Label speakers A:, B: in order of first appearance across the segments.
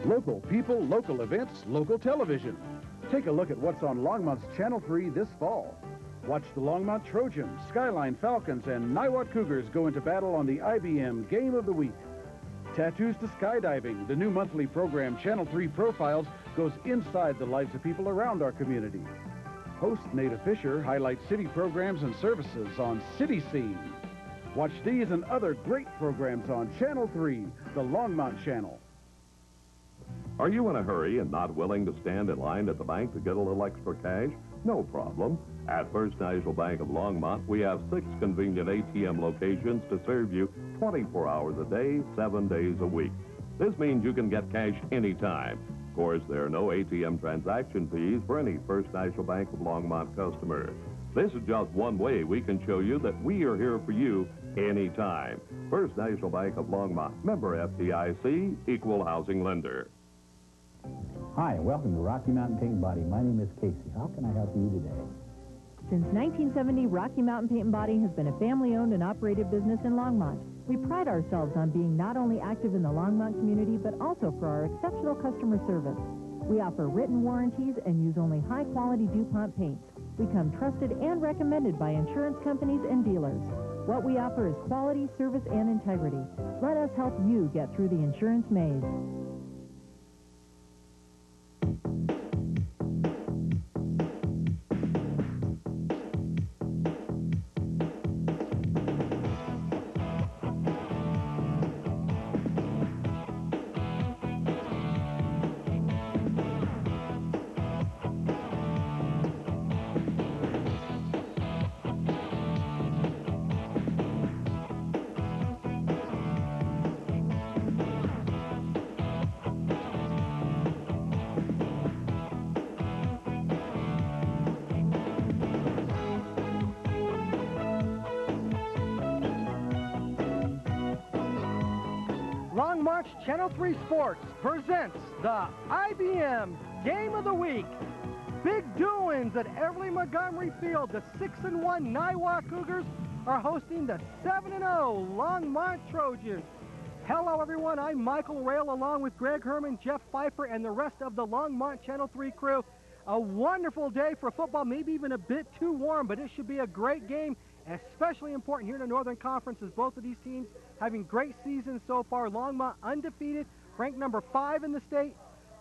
A: Local people, local events, local television. Take a look at what's on Longmont's Channel 3 this fall. Watch the Longmont Trojans, Skyline Falcons, and Niwot Cougars go into battle on the IBM Game of the Week. Tattoos to Skydiving, the new monthly program Channel 3 Profiles, goes inside the lives of people around our community. Host Nada Fisher highlights city programs and services on City Scene. Watch these and other great programs on Channel 3, the Longmont Channel.
B: Are you in a hurry and not willing to stand in line at the bank to get a little extra cash? No problem. At First National Bank of Longmont, we have 6 convenient ATM locations to serve you 24 hours a day, 7 days a week. This means you can get cash anytime. Of course, there are no ATM transaction fees for any First National Bank of Longmont customer. This is just one way we can show you that we are here for you anytime. First National Bank of Longmont, member FDIC, equal housing lender.
C: Hi, welcome to Rocky Mountain Paint and Body. My name is Casey. How can I help you today?
D: Since 1970, Rocky Mountain Paint and Body has been a family-owned and operated business in Longmont. We pride ourselves on being not only active in the Longmont community, but also for our exceptional customer service. We offer written warranties and use only high-quality DuPont paints. We come trusted and recommended by insurance companies and dealers. What we offer is quality, service, and integrity. Let us help you get through the insurance maze.
E: Longmont Channel 3 Sports presents the IBM Game of the Week. Big doings at Everly Montgomery Field. The 6-1 Niwot Cougars are hosting the 7-0 Longmont Trojans. Hello everyone, I'm Michael Rail along with Greg Herman, Jeff Pfeiffer, and the rest of the Longmont Channel 3 crew. A wonderful day for football, maybe even a bit too warm, but it should be a great game, especially important here in the Northern Conference as both of these teams having great seasons so far. Longmont undefeated, ranked number 5 in the state.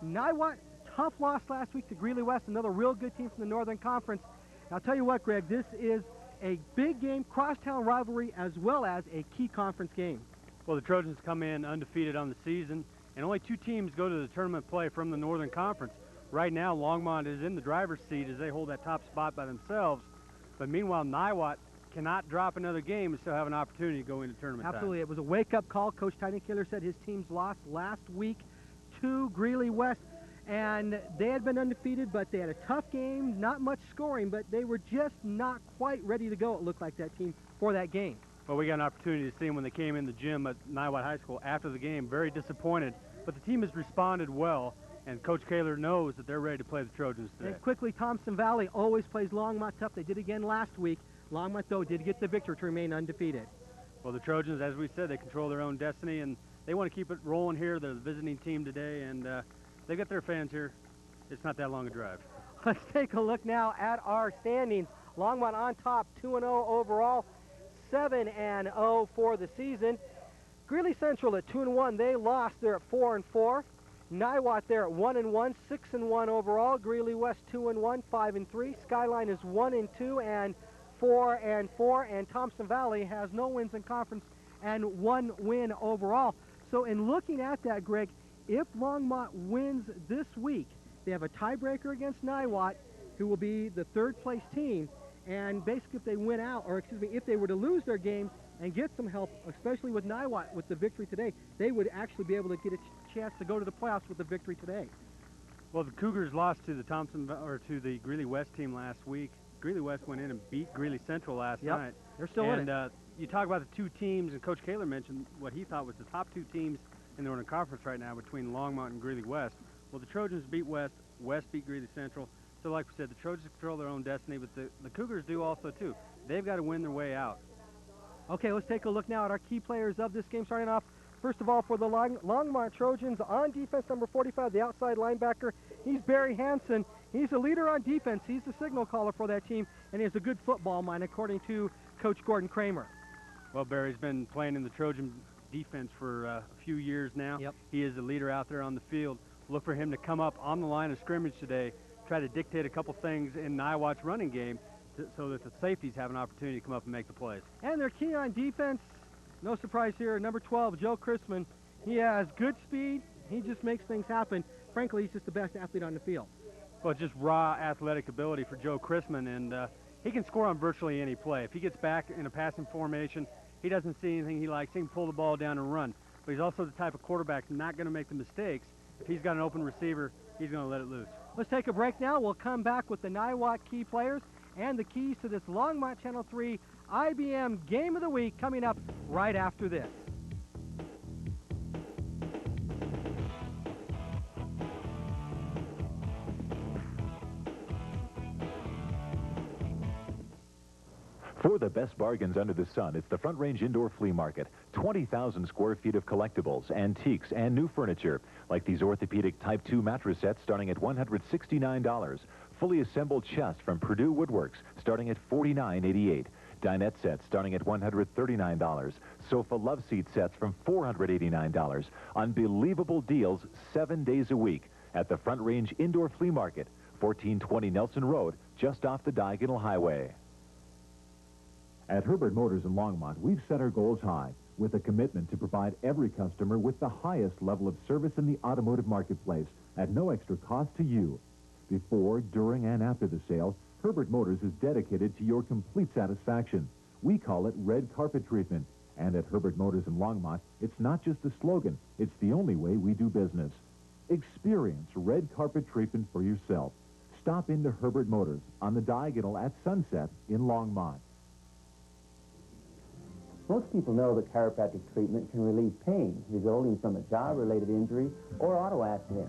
E: Niwot, tough loss last week to Greeley West, another real good team from the Northern Conference. And I'll tell you what, Greg, this is a big game, crosstown rivalry, as well as a key conference game.
F: Well, the Trojans come in undefeated on the season, and only 2 teams go to the tournament play from the Northern Conference. Right now, Longmont is in the driver's seat as they hold that top spot by themselves. But meanwhile, Niwot cannot drop another game and still have an opportunity to go into tournament
E: Absolutely.
F: time.
E: It was a wake-up call. Coach Tiny Killer said his team's lost last week to Greeley West, and they had been undefeated, but they had a tough game, not much scoring, but they were just not quite ready to go, it looked like, that team for that game.
F: Well, we got an opportunity to see them when they came in the gym at Niwot High School after the game. Very disappointed, but the team has responded well, and Coach Kaler knows that they're ready to play the Trojans today.
E: And quickly, Thompson Valley always plays Longmont tough. They did again last week. Longmont, though, did get the victory to remain undefeated.
F: Well, the Trojans, as we said, they control their own destiny, and they want to keep it rolling here. They're the visiting team today, and they got their fans here. It's not that long a drive.
E: Let's take a look now at our standings. Longmont on top, 2-0 overall, 7-0 for the season. Greeley Central at 2-1. They lost. They're at 4-4. Niwot there at 1-1, 6-1 overall. Greeley West 2-1, 5-3. Skyline is 1-2 and 4-4, and Thompson Valley has no wins in conference and 1 win overall. So in looking at that, Greg, if Longmont wins this week, they have a tiebreaker against Niwot, who will be the 3rd place team, and basically if they win out, or excuse me, if they were to lose their game and get some help, especially with Niwot with the victory today, they would actually be able to get a chance to go to the playoffs with the victory today.
F: Well, the Cougars lost to the Greeley West team last week. Greeley West went in and beat Greeley Central last night.
E: They're still in it.
F: You talk about the 2 teams, and Coach Kaler mentioned what he thought was the top 2 teams in the Northern Conference right now between Longmont and Greeley West. Well, the Trojans beat West, West beat Greeley Central. So like we said, the Trojans control their own destiny, but the Cougars do also too. They've got to win their way out.
E: Okay, let's take a look now at our key players of this game. Starting off First of all, for the Longmont Trojans, on defense, number 45, the outside linebacker, he's Barry Hansen. He's a leader on defense. He's the signal caller for that team, and he has a good football mind, according to Coach Gordon Kramer.
F: Well, Barry's been playing in the Trojan defense for a few years now.
E: Yep.
F: He is the leader out there on the field. Look for him to come up on the line of scrimmage today, try to dictate a couple things in Niwot's running game so that the safeties have an opportunity to come up and make the plays.
E: And they're key on defense. No surprise here, number 12, Joe Chrisman. He has good speed. He just makes things happen. Frankly, he's just the best athlete on the field.
F: Well, it's just raw athletic ability for Joe Chrisman, and he can score on virtually any play. If he gets back in a passing formation, he doesn't see anything he likes. He can pull the ball down and run. But he's also the type of quarterback not going to make the mistakes. If he's got an open receiver, he's going to let it loose.
E: Let's take a break now. We'll come back with the Niwot key players and the keys to this Longmont Channel 3 IBM Game of the Week coming up right after this.
G: For the best bargains under the sun, it's the Front Range Indoor Flea Market. 20,000 square feet of collectibles, antiques, and new furniture, like these orthopedic Type 2 mattress sets starting at $169. Fully assembled chest from Purdue Woodworks starting at $49.88. Dinette sets starting at $139. Sofa love seat sets from $489. Unbelievable deals 7 days a week at the Front Range Indoor Flea Market, 1420 Nelson Road, just off the Diagonal Highway.
H: At Herbert Motors in Longmont, we've set our goals high with a commitment to provide every customer with the highest level of service in the automotive marketplace at no extra cost to you. Before, during, and after the sale, Herbert Motors is dedicated to your complete satisfaction. We call it red carpet treatment. And at Herbert Motors in Longmont, it's not just a slogan, it's the only way we do business. Experience red carpet treatment for yourself. Stop into Herbert Motors on the Diagonal at Sunset in Longmont.
I: Most people know that chiropractic treatment can relieve pain resulting from a job-related injury or auto accident.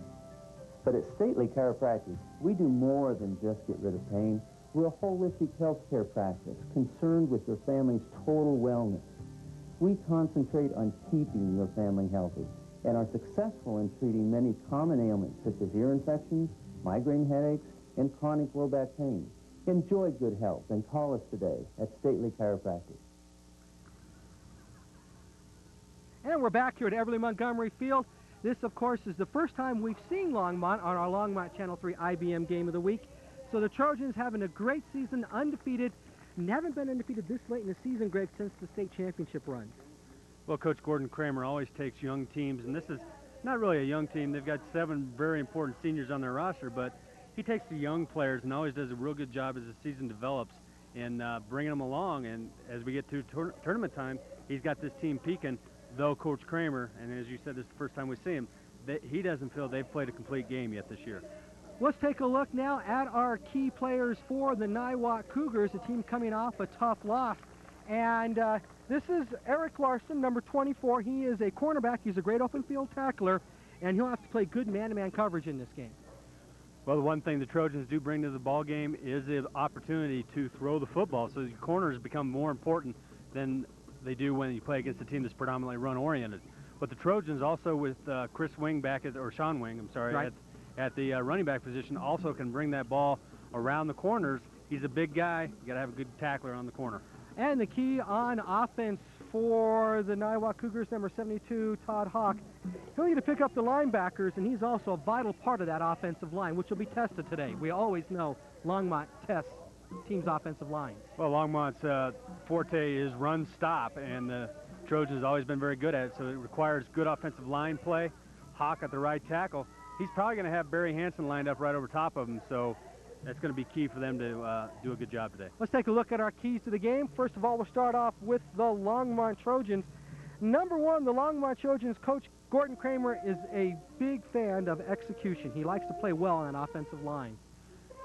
I: But at Stately Chiropractic, we do more than just get rid of pain. We're a holistic healthcare practice concerned with your family's total wellness. We concentrate on keeping your family healthy and are successful in treating many common ailments such as ear infections, migraine headaches, and chronic low back pain. Enjoy good health and call us today at Stately Chiropractic.
E: And we're back here at Everly Montgomery Field. This, of course, is the first time we've seen Longmont on our Longmont Channel 3 IBM Game of the Week. So the Trojans having a great season, undefeated, and haven't been undefeated this late in the season, Greg, since the state championship run.
F: Well, Coach Gordon Kramer always takes young teams, and this is not really a young team. They've got 7 very important seniors on their roster, but he takes the young players and always does a real good job as the season develops in bringing them along. And as we get to tournament time, he's got this team peaking. Though Coach Kramer, and as you said, this is the first time we see him, he doesn't feel they've played a complete game yet this year.
E: Let's take a look now at our key players for the Niwot Cougars, a team coming off a tough loss. And this is Eric Larson, number 24. He is a cornerback. He's a great open field tackler, and he'll have to play good man-to-man coverage in this game.
F: Well, the one thing the Trojans do bring to the ball game is the opportunity to throw the football, so the corners become more important than they do when you play against a team that's predominantly run-oriented. But the Trojans also with Chris Wing back at, or Sean Wing, I'm sorry,
E: right,
F: at the running back position, also can bring that ball around the corners. He's a big guy. You got to have a good tackler on the corner.
E: And the key on offense for the Niwot Cougars, number 72, Todd Hawk. He'll need to pick up the linebackers, and he's also a vital part of that offensive line, which will be tested today. We always know Longmont tests team's offensive line.
F: Well, Longmont's forte is run-stop, and the Trojans always been very good at it, so it requires good offensive line play. Hawk at the right tackle. He's probably going to have Barry Hansen lined up right over top of him, so that's going to be key for them to do a good job today.
E: Let's take a look at our keys to the game. First of all, we'll start off with the Longmont Trojans. Number 1, the Longmont Trojans, Coach Gordon Kramer is a big fan of execution. He likes to play well on an offensive line.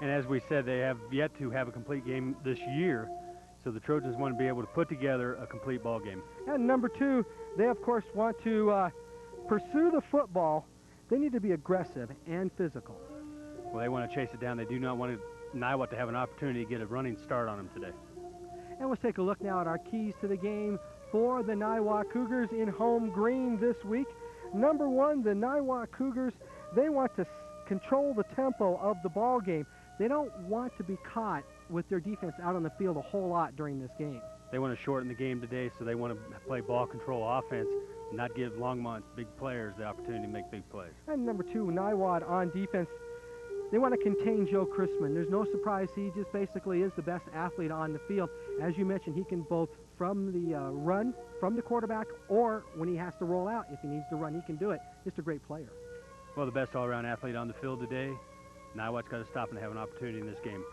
F: And as we said, they have yet to have a complete game this year, so the Trojans want to be able to put together a complete ball game.
E: And number 2, they, of course, want to pursue the football. They need to be aggressive and physical.
F: Well, they want to chase it down. They do not want Niwot to have an opportunity to get a running start on them today.
E: And let's take a look now at our keys to the game for the Niwot Cougars in home green this week. Number one, the Niwot Cougars, they want to control the tempo of the ball game. They don't want to be caught with their defense out on the field a whole lot during this game.
F: They want to shorten the game today, so they want to play ball control offense, not give Longmont's big players the opportunity to make big plays.
E: And number two, Niwot on defense, they want to contain Joe Chrisman. There's no surprise, he just basically is the best athlete on the field. As you mentioned, he can both from the run, from the quarterback, or when he has to roll out, if he needs to run, he can do it. Just a great player.
F: Well, the best all-around athlete on the field today. Niwot's got to stop and have an opportunity in this game.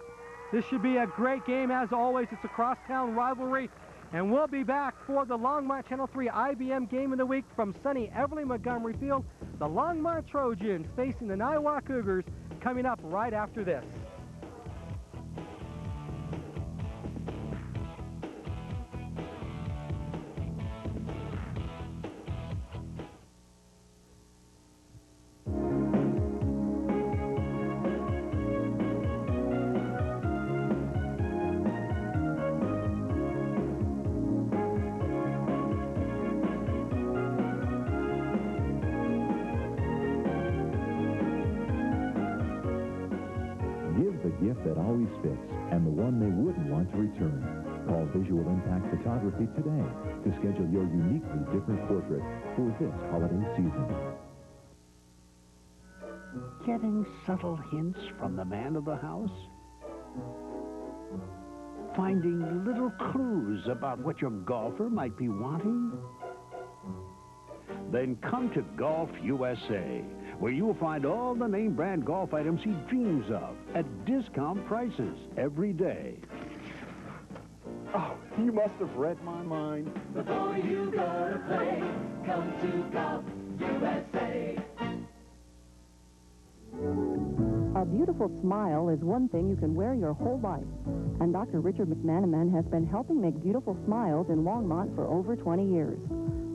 E: This should be a great game. As always, it's a crosstown rivalry. And we'll be back for the Longmont Channel 3 IBM Game of the Week from sunny Everly Montgomery Field. The Longmont Trojans facing the Niwot Cougars coming up right after this.
H: Gift that always fits and the one they wouldn't want to return. Call Visual Impact Photography today to schedule your uniquely different portrait for this holiday season.
J: Getting subtle hints from the man of the house? Finding little clues about what your golfer might be wanting? Then come to Golf USA, where you'll find all the name brand golf items he dreams of at discount prices every day.
K: Oh, you must have read my mind.
L: Before you go to play, come to Golf USA.
M: A beautiful smile is one thing you can wear your whole life. And Dr. Richard McManaman has been helping make beautiful smiles in Longmont for over 20 years.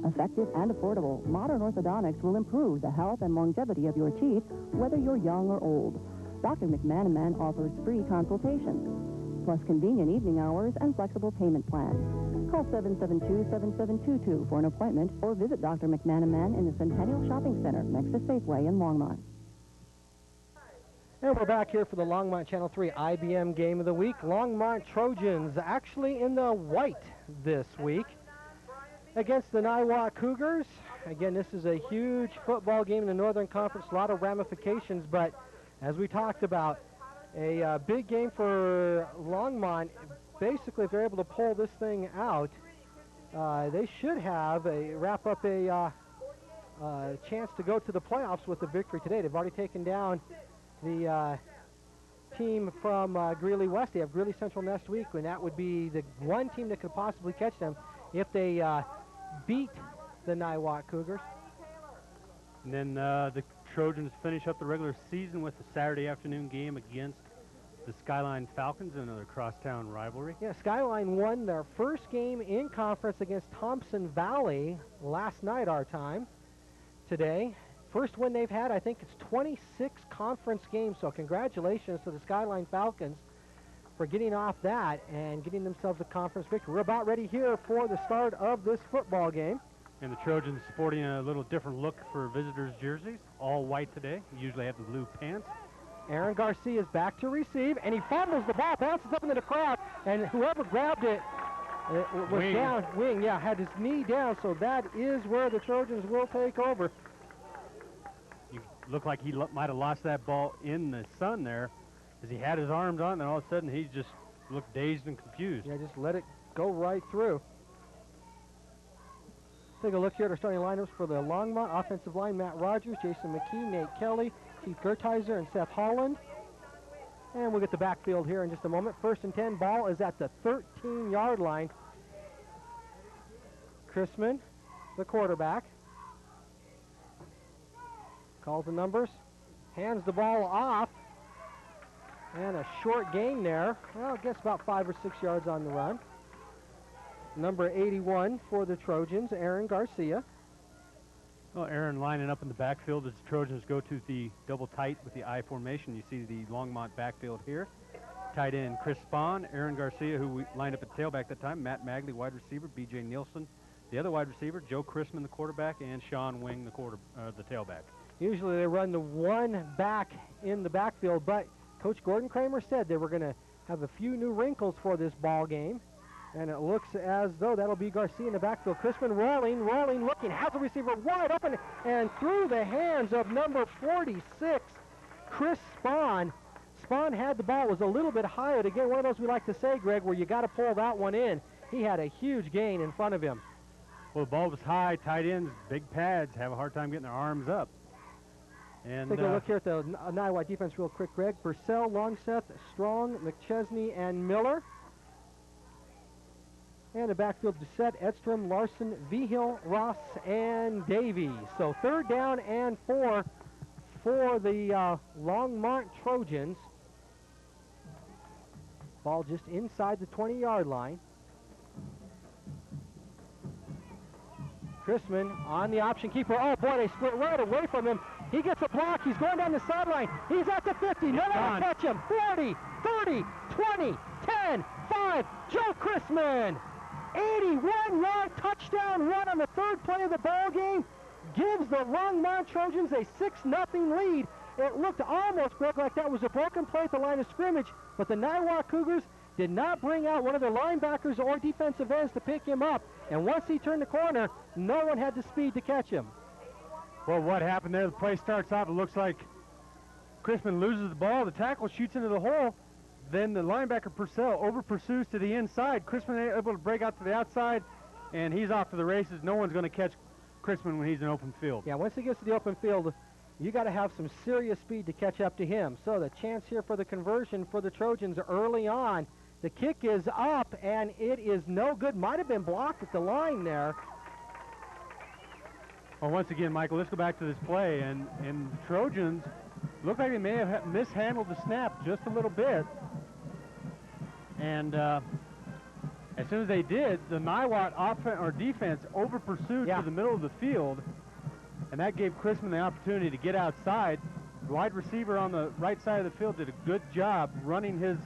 M: Effective and affordable, modern orthodontics will improve the health and longevity of your teeth, whether you're young or old. Dr. McManaman offers free consultations, plus convenient evening hours and flexible payment plans. Call 772-7722 for an appointment or visit Dr. McManaman in the Centennial Shopping Center next to Safeway in Longmont.
E: And we're back here for the Longmont Channel 3 IBM Game of the Week. Longmont Trojans actually in the white this week against the Niwot Cougars. Again, this is a huge football game in the Northern Conference, a lot of ramifications, but as we talked about, a big game for Longmont. Basically, if they're able to pull this thing out, they should have wrap up a chance to go to the playoffs with a victory today. They've already taken down the team from Greeley West. They have Greeley Central next week, and that would be the one team that could possibly catch them if they beat the Niwot Cougars.
F: And then the Trojans finish up the regular season with a Saturday afternoon game against the Skyline Falcons in another crosstown rivalry.
E: Yeah, Skyline won their first game in conference against Thompson Valley last night our time. Today, first win they've had, I think it's 26 conference games, so congratulations to the Skyline Falcons for getting off that and getting themselves a conference victory. We're about ready here for the start of this football game.
F: And the Trojans sporting a little different look for visitors' jerseys, all white today. Usually have the blue pants.
E: Aaron Garcia is back to receive, and he fumbles the ball, bounces up into the crowd, and whoever grabbed it was down. Wing, yeah, had his knee down, so that is where the Trojans will take over.
F: You look like he might have lost that ball in the sun there, as he had his arms on, and all of a sudden he just looked dazed and confused.
E: Yeah, just let it go right through. Take a look here at our starting lineups for the Longmont. Offensive line, Matt Rogers, Jason McKee, Nate Kelly, Keith Gertizer, and Seth Holland. And we'll get the backfield here in just a moment. 1st and 10, ball is at the 13-yard line. Chrisman, the quarterback, calls the numbers, hands the ball off, and a short gain there. Well, I guess about 5 or 6 yards on the run. Number 81 for the Trojans, Aaron Garcia.
F: Well, Aaron lining up in the backfield as the Trojans go to the double tight with the I formation. You see the Longmont backfield here. Tight end Chris Spahn, Aaron Garcia, who we lined up at tailback that time, Matt Magley, wide receiver, B.J. Nielsen, the other wide receiver, Joe Chrisman, the quarterback, and Sean Wing, the tailback.
E: Usually they run the one back in the backfield, but Coach Gordon Kramer said they were going to have a few new wrinkles for this ball game, and it looks as though that'll be Garcia in the backfield. Chrisman rolling, looking, has a receiver wide open, and through the hands of number 46, Chris Spahn. Spahn had the ball, was a little bit higher. Again, one of those we like to say, Greg, where you got to pull that one in. He had a huge gain in front of him.
F: Well, the ball was high. Tight ends, big pads, have a hard time getting their arms up. And
E: take a look here at the Niwot defense real quick, Greg. Purcell, Longseth, Strong, McChesney, and Miller. And the backfield, Doucette, Edstrom, Larson, Vigil, Ross, and Davies. So 3rd down and 4 for the Longmont Trojans. Ball just inside the 20-yard line. Chrisman on the option keeper. Oh, boy, they split right away from him. He gets a block. He's going down the sideline. He's at the 50. No one will catch him. 40, 30, 20, 10, 5. Joe Chrisman. 81-yard touchdown run on the 3rd play of the ball game. Gives the Longmont Trojans a 6-0 lead. It looked almost, Greg, like that was a broken play at the line of scrimmage, but the Niwot Cougars did not bring out one of their linebackers or defensive ends to pick him up. And once he turned the corner, no one had the speed to catch him.
F: Well, what happened there? The play starts out. It looks like Chrisman loses the ball. The tackle shoots into the hole. Then the linebacker Purcell over-pursues to the inside. Chrisman able to break out to the outside, and he's off to the races. No one's going to catch Chrisman when he's in open field.
E: Yeah, once he gets to the open field, you got to have some serious speed to catch up to him. So the chance here for the conversion for the Trojans early on. The kick is up, and it is no good. Might have been blocked at the line there.
F: Well, once again, Michael, let's go back to this play. And Trojans look like they may have mishandled the snap just a little bit. And as soon as they did, the Niwot offense or defense over-pursued to the middle of the field, and that gave Chrisman the opportunity to get outside. The wide receiver on the right side of the field did a good job running his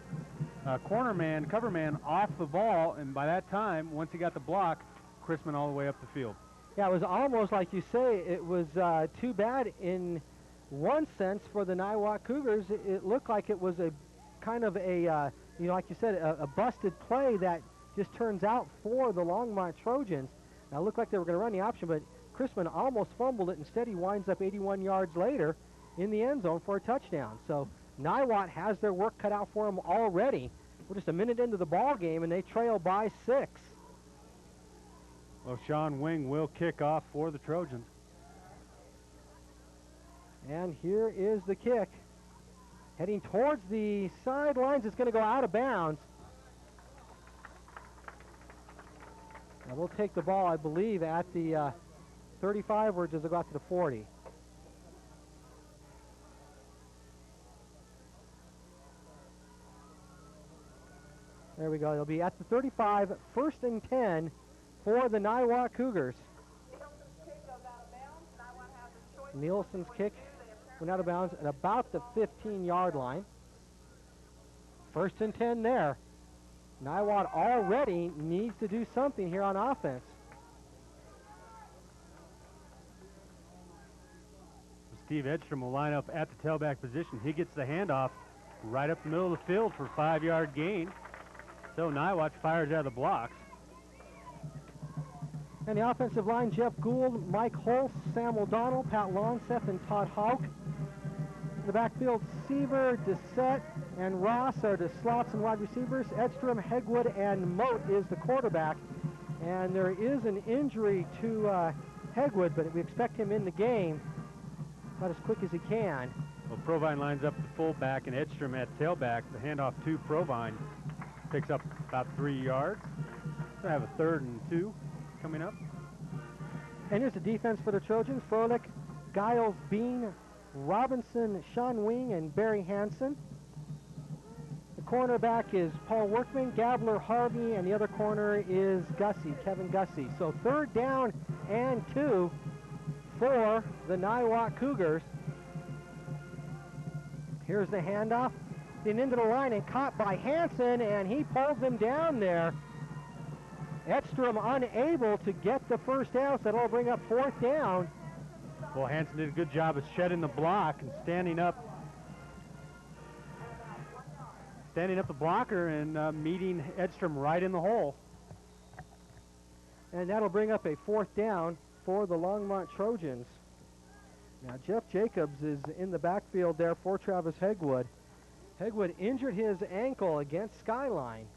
F: cover man off the ball, and by that time, once he got the block, Chrisman all the way up the field.
E: Yeah, it was almost like you say, it was too bad in one sense for the Niwot Cougars. It looked like it was a kind of a, like you said, a busted play that just turns out for the Longmont Trojans. Now, it looked like they were going to run the option, but Chrisman almost fumbled it. Instead, he winds up 81 yards later in the end zone for a touchdown. So Niwot has their work cut out for them already. We're just a minute into the ball game, and they trail by 6.
F: Well, Sean Wing will kick off for the Trojans.
E: And here is the kick. Heading towards the sidelines, it's going to go out of bounds. And we'll take the ball, I believe, at the 35, or does it go out to the 40? There we go. It'll be at the 35, 1st and 10 for the Niwot Cougars. Nielsen's kick went out of bounds at about the 15-yard line. 1st and 10 there. Niwot already needs to do something here on offense.
F: Steve Edstrom will line up at the tailback position. He gets the handoff right up the middle of the field for a 5-yard gain. So Niwot fires out of the blocks.
E: And the offensive line, Jeff Gould, Mike Holst, Sam O'Donnell, Pat Longseth, and Todd Hauk. In the backfield, Seaver, Doucette, and Ross are the slots and wide receivers. Edstrom, Hegwood, and Moat is the quarterback. And there is an injury to Hegwood, but we expect him in the game about as quick as he can.
F: Well, Provine lines up the fullback and Edstrom at tailback. The handoff to Provine picks up about 3 yards. So I have a 3rd and 2 coming up.
E: And here's the defense for the Trojans. Froelich, Giles, Bean, Robinson, Sean Wing, and Barry Hansen. The cornerback is Paul Workman, Gabler, Harvey, and the other corner is Gussie, Kevin Gussie. So 3rd down and 2 for the Niwot Cougars. Here's the handoff. Then into the line and caught by Hansen, and he pulls him down there. Edstrom unable to get the first down, so that'll bring up 4th down.
F: Well, Hanson did a good job of shedding the block and standing up the blocker and meeting Edstrom right in the hole.
E: And that'll bring up a 4th down for the Longmont Trojans. Now, Jeff Jacobs is in the backfield there for Travis Hegwood. Hegwood injured his ankle against Skyline.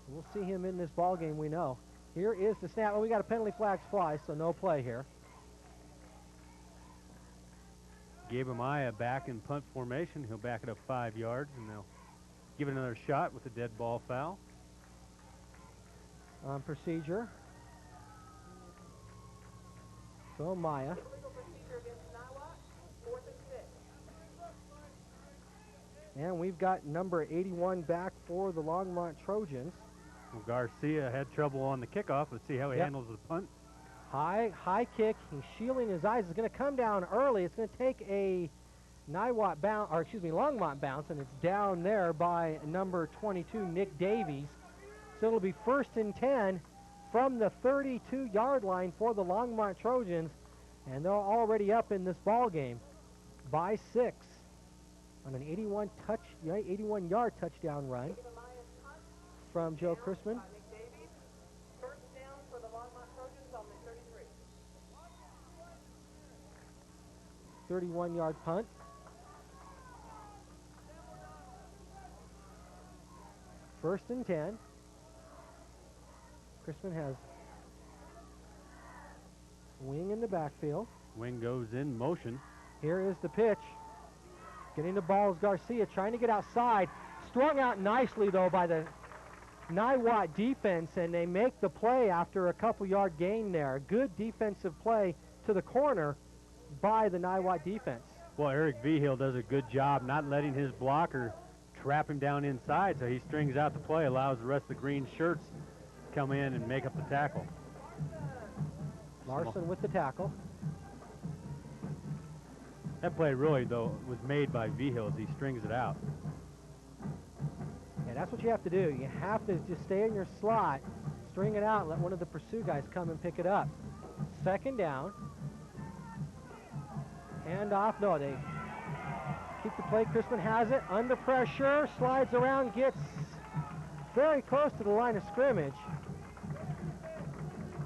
E: We'll see him in this ball game, we know. Here is the snap. Oh, we got a penalty flags fly, so no play here.
F: Gabe Amaya back in punt formation. He'll back it up 5 yards, and they'll give it another shot with a dead ball foul.
E: On procedure. So Amaya. And we've got number 81 back for the Longmont Trojans.
F: Well, Garcia had trouble on the kickoff. Let's see how he handles the punt.
E: High kick. He's shielding his eyes. It's going to come down early. It's going to take a Longmont bounce, and it's down there by number 22, Nick Davies. So it'll be 1st and 10 from the 32-yard line for the Longmont Trojans, and they're already up in this ball game by 6 on an 81-yard touchdown run from Joe Chrisman. 31-yard punt. First and 10. Chrisman has Wing in the backfield.
F: Wing goes in motion.
E: Here is the pitch. Getting the ball is Garcia, trying to get outside. Strung out nicely, though, by the Niwot defense, and they make the play after a couple-yard gain there. Good defensive play to the corner by the Niwot defense.
F: Well, Eric Vigil does a good job not letting his blocker trap him down inside, so he strings out the play, allows the rest of the green shirts to come in and make up the tackle.
E: Larson with the tackle.
F: That play really, though, was made by Vigil as he strings it out.
E: Yeah, that's what you have to do. You have to just stay in your slot, string it out, and let one of the pursuit guys come and pick it up. Second down. Hand off. No, they keep the play. Chrisman has it. Under pressure. Slides around. Gets very close to the line of scrimmage.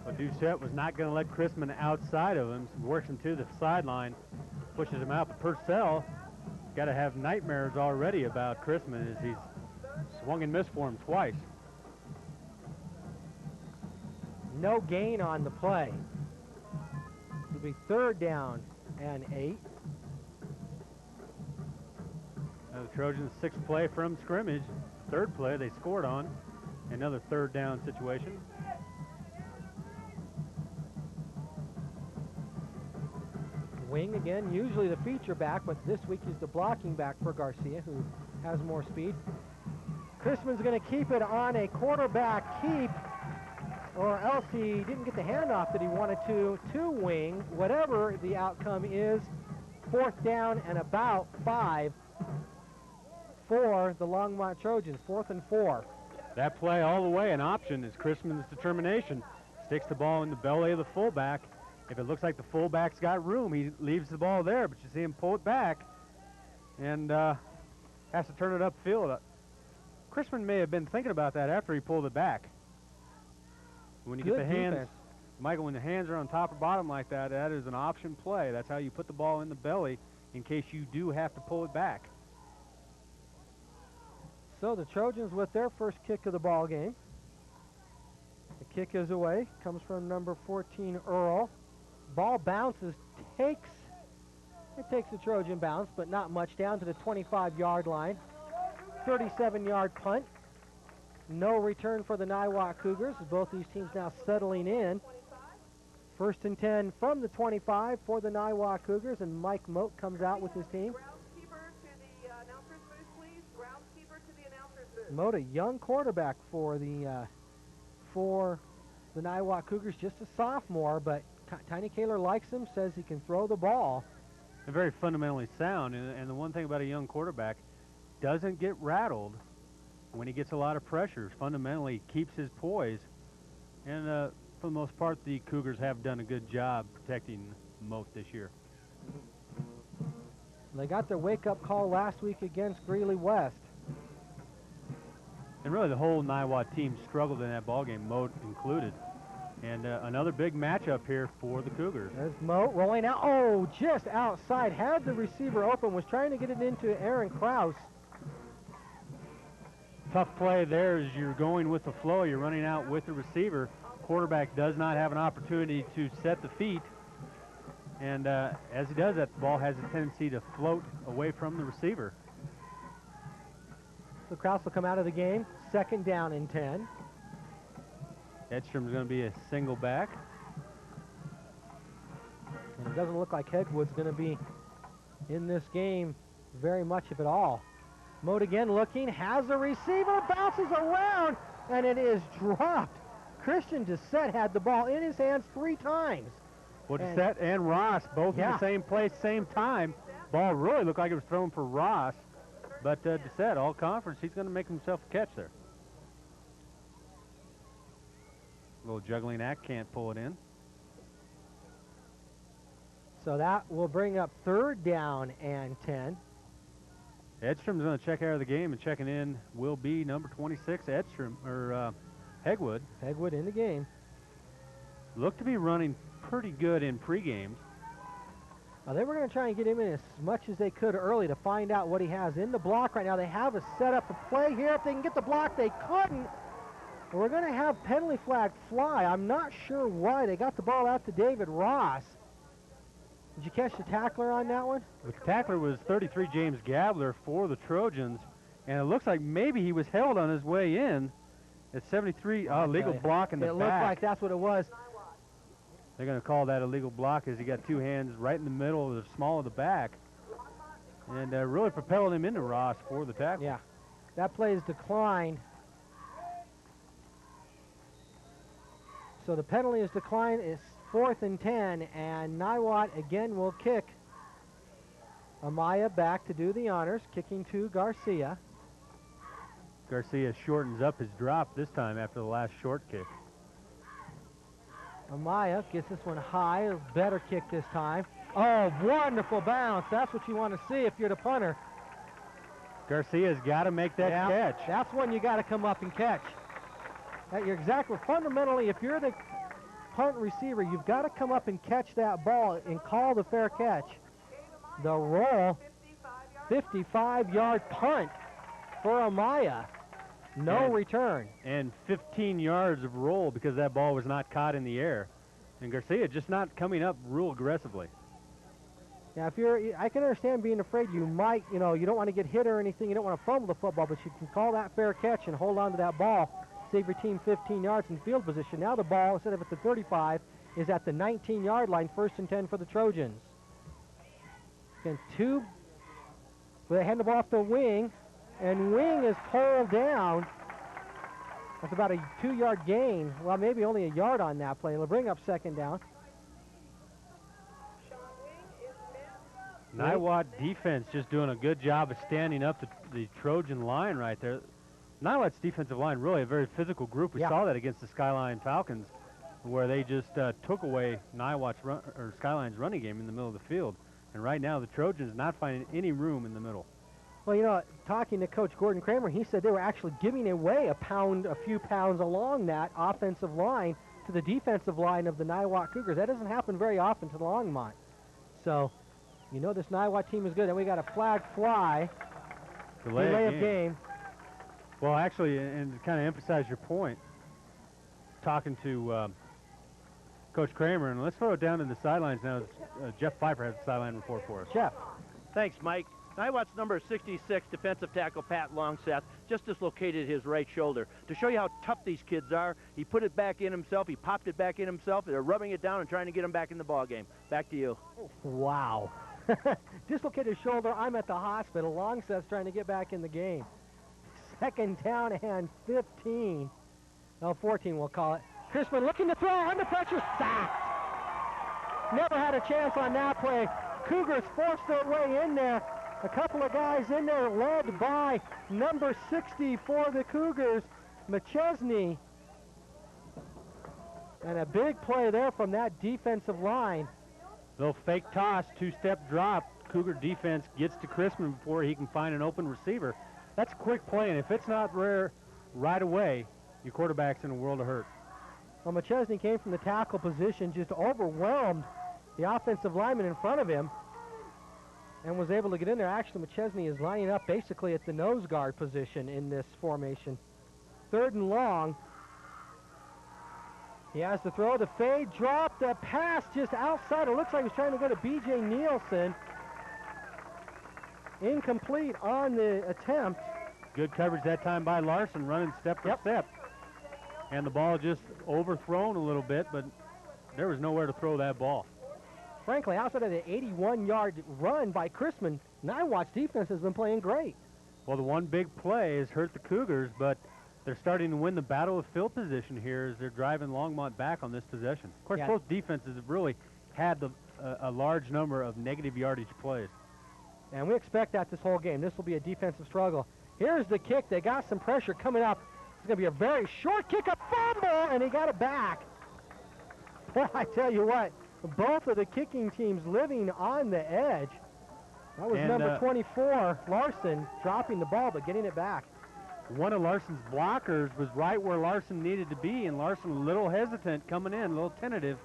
F: But Doucette was not going to let Chrisman outside of him. So works him to the sideline. Pushes him out. But Purcell got to have nightmares already about Chrisman as he's swung and missed for him twice.
E: No gain on the play. It'll be third down and 8.
F: Now the Trojans' 6th play from scrimmage. Third play they scored on. Another third down situation.
E: Wing again, usually the feature back, but this week he's the blocking back for Garcia, who has more speed. Chrisman's going to keep it on a quarterback keep, or else he didn't get the handoff that he wanted to Wing. Whatever the outcome is, fourth down and about 5 for the Longmont Trojans, 4th and 4.
F: That play all the way an option is Chrisman's determination. Sticks the ball in the belly of the fullback. If it looks like the fullback's got room, he leaves the ball there, but you see him pull it back and has to turn it upfield. Chrisman may have been thinking about that after he pulled it back. When you get the hands, defense. Michael, when the hands are on top or bottom like that, that is an option play. That's how you put the ball in the belly in case you do have to pull it back.
E: So the Trojans with their first kick of the ball game. The kick is away, comes from number 14, Earl. Ball bounces, takes the Trojan bounce, but not much, down to the 25-yard line. 37-yard punt. No return for the Niwot Cougars, as both these teams now settling in. 1st and 10 from the 25 for the Niwot Cougars, and Mike Moat comes out with his team. Moat, a young quarterback for the Niwot Cougars, just a sophomore, but Tiny Kaler likes him, says he can throw the ball.
F: And very fundamentally sound, and the one thing about a young quarterback, doesn't get rattled when he gets a lot of pressure. Fundamentally keeps his poise And for the most part, the Cougars have done a good job protecting Moat this year.
E: They got their wake-up call last week against Greeley West.
F: And really the whole Niwot team struggled in that ballgame, Moat included. And another big matchup here for the Cougars.
E: There's Moat rolling out. Oh, just outside. Had the receiver open. Was trying to get it into Aaron Krause.
F: Tough play there as you're going with the flow. You're running out with the receiver. Quarterback does not have an opportunity to set the feet. And as he does that, the ball has a tendency to float away from the receiver.
E: So Krause will come out of the game. 2nd down and 10.
F: Edstrom's going to be a single back.
E: And it doesn't look like Hegwood's going to be in this game very much, if at all. Moat again looking, has a receiver, bounces around, and it is dropped. Christian Doucette had the ball in his hands 3 times.
F: Well, Doucette and Ross both in the same place, same time. Ball really looked like it was thrown for Ross. But Doucette, all conference, he's going to make himself a catch there. A little juggling act, can't pull it in.
E: So that will bring up 3rd down and 10.
F: Edstrom's going to check out of the game, and checking in will be number 26, Edstrom, or Hegwood.
E: Hegwood in the game.
F: Looked to be running pretty good in pre-games.
E: They were going to try and get him in as much as they could early to find out what he has in the block right now. They have a set up a play here. If they can get the block, they couldn't. And we're going to have penalty flag fly. I'm not sure why. They got the ball out to David Ross. Did you catch the tackler on that one?
F: The tackler was 33 James Gabler for the Trojans, and it looks like maybe he was held on his way in at 73. Legal block in the back.
E: It looked like that's what it was.
F: They're going to call that a legal block as he got 2 hands right in the middle of the small of the back, and really propelled him into Ross for the tackle.
E: Yeah, that play is declined. So the penalty is declined. It's 4th and 10, and Niwot again will kick. Amaya back to do the honors, kicking to Garcia.
F: Garcia shortens up his drop this time after the last short kick.
E: Amaya gets this one high, a better kick this time. Oh, wonderful bounce. That's what you want to see if you're the punter.
F: Garcia's got to make that catch.
E: That's one you got to come up and catch. You're exactly, fundamentally, if you're the punt receiver, you've got to come up and catch that ball and call the fair catch. The roll, 55-yard punt for Amaya. No return. And
F: 15 yards of roll because that ball was not caught in the air. And Garcia just not coming up real aggressively.
E: Now, I can understand being afraid you might, you don't want to get hit or anything. You don't want to fumble the football, but you can call that fair catch and hold on to that ball. Save your team 15 yards in field position. Now the ball, instead of at the 35, is at the 19-yard line, 1st and 10 for the Trojans. And they hand the ball off to Wing, and Wing is pulled down. That's about a 2-yard gain. Well, maybe only a yard on that play. It'll bring up 2nd down.
F: Niwot defense just doing a good job of standing up the Trojan line right there. Niwot's defensive line, really a very physical group. We saw that against the Skyline Falcons, where they just took away Skyline's running game in the middle of the field. And right now, the Trojans not finding any room in the middle.
E: Well, talking to Coach Gordon Kramer, he said they were actually giving away a few pounds along that offensive line to the defensive line of the Niwot Cougars. That doesn't happen very often to the Longmont. So, this Niwot team is good. And we got a flag fly. Delay of game.
F: Well, actually, and to kind of emphasize your point, talking to Coach Kramer, and let's throw it down to the sidelines now. Jeff Pfeiffer has the sideline report for us.
E: Jeff.
N: Thanks, Mike. Niwot's number 66, defensive tackle Pat Longseth, just dislocated his right shoulder. To show you how tough these kids are, he put it back in himself. He popped it back in himself. They're rubbing it down and trying to get him back in the ball game. Back to you.
E: Wow. Dislocated shoulder. I'm at the hospital. Longseth's trying to get back in the game. 2nd down and 15. No, 14 we'll call it. Crispin looking to throw, under pressure, sacked. Never had a chance on that play. Cougars forced their way in there. A couple of guys in there led by number 60 for the Cougars, McChesney. And a big play there from that defensive line.
F: Little fake toss, two-step drop. Cougar defense gets to Chrisman before he can find an open receiver. That's a quick play, and if it's not rare right away, your quarterback's in a world of hurt.
E: Well, McChesney came from the tackle position, just overwhelmed the offensive lineman in front of him and was able to get in there. Actually, McChesney is lining up basically at the nose guard position in this formation. 3rd and long. He has to throw the fade, drop the pass just outside. It looks like he's trying to go to B.J. Nielsen. Incomplete on the attempt.
F: Good coverage that time by Larson, running step for step. And the ball just overthrown a little bit, but there was nowhere to throw that ball.
E: Frankly, outside of the 81-yard run by Chrisman, Niwot's defense has been playing great.
F: Well, the one big play has hurt the Cougars, but they're starting to win the battle of field position here as they're driving Longmont back on this possession. Of course, both defenses have really had a large number of negative yardage plays.
E: And we expect that this whole game. This will be a defensive struggle. Here's the kick. They got some pressure coming up. It's going to be a very short kick, a fumble, and he got it back. Well, I tell you what, both of the kicking teams living on the edge. That was number 24, Larson, dropping the ball but getting it back.
F: One of Larson's blockers was right where Larson needed to be, and Larson a little hesitant coming in, a little tentative.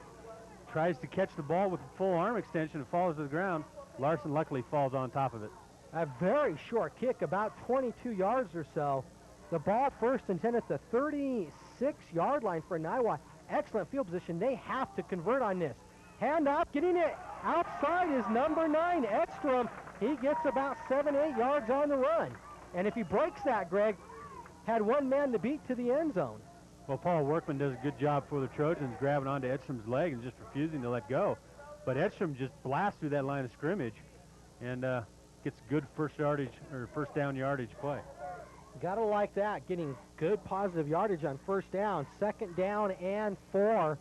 F: Tries to catch the ball with a full arm extension and falls to the ground. Larson luckily falls on top of it.
E: A very short kick, about 22 yards or so. The ball first and 10 at the 36-yard line for Niwot. Excellent field position. They have to convert on this. Hand up, getting it outside is number 9, Edstrom. He gets about 7-8 yards on the run. And if he breaks that, Greg, had one man to beat to the end zone.
F: Well, Paul Workman does a good job for the Trojans, grabbing onto Edstrom's leg and just refusing to let go. But Edstrom just blasts through that line of scrimmage and gets good first down yardage play.
E: Gotta like that, getting good positive yardage on first down. 2nd down and 4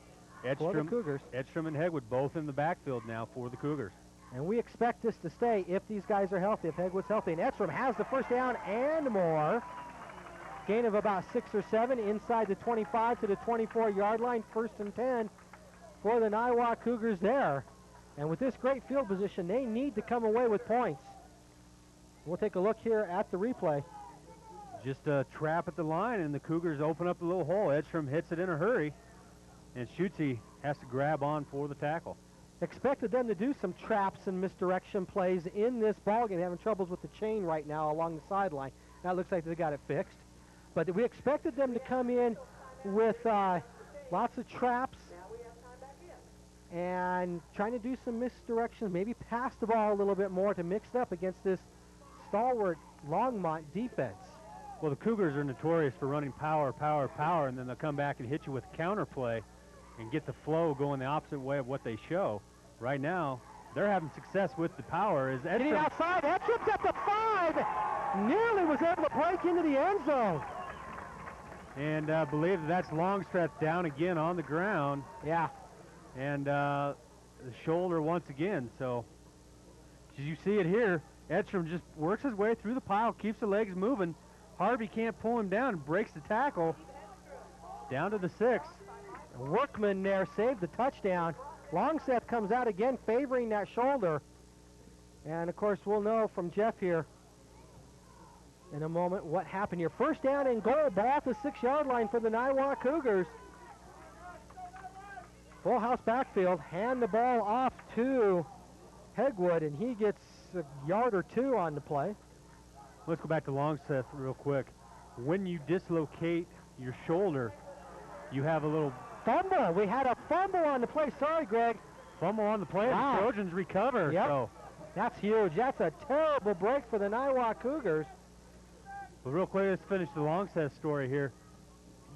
E: for the Cougars.
F: Edstrom and Hegwood both in the backfield now for the Cougars.
E: And we expect this to stay if these guys are healthy, if Hegwood's healthy. And Edstrom has the first down and more. Gain of about 6 or 7 inside the 25 to the 24-yard line. 1st and 10 for the Niwot Cougars there. And with this great field position, they need to come away with points. We'll take a look here at the replay.
F: Just a trap at the line, and the Cougars open up a little hole. Edstrom hits it in a hurry, and Schutze has to grab on for the tackle.
E: Expected them to do some traps and misdirection plays in this ballgame. Having troubles with the chain right now along the sideline. Now it looks like they got it fixed. But we expected them to come in with lots of traps and trying to do some misdirections, maybe pass the ball a little bit more to mix it up against this stalwart Longmont defense.
F: Well, the Cougars are notorious for running power, power, power, and then they'll come back and hit you with counter play and get the flow going the opposite way of what they show. Right now, they're having success with the power. Is Edstrom
E: getting outside, Edstrom's at the 5, nearly was able to break into the end zone.
F: And I believe that's Longstreth down again on the ground.
E: Yeah.
F: And the shoulder once again. So, as you see it here, Edstrom just works his way through the pile, keeps the legs moving. Harvey can't pull him down, breaks the tackle. Down to the 6.
E: Workman there saved the touchdown. Longstreth comes out again, favoring that shoulder. And, of course, we'll know from Jeff here in a moment what happened here. First down and goal, ball at the 6-yard line for the Niwot Cougars. Full house backfield, hand the ball off to Hegwood, and he gets a yard or 2 on the play.
F: Let's go back to Longstreth real quick. When you dislocate your shoulder, you have a little
E: fumble. We had a fumble on the play. Sorry, Greg.
F: Fumble on the play. Wow. The Trojans recover.
E: Yep.
F: So.
E: That's huge. That's a terrible break for the Niwot Cougars.
F: Well, real quick, let's finish the Longstreth story here.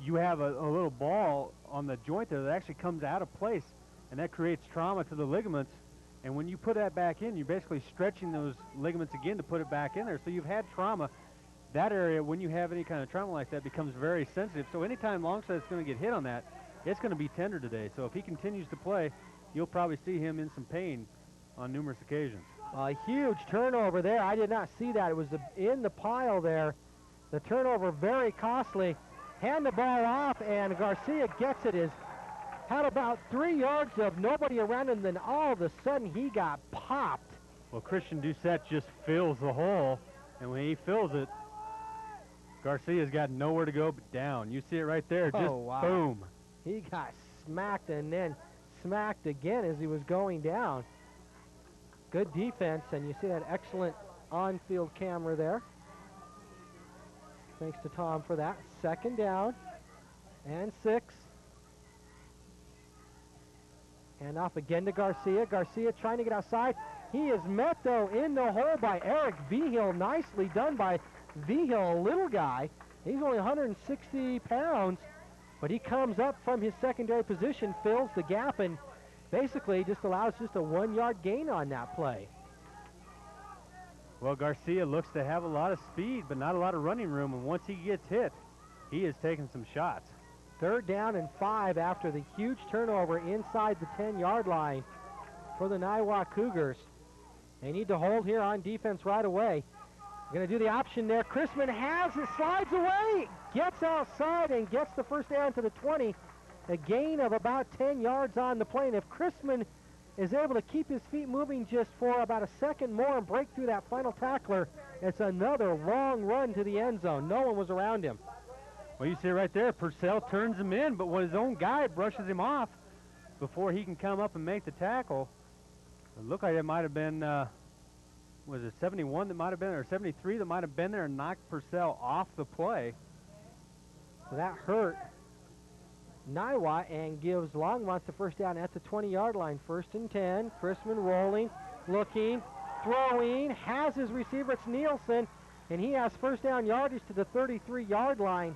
F: You have a little ball on the joint there that actually comes out of place, and that creates trauma to the ligaments. And when you put that back in, you're basically stretching those ligaments again to put it back in there. So you've had trauma. That area, when you have any kind of trauma like that, becomes very sensitive. So anytime Longstreth is going to get hit on that, it's going to be tender today. So if he continues to play, you'll probably see him in some pain on numerous occasions.
E: A huge turnover there. I did not see that. It was in the pile there. The turnover very costly. Hand the ball off, and Garcia gets it. His had about 3 yards of nobody around him, then all of a sudden he got popped.
F: Well, Christian Doucette just fills the hole, and when he fills it, Garcia's got nowhere to go but down. You see it right there, just
E: wow.
F: boom.
E: He got smacked and then smacked again as he was going down. Good defense, and you see that excellent on-field camera there. Thanks to Tom for that. 2nd down and 6. And off again to Garcia. Garcia trying to get outside. He is met, though, in the hole by Eric Vigil. Nicely done by Vigil, a little guy. He's only 160 pounds, but he comes up from his secondary position, fills the gap, and basically just allows just a 1-yard gain on that play.
F: Well, Garcia looks to have a lot of speed, but not a lot of running room, and once he gets hit, he is taking some shots.
E: 3rd down and 5 after the huge turnover inside the 10-yard line for the Niwot Cougars. They need to hold here on defense right away. They're going to do the option there. Chrisman has it, slides away, gets outside and gets the first down to the 20. A gain of about 10 yards on the play. And if Chrisman is able to keep his feet moving just for about a second more and break through that final tackler, it's another long run to the end zone. No one was around him.
F: Well, you see right there, Purcell turns him in, but when his own guy brushes him off before he can come up and make the tackle, it looked like it might have been, was it 71 that might have been, or 73 that might have been there and knocked Purcell off the play.
E: So that hurt Niwot and gives Longmont the first down at the 20-yard line. 1st and 10. Chrisman rolling, looking, throwing, has his receiver. It's Nielsen, and he has first down yardage to the 33-yard line.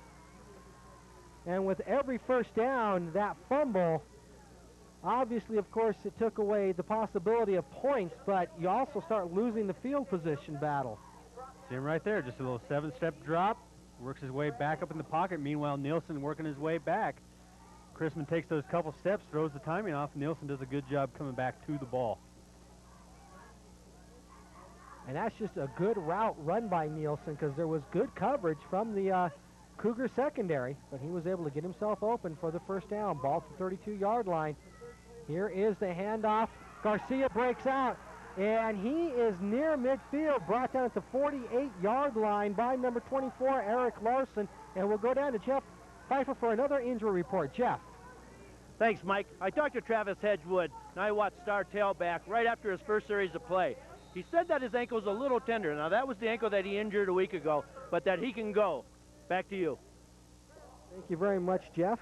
E: And with every first down, that fumble, obviously, of course, it took away the possibility of points, but you also start losing the field position battle.
F: See him right there, just a little 7-step drop, works his way back up in the pocket. Meanwhile, Nielsen working his way back. Chrisman takes those couple steps, throws the timing off. Nielsen does a good job coming back to the ball.
E: And that's just a good route run by Nielsen because there was good coverage from the Cougar secondary, but he was able to get himself open for the first down. Ball to the 32-yard line. Here is the handoff. Garcia breaks out, and he is near midfield, brought down at the 48-yard line by number 24, Eric Larson. And we'll go down to Jeff Pfeiffer for another injury report. Jeff.
N: Thanks, Mike. I talked to Travis Hedgewood, Niwot's star tailback, right after his first series of play. He said that his ankle's a little tender. Now, that was the ankle that he injured a week ago, but that he can go. Back to you.
E: Thank you very much, Jeff.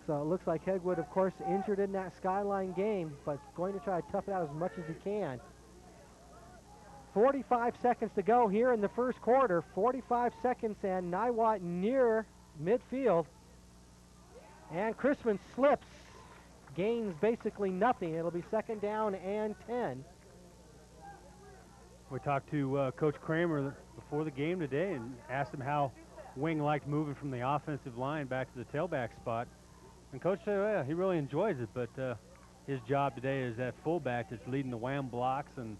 E: So it looks like Hedgewood, of course, injured in that Skyline game, but going to try to tough it out as much as he can. 45 seconds to go here in the first quarter. 45 seconds, and Niwot near midfield. And Chrisman slips, gains basically nothing. It'll be 2nd down and 10.
F: We talked to Coach Kramer before the game today and asked him how Wing liked moving from the offensive line back to the tailback spot. And Coach said, well, he really enjoys it, but his job today is that fullback that's leading the wham blocks and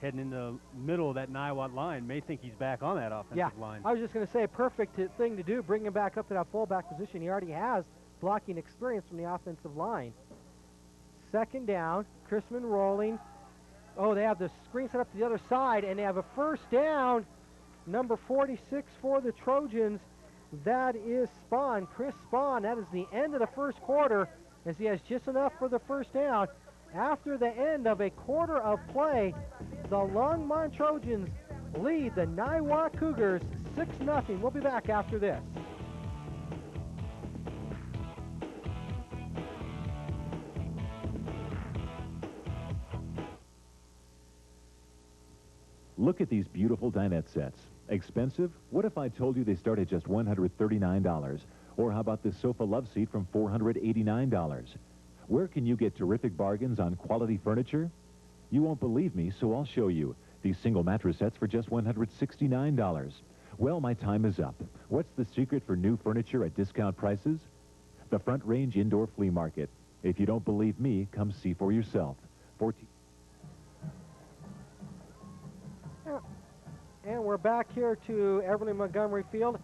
F: heading in the middle of that Niwot line. May think he's back on that offensive line.
E: I was just going to say, perfect thing to do, bring him back up to that fullback position. He already has blocking experience from the offensive line. 2nd down, Chrisman rolling. Oh, they have the screen set up to the other side, and they have a first down. Number 46 for the Trojans, that is Spahn, Chris Spahn. That is the end of the first quarter, as he has just enough for the first down. After the end of a quarter of play, the Longmont Trojans lead the Niwot Cougars 6-0. We'll be back after this.
G: Look at these beautiful dinette sets. Expensive? What if I told you they start at just $139? Or how about this sofa love seat from $489? Where can you get terrific bargains on quality furniture? You won't believe me, so I'll show you. These single mattress sets for just $169. Well, my time is up. What's the secret for new furniture at discount prices? The Front Range Indoor Flea Market. If you don't believe me, come see for yourself.
E: And we're back here to Everly Montgomery Field.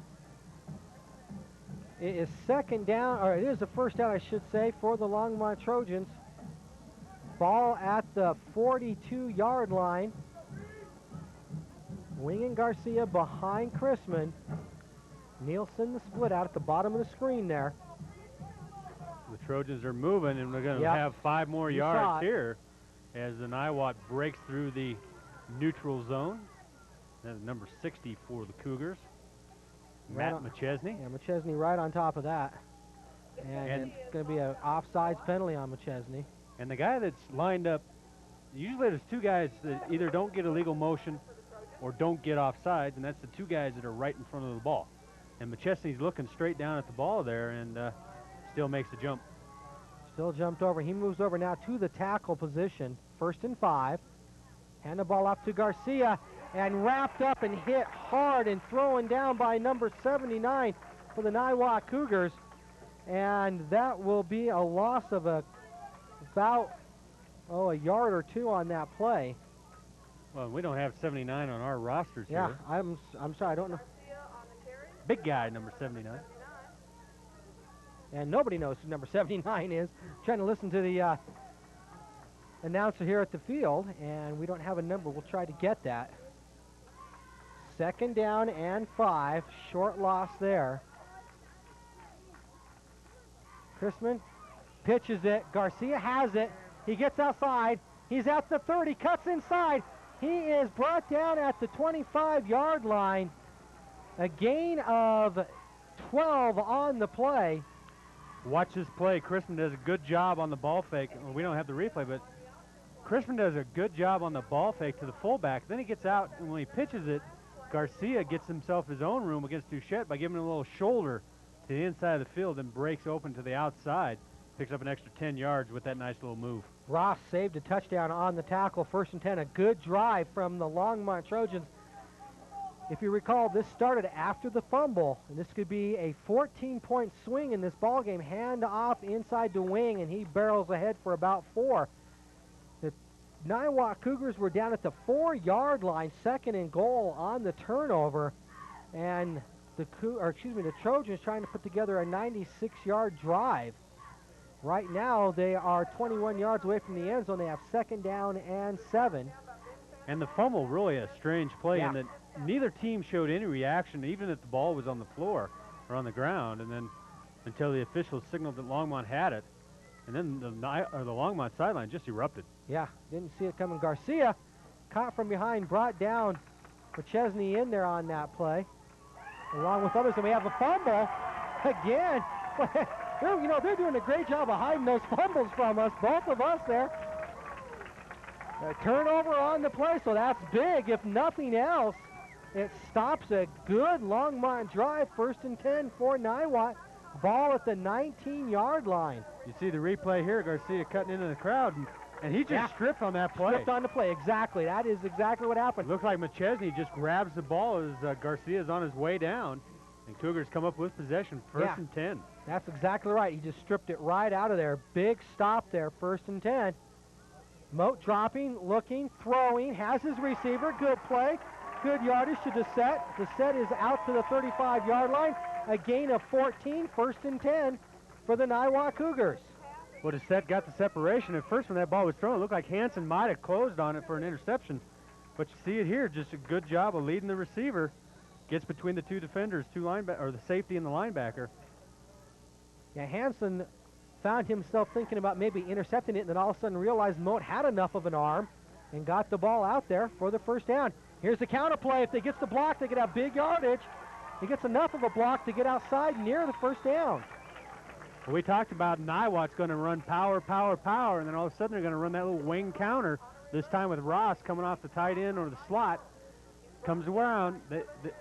E: It is second down, or it is the first down, I should say, for the Longmont Trojans. Ball at the 42-yard line. Wing and Garcia behind Chrisman. Nielsen the split out at the bottom of the screen there.
F: The Trojans are moving, and they're going to have 5 more yards here as the Niwot breaks through the neutral zone. That's number 60 for the Cougars. Matt McChesney.
E: Yeah, McChesney right on top of that. And it's going to be an offsides penalty on McChesney.
F: And the guy that's lined up, usually there's 2 guys that either don't get illegal motion or don't get offsides, and that's the 2 guys that are right in front of the ball. And McChesney's looking straight down at the ball there and still makes the jump.
E: Still jumped over. He moves over now to the tackle position. 1st and 5. Hand the ball off to Garcia and wrapped up and hit hard and thrown down by number 79 for the Niwot Cougars. And that will be a loss of about a yard or 2 on that play.
F: Well, we don't have 79 on our rosters here.
E: Yeah, I'm sorry, I don't know.
F: Big guy, number 79.
E: And nobody knows who number 79 is. I'm trying to listen to the announcer here at the field, and we don't have a number. We'll try to get that. 2nd down and 5. Short loss there. Chrisman pitches it. Garcia has it. He gets outside. He's at the 30. Cuts inside. He is brought down at the 25-yard line. A gain of 12 on the play.
F: Watch this play. Chrisman does a good job on the ball fake. Well, we don't have the replay, but Chrisman does a good job on the ball fake to the fullback. Then he gets out, and when he pitches it, Garcia gets himself his own room against Duchette by giving him a little shoulder to the inside of the field and breaks open to the outside. Picks up an extra 10 yards with that nice little move.
E: Ross saved a touchdown on the tackle. 1st and 10, a good drive from the Longmont Trojans. If you recall, this started after the fumble, and this could be a 14-point swing in this ball game. Hand off inside to Wing, and he barrels ahead for about 4. The Niwot Cougars were down at the 4-yard line, 2nd and goal on the turnover, and the Trojans trying to put together a 96-yard drive. Right now, they are 21 yards away from the end zone. They have 2nd down and 7.
F: And the fumble, really a strange play in that neither team showed any reaction, even if the ball was on the floor or on the ground, and then until the officials signaled that Longmont had it. And then the Longmont sideline just erupted.
E: Yeah, didn't see it coming. Garcia caught from behind, brought down McChesney in there on that play, along with others. And we have a fumble again. They're doing a great job of hiding those fumbles from us, both of us there. A turnover on the play, so that's big. If nothing else, it stops a good Longmont drive. 1st and 10 for Niwot. Ball at the 19-yard line.
F: You see the replay here, Garcia cutting into the crowd, and he just stripped on that play.
E: Stripped on the play, exactly. That is exactly what happened.
F: Looks like McChesney just grabs the ball as Garcia's on his way down, and Cougars come up with possession, 1st and 10.
E: That's exactly right. He just stripped it right out of there. Big stop there, 1st and 10. Moat dropping, looking, throwing, has his receiver. Good play. Good yardage to Doucette. Doucette is out to the 35-yard line. A gain of 14, 1st and 10 for the Niwot Cougars.
F: Well, Doucette got the separation. At first when that ball was thrown, it looked like Hansen might have closed on it for an interception. But you see it here, just a good job of leading the receiver. Gets between the 2 defenders, the safety and the linebacker.
E: Yeah, Hansen found himself thinking about maybe intercepting it, and then all of a sudden realized Moat had enough of an arm and got the ball out there for the 1st down. Here's the counter play. If they get the block, they could have big yardage. He gets enough of a block to get outside near the 1st down.
F: Well, we talked about Niwot's going to run power, power, power, and then all of a sudden they're going to run that little wing counter, this time with Ross coming off the tight end or the slot. Comes around,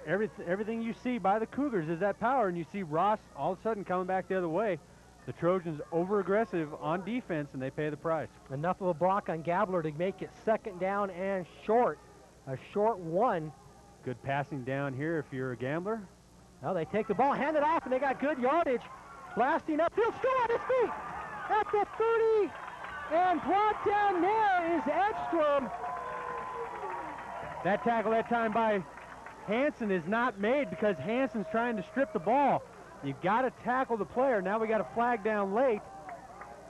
F: everything you see by the Cougars is that power, and you see Ross all of a sudden coming back the other way. The Trojans over-aggressive on defense, and they pay the price.
E: Enough of a block on Gabler to make it 2nd down and short. A short 1.
F: Good passing down here if you're a gambler.
E: Well, they take the ball, hand it off, and they got good yardage. Blasting upfield, still on his feet. At the 30, and brought down there is Edstrom.
F: That tackle that time by Hansen is not made because Hansen's trying to strip the ball.
E: You got to tackle the player. Now we got a flag down late,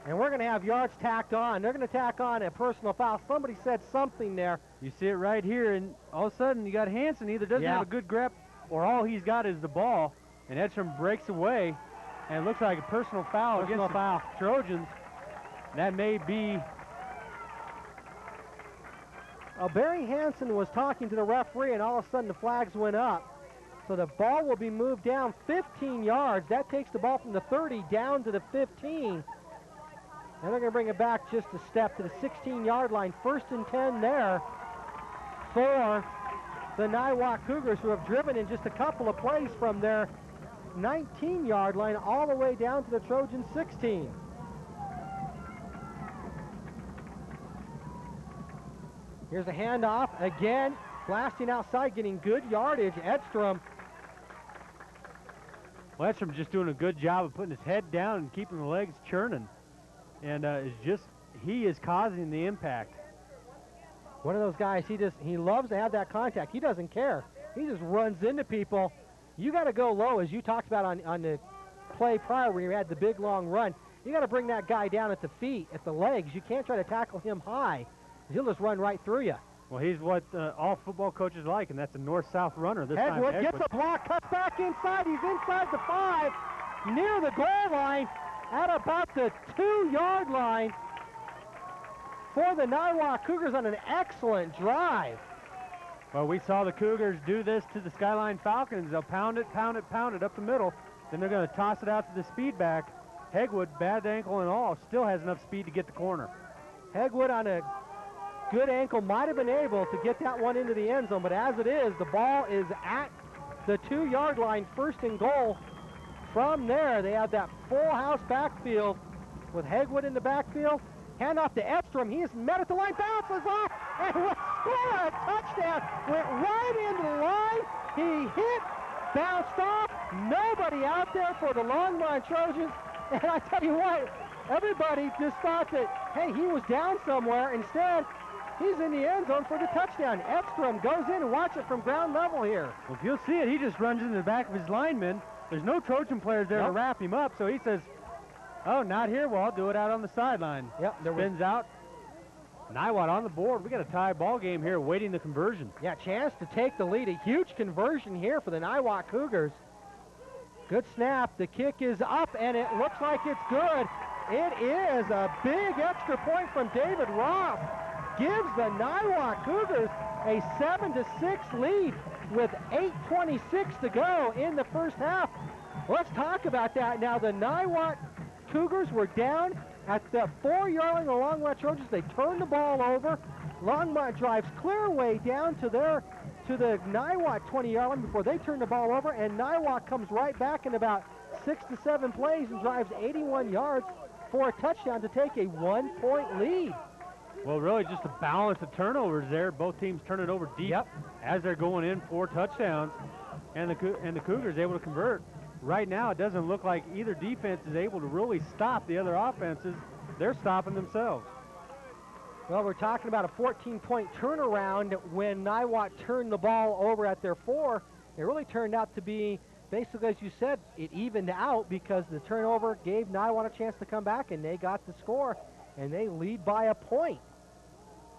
E: and we're going to have yards tacked on. They're going to tack on a personal foul. Somebody said something there.
F: You see it right here, and all of a sudden you got Hansen either doesn't have a good grip or all he's got is the ball, and Edstrom breaks away, and it looks like a personal foul against the Trojans. That may be...
E: Barry Hansen was talking to the referee, and all of a sudden the flags went up. So the ball will be moved down 15 yards. That takes the ball from the 30 down to the 15. And they're going to bring it back just a step to the 16-yard line. 1st and 10 there for the Niwot Cougars, who have driven in just a couple of plays from their 19-yard line all the way down to the Trojan 16. Here's a handoff again, blasting outside, getting good yardage. Edstrom.
F: Well, Edstrom's just doing a good job of putting his head down and keeping the legs churning, and he is causing the impact.
E: One of those guys, he loves to have that contact. He doesn't care. He just runs into people. You got to go low, as you talked about on the play prior where you had the big long run. You got to bring that guy down at the feet, at the legs. You can't try to tackle him high. He'll just run right through you.
F: Well, he's what all football coaches like, and that's a north-south runner. This time
E: Hegwood gets a block, cuts back inside. He's inside the 5, near the goal line, at about the 2-yard line for the Niwot Cougars on an excellent drive.
F: Well, we saw the Cougars do this to the Skyline Falcons. They'll pound it up the middle. Then they're going to toss it out to the speed back. Hegwood, bad ankle and all, still has enough speed to get the corner.
E: Hegwood on a good ankle might have been able to get that one into the end zone, but as it is, the ball is at the 2-yard line, 1st and goal. From there, they have that full house backfield with Hegwood in the backfield. Hand off to Edstrom. He is met at the line, bounces off, and will score a touchdown. Went right into the line. He hit, bounced off. Nobody out there for the Longmont Trojans. And I tell you what, everybody just thought that, hey, he was down somewhere. Instead, he's in the end zone for the touchdown. Edstrom goes in and watch it from ground level here.
F: Well, if you'll see it, he just runs into the back of his lineman. There's no Trojan players there to wrap him up, so he says, oh, not here. Well, I'll do it out on the sideline.
E: Yep.
F: Spins out. Niwot on the board. We got a tie ball game here, waiting the conversion.
E: Yeah, chance to take the lead. A huge conversion here for the Niwot Cougars. Good snap. The kick is up, and it looks like it's good. It is a big extra point from David Roth. Gives the Niwot Cougars a 7-6 lead with 8:26 to go in the first half. Let's talk about that now. The Niwot Cougars were down at the 4-yard line. The Longmont Trojans, they turned the ball over. Longmont drives clear way down to the Niwot 20-yard line before they turn the ball over, and Niwot comes right back in about 6 to 7 plays and drives 81 yards for a touchdown to take a 1-point lead.
F: Well, really just a balance of turnovers there. Both teams turn it over deep as they're going in for touchdowns, and the Cougars able to convert. Right now, it doesn't look like either defense is able to really stop the other offenses. They're stopping themselves.
E: Well, we're talking about a 14-point turnaround when Niwot turned the ball over at their 4. It really turned out to be, basically, as you said, it evened out because the turnover gave Niwot a chance to come back, and they got the score, and they lead by a point.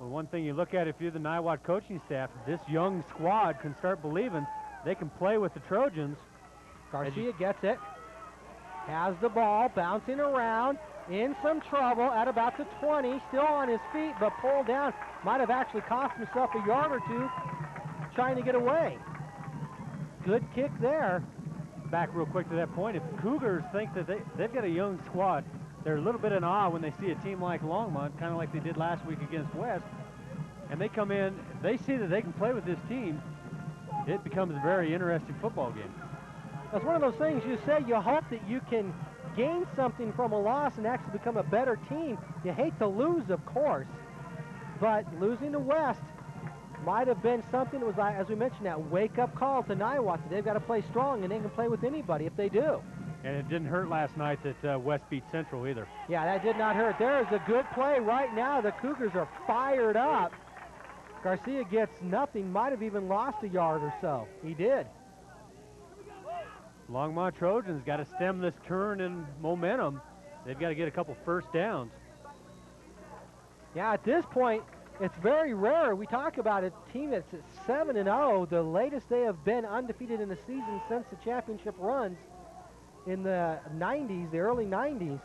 F: Well, one thing you look at if you're the Niwot coaching staff, this young squad can start believing they can play with the Trojans.
E: Garcia gets it, has the ball, bouncing around, in some trouble at about the 20, still on his feet, but pulled down. Might have actually cost himself a yard or two trying to get away. Good kick there.
F: Back real quick to that point, if Cougars think that they've got a young squad, they're a little bit in awe when they see a team like Longmont, kind of like they did last week against West, and they come in, they see that they can play with this team, it becomes a very interesting football game.
E: That's one of those things you say you hope that you can gain something from a loss and actually become a better team. You hate to lose, of course, but losing to West might have been something that was, as we mentioned, that wake-up call to Niwot that they've got to play strong and they can play with anybody if they do.
F: And it didn't hurt last night that West beat Central either.
E: Yeah, that did not hurt. There is a good play right now. The Cougars are fired up. Garcia gets nothing, might have even lost a yard or so. He did.
F: Longmont Trojans got to stem this turn in momentum. They've got to get a couple first downs.
E: Yeah, at this point, it's very rare. We talk about a team that's at 7-0, the latest they have been undefeated in the season since the championship runs in the 90s, the early 90s.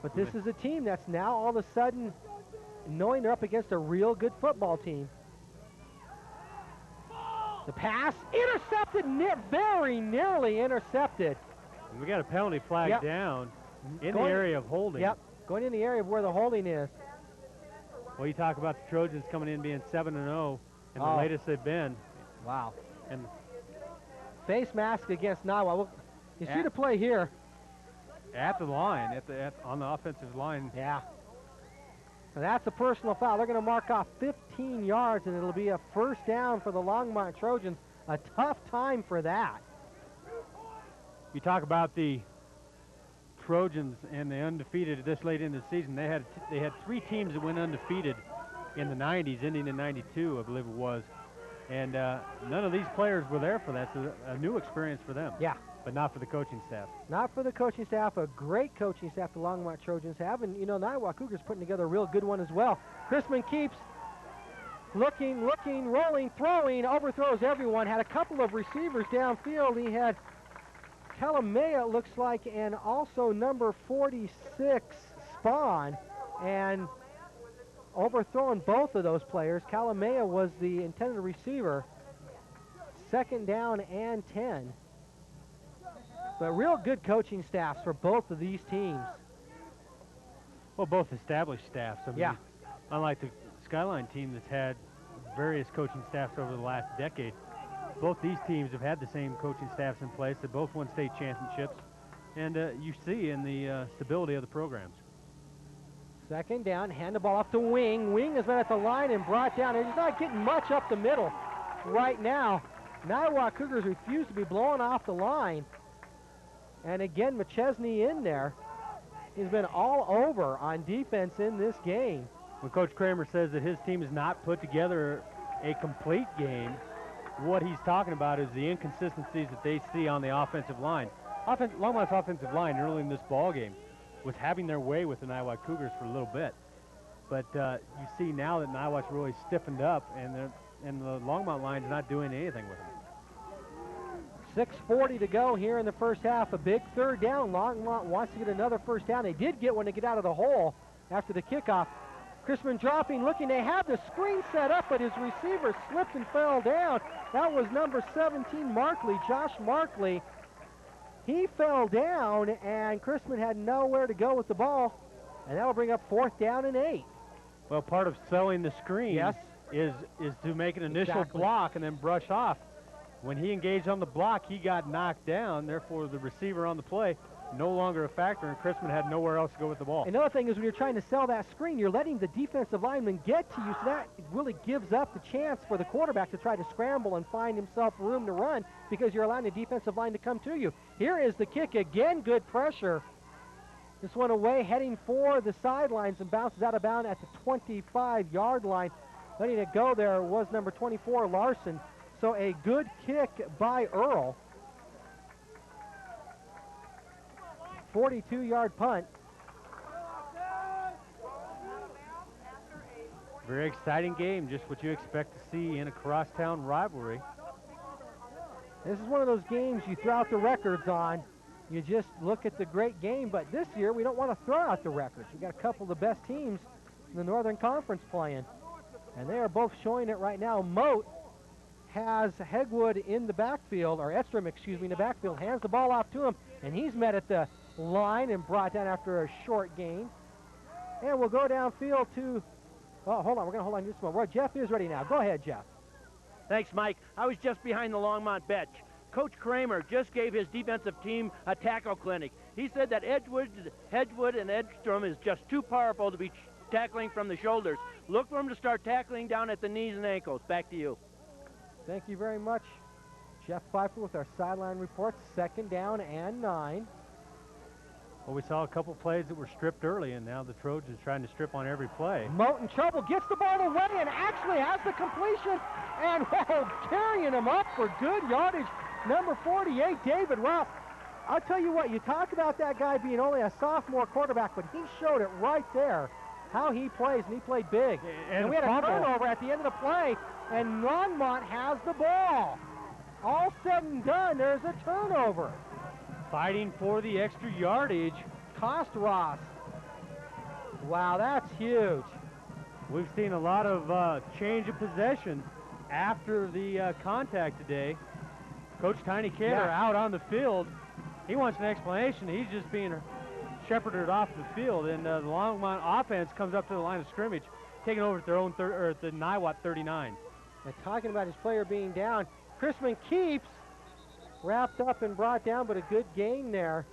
E: But this is a team that's now all of a sudden knowing they're up against a real good football team. The pass intercepted, very nearly intercepted.
F: And we got a penalty flag down in the area of holding.
E: Yep, going in the area of where the holding is.
F: Well, you talk about the Trojans coming in being 7-0, and the latest they've been.
E: Wow.
F: And
E: face mask against Niwot. Well, you see the play here.
F: At the line, on the offensive line.
E: Yeah. And that's a personal foul. They're going to mark off 15 yards, and it'll be a first down for the Longmont Trojans. A tough time for that.
F: You talk about the Trojans and the undefeated this late in the season. They had 3 teams that went undefeated in the 90s, ending in 92, I believe it was. And none of these players were there for that, so a new experience for them.
E: Yeah.
F: But not for the coaching staff.
E: Not for the coaching staff. A great coaching staff the Longmont Trojans have. And, you know, Niwot Cougars putting together a real good one as well. Chrisman keeps looking, rolling, throwing, overthrows everyone. Had a couple of receivers downfield. He had Calamea, looks like, and also number 46, Spawn. And overthrowing both of those players. Calamea was the intended receiver. Second down and 10. But real good coaching staffs for both of these teams.
F: Well, both established staffs. I mean, unlike the Skyline team that's had various coaching staffs over the last decade, both these teams have had the same coaching staffs in place. They both won state championships. And you see in the stability of the programs.
E: Second down, hand the ball off to Wing. Wing is at the line and brought down. He's not getting much up the middle right now. Niwot Cougars refuse to be blowing off the line. And again, McChesney in there. He's been all over on defense in this game.
F: When Coach Kramer says that his team has not put together a complete game, what he's talking about is the inconsistencies that they see on the offensive line. Longmont's offensive line early in this ball game was having their way with the Niwot Cougars for a little bit. But you see now that Niwot's really stiffened up, and the Longmont line's not doing anything with them.
E: 6:40 to go here in the first half. A big third down. Longmont wants to get another first down. They did get one to get out of the hole after the kickoff. Chrisman dropping, looking. They have the screen set up, but his receiver slipped and fell down. That was number 17, Markley, Josh Markley. He fell down, and Chrisman had nowhere to go with the ball, and that will bring up 4th down and 8.
F: Well, part of selling the screen is to make an initial block and then brush off. When he engaged on the block, he got knocked down. Therefore, the receiver on the play, no longer a factor, and Chrisman had nowhere else to go with the ball.
E: Another thing is when you're trying to sell that screen, you're letting the defensive lineman get to you, so that really gives up the chance for the quarterback to try to scramble and find himself room to run because you're allowing the defensive line to come to you. Here is the kick again, good pressure. This one away, heading for the sidelines and bounces out of bounds at the 25-yard line. Letting it go there was number 24, Larson. So a good kick by Earl. 42-yard punt.
F: Very exciting game, just what you expect to see in a crosstown rivalry.
E: This is one of those games you throw out the records on. You just look at the great game, but this year we don't want to throw out the records. We've got a couple of the best teams in the Northern Conference playing, and they are both showing it right now. Moat has Hegwood in the backfield, or Edstrom, excuse me, in the backfield, hands the ball off to him, and he's met at the line and brought down after a short gain. And we'll go downfield to, oh, hold on, we're going to hold on just a moment. Well, Jeff is ready now. Go ahead, Jeff.
N: Thanks, Mike. I was just behind the Longmont bench. Coach Kramer just gave his defensive team a tackle clinic. He said that Hedgewood and Edstrom is just too powerful to be tackling from the shoulders. Look for him to start tackling down at the knees and ankles. Back to you.
E: Thank you very much, Jeff Pfeiffer, with our sideline reports. 2nd down and 9.
F: Well, we saw a couple plays that were stripped early, and now the Trojans trying to strip on every play.
E: Moat in trouble, gets the ball away, and actually has the completion, and carrying him up for good yardage. number 48, David Ross. I'll tell you what, you talk about that guy being only a sophomore quarterback, but he showed it right there how he plays, and he played big. And we had a turnover at the end of the play, and Longmont has the ball. All said and done, there's a turnover.
F: Fighting for the extra yardage.
E: Cost Ross. Wow, that's huge.
F: We've seen a lot of change of possession after the contact today. Coach Tiny Kaler out on the field. He wants an explanation. He's just being shepherded off the field, and the Longmont offense comes up to the line of scrimmage, taking over at their own at the Niwot 39.
E: And talking about his player being down, Chrisman keeps wrapped up and brought down, but a good gain there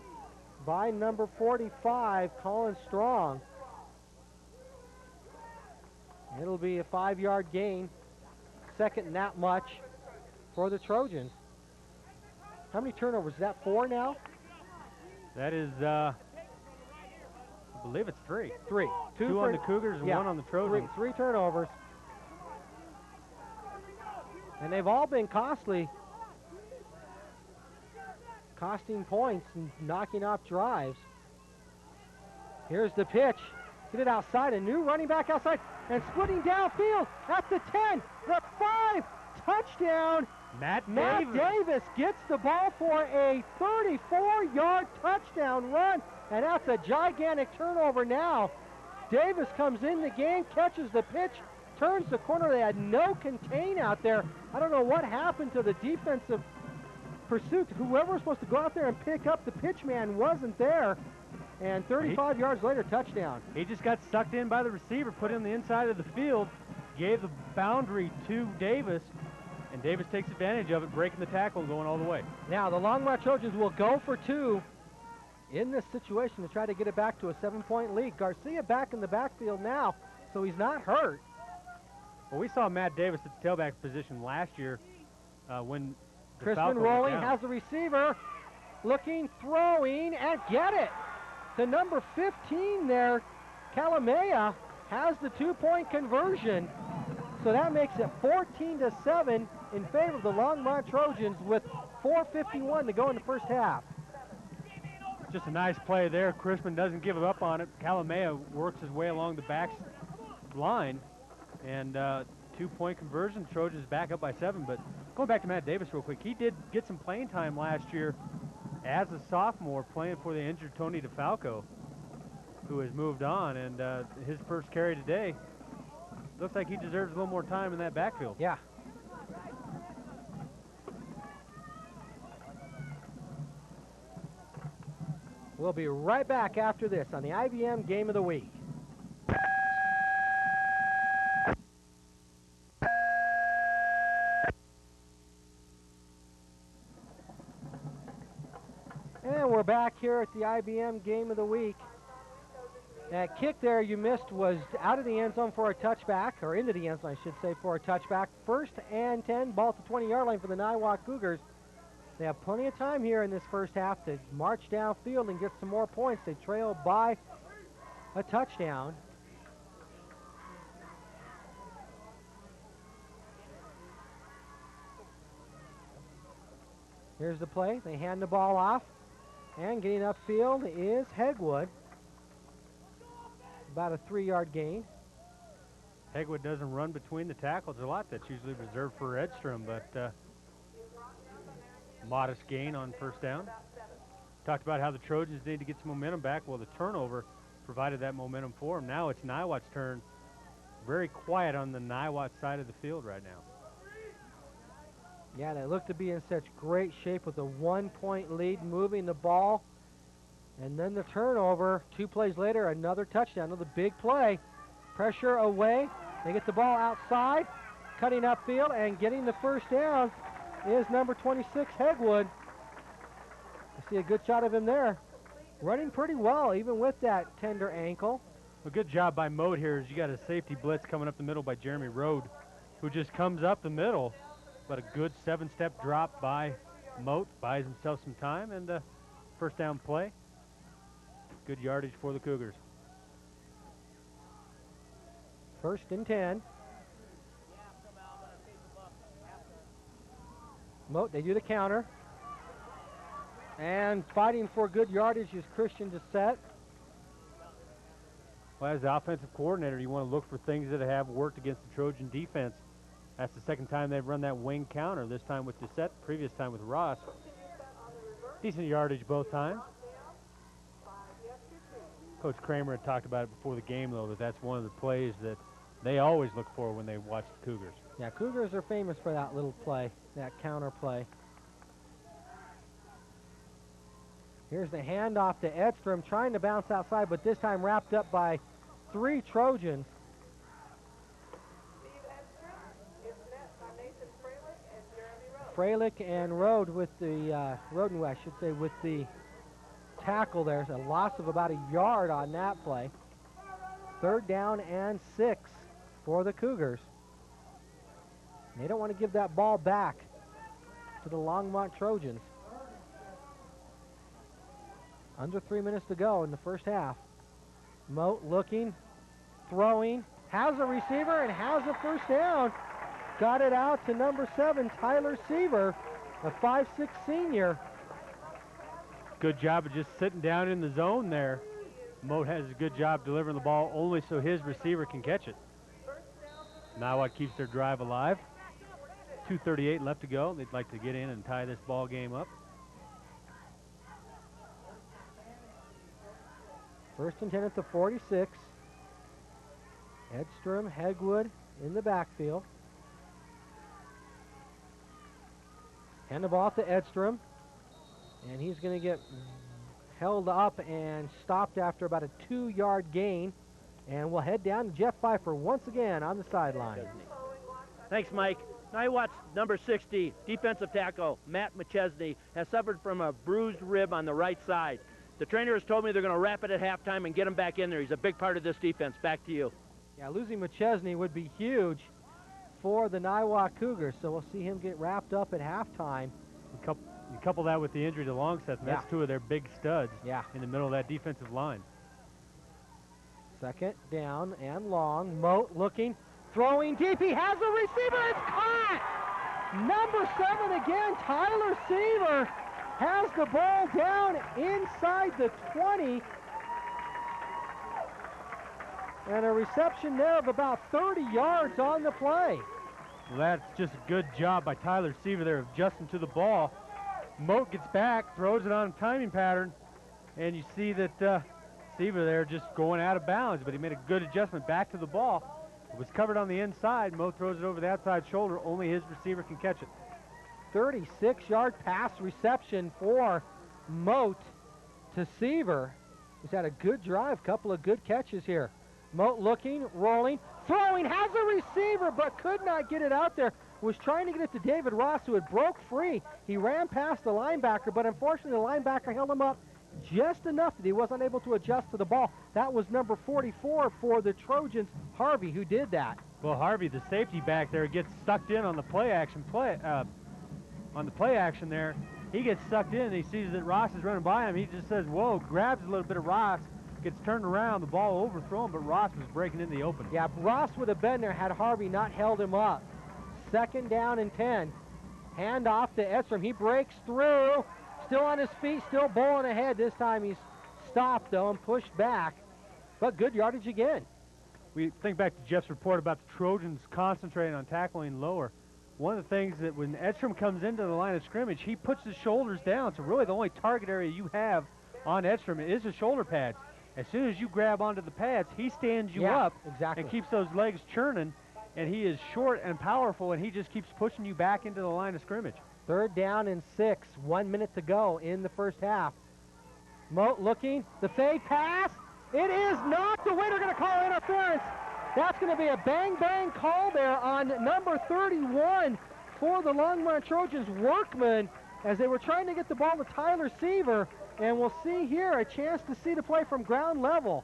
E: by number 45, Colin Strong. It'll be a 5-yard gain, second and that much for the Trojans. How many turnovers? Is that 4 now?
F: That is, I believe it's 3.
E: 3.
F: Two on the Cougars and 1 on the Trojans.
E: 3 turnovers. And they've all been costly. Costing points and knocking off drives. Here's the pitch. Get it outside. A new running back outside. And splitting downfield at the 10, the 5, touchdown.
F: Matt
E: Davis gets the ball for a 34-yard touchdown run, and that's a gigantic turnover now. Davis comes in the game, catches the pitch, turns the corner. They had no contain out there. I don't know what happened to the defensive pursuit. Whoever was supposed to go out there and pick up the pitch man wasn't there. And 35 yards later, touchdown.
F: He just got sucked in by the receiver, put in the inside of the field, gave the boundary to Davis, and Davis takes advantage of it, breaking the tackle and going all the way.
E: Now, the Longmont Trojans will go for 2 in this situation to try to get it back to a 7-point lead. Garcia back in the backfield now, so he's not hurt.
F: Well, we saw Matt Davis at the tailback position last year when
E: Crispin rolling, has the receiver, looking, throwing, and get it. The number 15 there, Kalamea, has the 2-point conversion. So that makes it 14-7 in favor of the Longmont Trojans with 4:51 to go in the first half.
F: Just a nice play there. Crispin doesn't give up on it. Kalamea works his way along the back line, and 2-point conversion. Trojans back up by 7. But going back to Matt Davis real quick, he did get some playing time last year as a sophomore, playing for the injured Tony DeFalco, who has moved on, and his first carry today looks like he deserves a little more time in that backfield.
E: Yeah. We'll be right back after this on the IBM Game of the Week. And we're back here at the IBM Game of the Week. That kick there you missed was out of the end zone for a touchback, or into the end zone, I should say, for a touchback. 1st and 10, ball at the 20-yard line for the Niwot Cougars. They have plenty of time here in this first half to march downfield and get some more points. They trail by a touchdown. Here's the play. They hand the ball off. And getting upfield is Hegwood. About a 3-yard gain.
F: Hegwood doesn't run between the tackles a lot. That's usually reserved for Edstrom, but modest gain on first down. Talked about how the Trojans need to get some momentum back. Well, the turnover provided that momentum for them. Now it's Niwot's turn. Very quiet on the Niwot side of the field right now.
E: Yeah, they look to be in such great shape with a 1-point lead, moving the ball. And then the turnover. 2 plays later, another touchdown. Another big play. Pressure away. They get the ball outside, cutting upfield, and getting the first down is number 26, Hegwood. You see a good shot of him there. Running pretty well, even with that tender ankle.
F: A good job by Moat here as you got a safety blitz coming up the middle by Jeremy Rode, who just comes up the middle. But a good 7-step drop by Moat, buys himself some time, and first down play. Good yardage for the Cougars.
E: 1st and 10. Moat, they do the counter. And fighting for good yardage is Christian Doucette.
F: Well, as the offensive coordinator, you want to look for things that have worked against the Trojan defense. That's the second time they've run that wing counter, this time with Doucette, previous time with Ross. Decent yardage both times. Coach Kramer had talked about it before the game, though, that that's one of the plays that they always look for when they watch the Cougars.
E: Yeah, Cougars are famous for that little play, that counter play. Here's the handoff to Edstrom, trying to bounce outside, but this time wrapped up by 3 Trojans. Freilich and Rode with the, Roden, I should say, with the tackle there. A loss of about a yard on that play. 3rd down and 6 for the Cougars. They don't want to give that ball back to the Longmont Trojans. Under 3 minutes to go in the first half. Moat looking, throwing, has a receiver and has a first down. Got it out to number 7, Tyler Seaver, a 5'6" senior.
F: Good job of just sitting down in the zone there. Moat has a good job delivering the ball only so his receiver can catch it. Niwot keeps their drive alive. 2:38 left to go. They'd like to get in and tie this ball game up.
E: 1st and 10 at the 46. Edstrom, Hegwood in the backfield. Hand the ball to Edstrom, and he's going to get held up and stopped after about a 2-yard gain. And we'll head down to Jeff Pfeiffer once again on the sideline.
N: Thanks, Mike. Niwot's number 60, defensive tackle, Matt McChesney, has suffered from a bruised rib on the right side. The trainer has told me they're going to wrap it at halftime and get him back in there. He's a big part of this defense. Back to you.
E: Yeah, losing McChesney would be huge for the Niwot Cougars, so we'll see him get wrapped up at halftime.
F: You couple that with the injury to Longseth, and that's 2 of their big studs in the middle of that defensive line.
E: 2nd down and long. Moat looking, throwing deep. He has a receiver. It's caught. Number 7 again, Tyler Seaver, has the ball down inside the 20. And a reception there of about 30 yards on the play.
F: Well, that's just a good job by Tyler Seaver there adjusting to the ball. Moat gets back, throws it on a timing pattern, and you see that Seaver there just going out of bounds, but he made a good adjustment back to the ball. It was covered on the inside. Moat throws it over the outside shoulder. Only his receiver can catch it.
E: 36-yard pass reception for Moat to Seaver. He's had a good drive, couple of good catches here. Moat looking, rolling, throwing, has a receiver, but could not get it out there. Was trying to get it to David Ross, who had broke free. He ran past the linebacker, but unfortunately the linebacker held him up just enough that he wasn't able to adjust to the ball. That was number 44 for the Trojans, Harvey, who did that.
F: Well, Harvey, the safety back there, gets sucked in on the play action there. He gets sucked in, and he sees that Ross is running by him. He just says, whoa, grabs a little bit of Ross, gets turned around, the ball overthrown, but Ross was breaking in the open.
E: Yeah, Ross would have been there had Harvey not held him up. 2nd down and 10. Hand off to Edstrom. He breaks through, still on his feet, still bowling ahead. This time he's stopped, though, and pushed back, but good yardage again.
F: We think back to Jeff's report about the Trojans concentrating on tackling lower. One of the things that when Edstrom comes into the line of scrimmage, he puts his shoulders down, so really the only target area you have on Edstrom is the shoulder pads. As soon as you grab onto the pads, he stands you up and keeps those legs churning, and he is short and powerful, and he just keeps pushing you back into the line of scrimmage.
E: 3rd down and 6, 1 minute to go in the first half. Moat looking, the fade pass, it is knocked away. They're going to call interference. That's going to be a bang-bang call there on number 31 for the Longmont Trojans, Workman, as they were trying to get the ball to Tyler Seaver. And we'll see here a chance to see the play from ground level.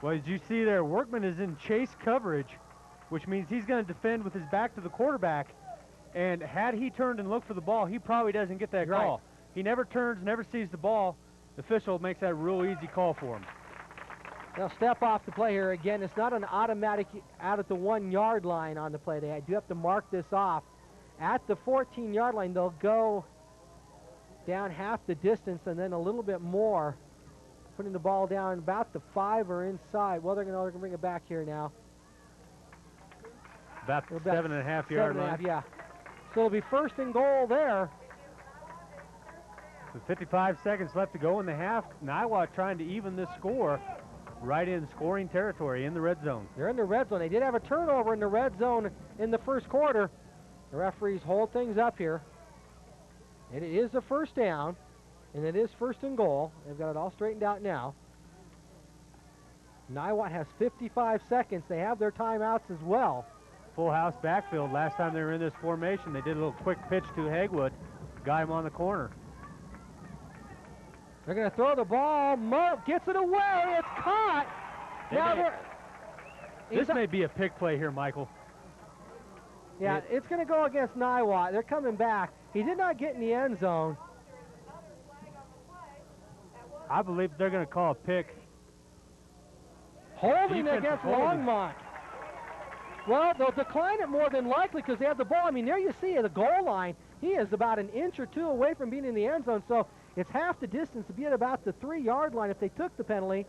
F: Well, as you see there, Workman is in chase coverage, which means he's going to defend with his back to the quarterback. And had he turned and looked for the ball, he probably doesn't get that call. He never turns, never sees the ball. The official makes that a real easy call for him.
E: They'll step off the play here again. It's not an automatic out at the 1-yard line on the play. They do have to mark this off. At the 14-yard line, they'll go down half the distance and then a little bit more, putting the ball down about the 5 or inside. Well, they're going to bring it back here now.
F: About 7.5 yard line.
E: Yeah. So it'll be first and goal there.
F: With 55 seconds left to go in the half, Niwot trying to even this score right in scoring territory in the red zone.
E: They're in the red zone. They did have a turnover in the red zone in the first quarter. The referees hold things up here. And it is a first down, and it is first and goal. They've got it all straightened out now. Niwot has 55 seconds. They have their timeouts as well.
F: Full house backfield. Last time they were in this formation, they did a little quick pitch to Hagwood, got him on the corner.
E: They're going to throw the ball. Murph gets it away. It's caught.
F: This may be a pick play here, Michael.
E: Yeah, it's going to go against Niwot. They're coming back. He did not get in the end zone.
F: I believe they're going to call a pick.
E: Holding against Longmont. Well, they'll decline it more than likely because they have the ball. I mean, there you see the goal line. He is about an inch or two away from being in the end zone, so it's half the distance to be at about the 3-yard line if they took the penalty.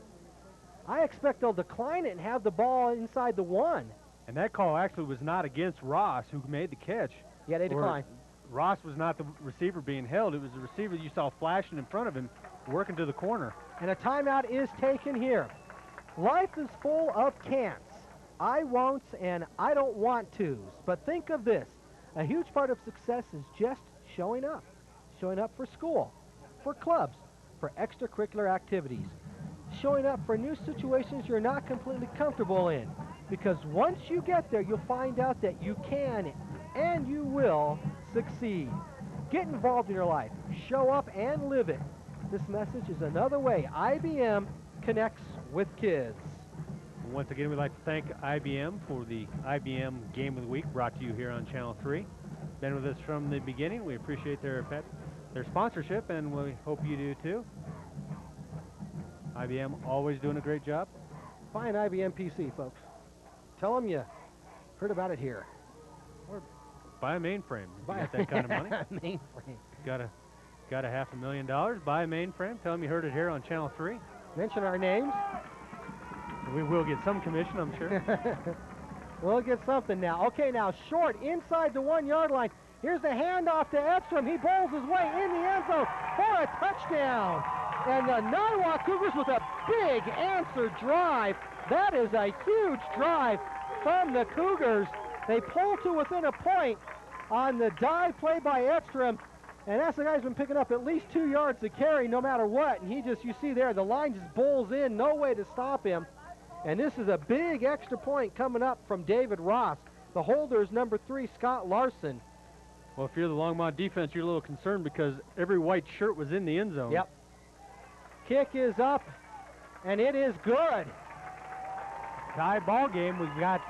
E: I expect they'll decline it and have the ball inside the 1.
F: And that call actually was not against Ross, who made the catch.
E: Yeah, they declined.
F: Ross was not the receiver being held. It was the receiver you saw flashing in front of him, working to the corner.
E: And a timeout is taken here. Life is full of can'ts, I won'ts, and I don't want to's. But think of this. A huge part of success is just showing up. Showing up for school, for clubs, for extracurricular activities. Showing up for new situations you're not completely comfortable in. Because once you get there, you'll find out that you can and you will succeed. Get involved in your life. Show up and live it. This message is another way IBM connects with kids.
F: Once again, we'd like to thank IBM for the IBM Game of the Week brought to you here on Channel 3. Been with us from the beginning. We appreciate their sponsorship, and we hope you do too. IBM always doing a great job.
E: Buy an IBM PC, folks. Tell them you heard about it here.
F: Or buy a mainframe. You got that kind of money.
E: Mainframe.
F: Got a $500,000. Buy a mainframe. Tell them you heard it here on Channel 3.
E: Mention our names.
F: We will get some commission, I'm sure.
E: We'll get something now. Okay, now short inside the 1-yard line. Here's the handoff to Edstrom. He bowls his way in the end zone for a touchdown. And the Niwot Cougars with a big answer drive. That is a huge drive from the Cougars. They pull to within a point on the dive play by Edstrom. And that's the guy's been picking up at least 2 yards to carry no matter what. And he just, you see there, the line just bowls in, no way to stop him. And this is a big extra point coming up from David Ross. The holder is number 3, Scott Larson.
F: Well, if you're the Longmont defense, you're a little concerned because every white shirt was in the end zone.
E: Yep. Kick is up, and it is good.
F: Tie ball game. We've got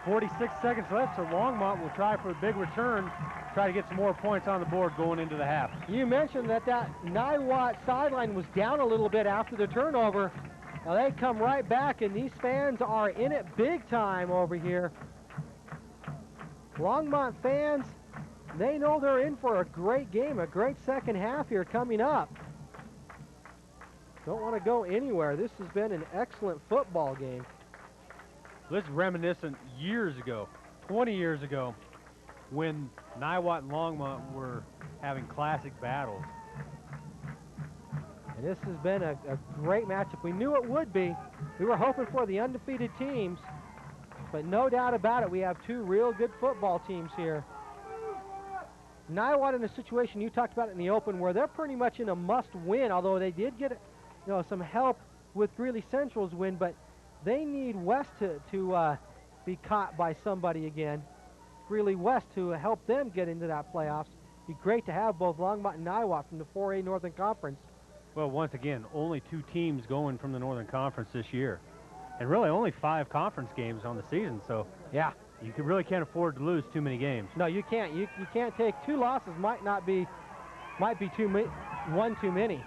F: 46 seconds left, so Longmont will try for a big return, try to get some more points on the board going into the half.
E: You mentioned that Niwot sideline was down a little bit after the turnover. Now they come right back, and these fans are in it big time over here. Longmont fans, they know they're in for a great game, a great second half here coming up. Don't want to go anywhere. This has been an excellent football game.
F: Let's reminiscent years ago, 20 years ago, when Niwot and Longmont were having classic battles.
E: And this has been a great matchup. We knew it would be. We were hoping for the undefeated teams, but no doubt about it, we have 2 real good football teams here. Niwot in a situation, you talked about it in the open, where they're pretty much in a must-win, although they did get some help with Greeley Central's win, but they need West to be caught by somebody again. Greeley West to help them get into that playoffs. It'd be great to have both Longmont and Niwot from the 4A Northern Conference.
F: Well, once again, only 2 teams going from the Northern Conference this year. And really only 5 conference games on the season, so
E: yeah,
F: you really can't afford to lose too many games.
E: No, you can't. You can't take 2 losses. Might be one too many.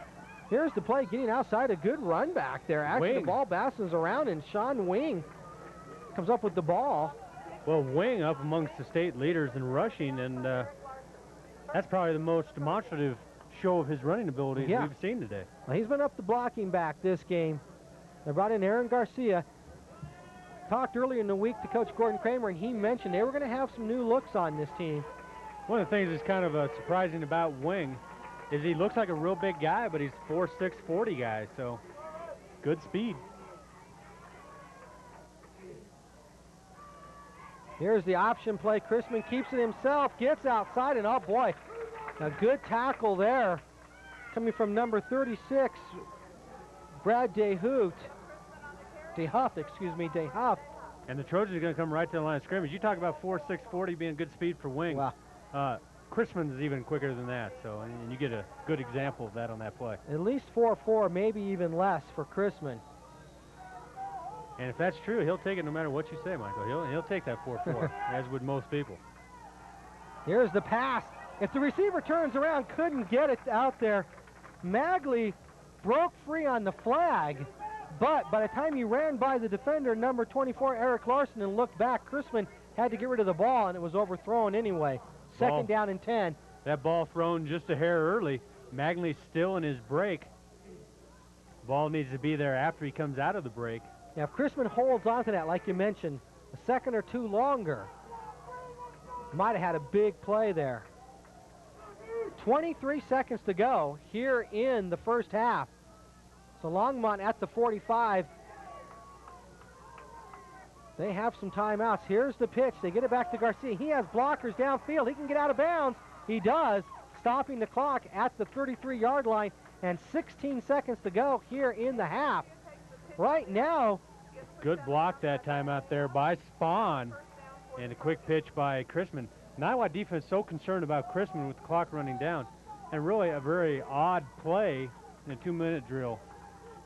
E: Here's the play getting outside, a good run back there. Actually, the ball bounces around, and Sean Wing comes up with the ball.
F: Well, Wing up amongst the state leaders in rushing, and that's probably the most demonstrative show of his running abilities we've seen today.
E: Well, he's been up the blocking back this game. They brought in Aaron Garcia. Talked earlier in the week to Coach Gordon Kramer, and he mentioned they were going to have some new looks on this team.
F: One of the things that's kind of surprising about Wing is he looks like a real big guy, but he's 4'6", 40 guy, so good speed.
E: Here's the option play. Chrisman keeps it himself, gets outside, and oh boy, a good tackle there. Coming from number 36, Brad DeHuff.
F: And the Trojans are going to come right to the line of scrimmage. You talk about 4'6", 40 being good speed for Wing.
E: Wow.
F: Chrisman's even quicker than that, so and you get a good example of that on that play.
E: At least 4'4", maybe even less for Chrisman.
F: And if that's true, he'll take it no matter what you say, Michael. He'll take that 4'4", as would most people.
E: Here's the pass. If the receiver turns around, couldn't get it out there. Magley broke free on the flag, but by the time he ran by the defender, number 24, Eric Larson, and looked back, Chrisman had to get rid of the ball, and it was overthrown anyway. Second down and 10.
F: That ball thrown just a hair early. Magley's still in his break. Ball needs to be there after he comes out of the break.
E: Now, if Chrisman holds on to that, like you mentioned, a second or two longer, might have had a big play there. 23 seconds to go here in the first half. So Longmont at the 45. They have some timeouts. Here's the pitch. They get it back to Garcia. He has blockers downfield. He can get out of bounds. He does, stopping the clock at the 33-yard line, and 16 seconds to go here in the half. Right now.
F: Good block that time out there by Spahn, and a quick pitch by Chrisman. Niwot defense so concerned about Chrisman with the clock running down, and really a very odd play in a 2-minute drill.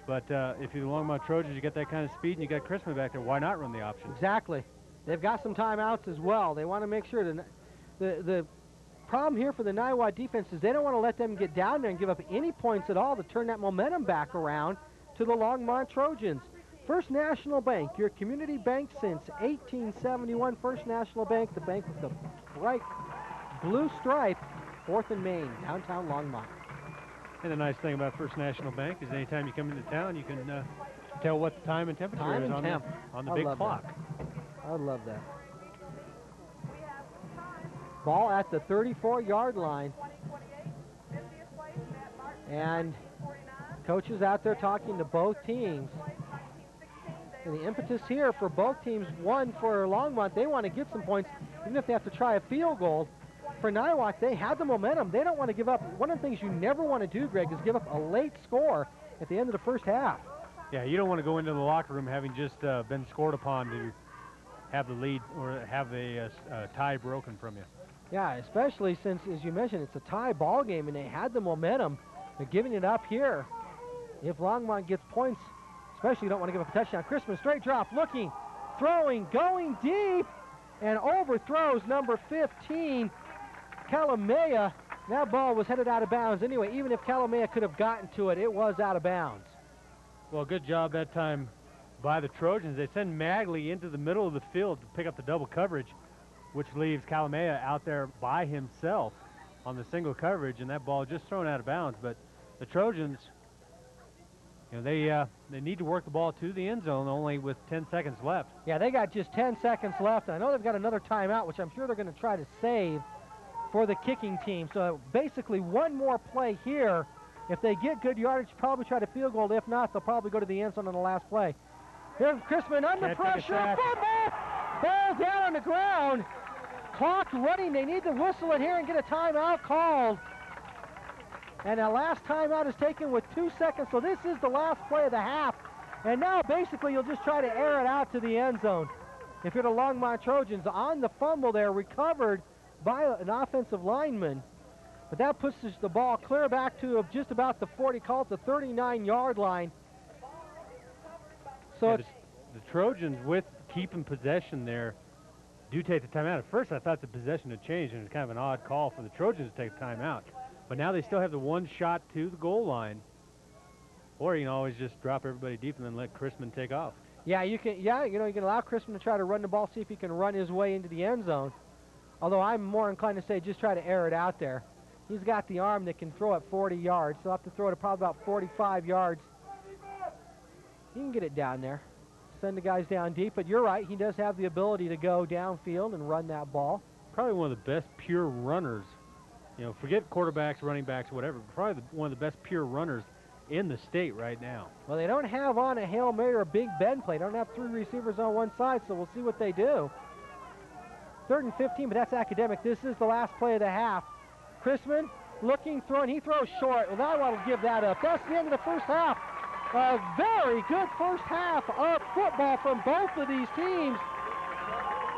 F: But if you're the Longmont Trojans, you get that kind of speed and you got Chrisman back there, why not run the option?
E: Exactly. They've got some timeouts as well. They want to make sure the problem here for the Niwot defense is they don't want to let them get down there and give up any points at all to turn that momentum back around to the Longmont Trojans. First National Bank, your community bank since 1871. First National Bank, the bank with the bright blue stripe, 4th and Main, downtown Longmont.
F: And the nice thing about First National Bank is anytime you come into town, you can tell what the time and temperature is on the big clock.
E: I love that. Ball at the 34-yard line. And coaches out there talking to both teams. And the impetus here for both teams, one for Longmont, they want to get some points, even if they have to try a field goal. For Niwot, they have the momentum. They don't want to give up. One of the things you never want to do, Greg, is give up a late score at the end of the first half.
F: Yeah, you don't want to go into the locker room having just been scored upon to have the lead or have a tie broken from you.
E: Yeah, especially since, as you mentioned, it's a tie ball game, and they had the momentum. They're giving it up here. If Longmont gets points, especially you don't want to give up a touchdown. Chrisman, straight drop, looking, throwing, going deep, and overthrows number 15, Kalamea. That ball was headed out of bounds anyway. Even if Kalamea could have gotten to it, it was out of bounds.
F: Well, good job that time by the Trojans. They send Magley into the middle of the field to pick up the double coverage, which leaves Kalamea out there by himself on the single coverage, and that ball just thrown out of bounds. But the Trojans, you know, they need to work the ball to the end zone only with 10 seconds left.
E: Yeah, they got just 10 seconds left. I know they've got another timeout, which I'm sure they're going to try to save for the kicking team. So basically one more play here. If they get good yardage, probably try to field goal. If not, they'll probably go to the end zone on the last play. Here's Chrisman under pressure. Ball down on the ground. Clock running. They need to whistle it here and get a timeout called. And the last timeout is taken with 2 seconds. So this is the last play of the half. And now basically you'll just try to air it out to the end zone. If you're the Longmont Trojans, on the fumble there, recovered by an offensive lineman. But that pushes the ball clear back to just about the 40, call it the 39-yard line. So
F: yeah, the Trojans, with keeping possession there, do take the timeout. At first I thought the possession had changed, and it's kind of an odd call for the Trojans to take the timeout. But now they still have the one shot to the goal line. Or you can always just drop everybody deep and then let Chrisman take off.
E: Yeah, you can. Yeah, you know, you can allow Chrisman to try to run the ball, see if he can run his way into the end zone. Although I'm more inclined to say just try to air it out there. He's got the arm that can throw it 40 yards. So he'll have to throw it probably about 45 yards. He can get it down there. Send the guys down deep, but you're right. He does have the ability to go downfield and run that ball.
F: Probably one of the best pure runners. You know, forget quarterbacks, running backs, whatever. Probably one of the best pure runners in the state right now.
E: Well, they don't have on a Hail Mary or a Big Ben play. They don't have 3 receivers on one side, so we'll see what they do. 3rd and 15, but that's academic. This is the last play of the half. Chrisman looking, throwing. He throws short. Well, I want to give that up. That's the end of the first half. A very good first half of football from both of these teams.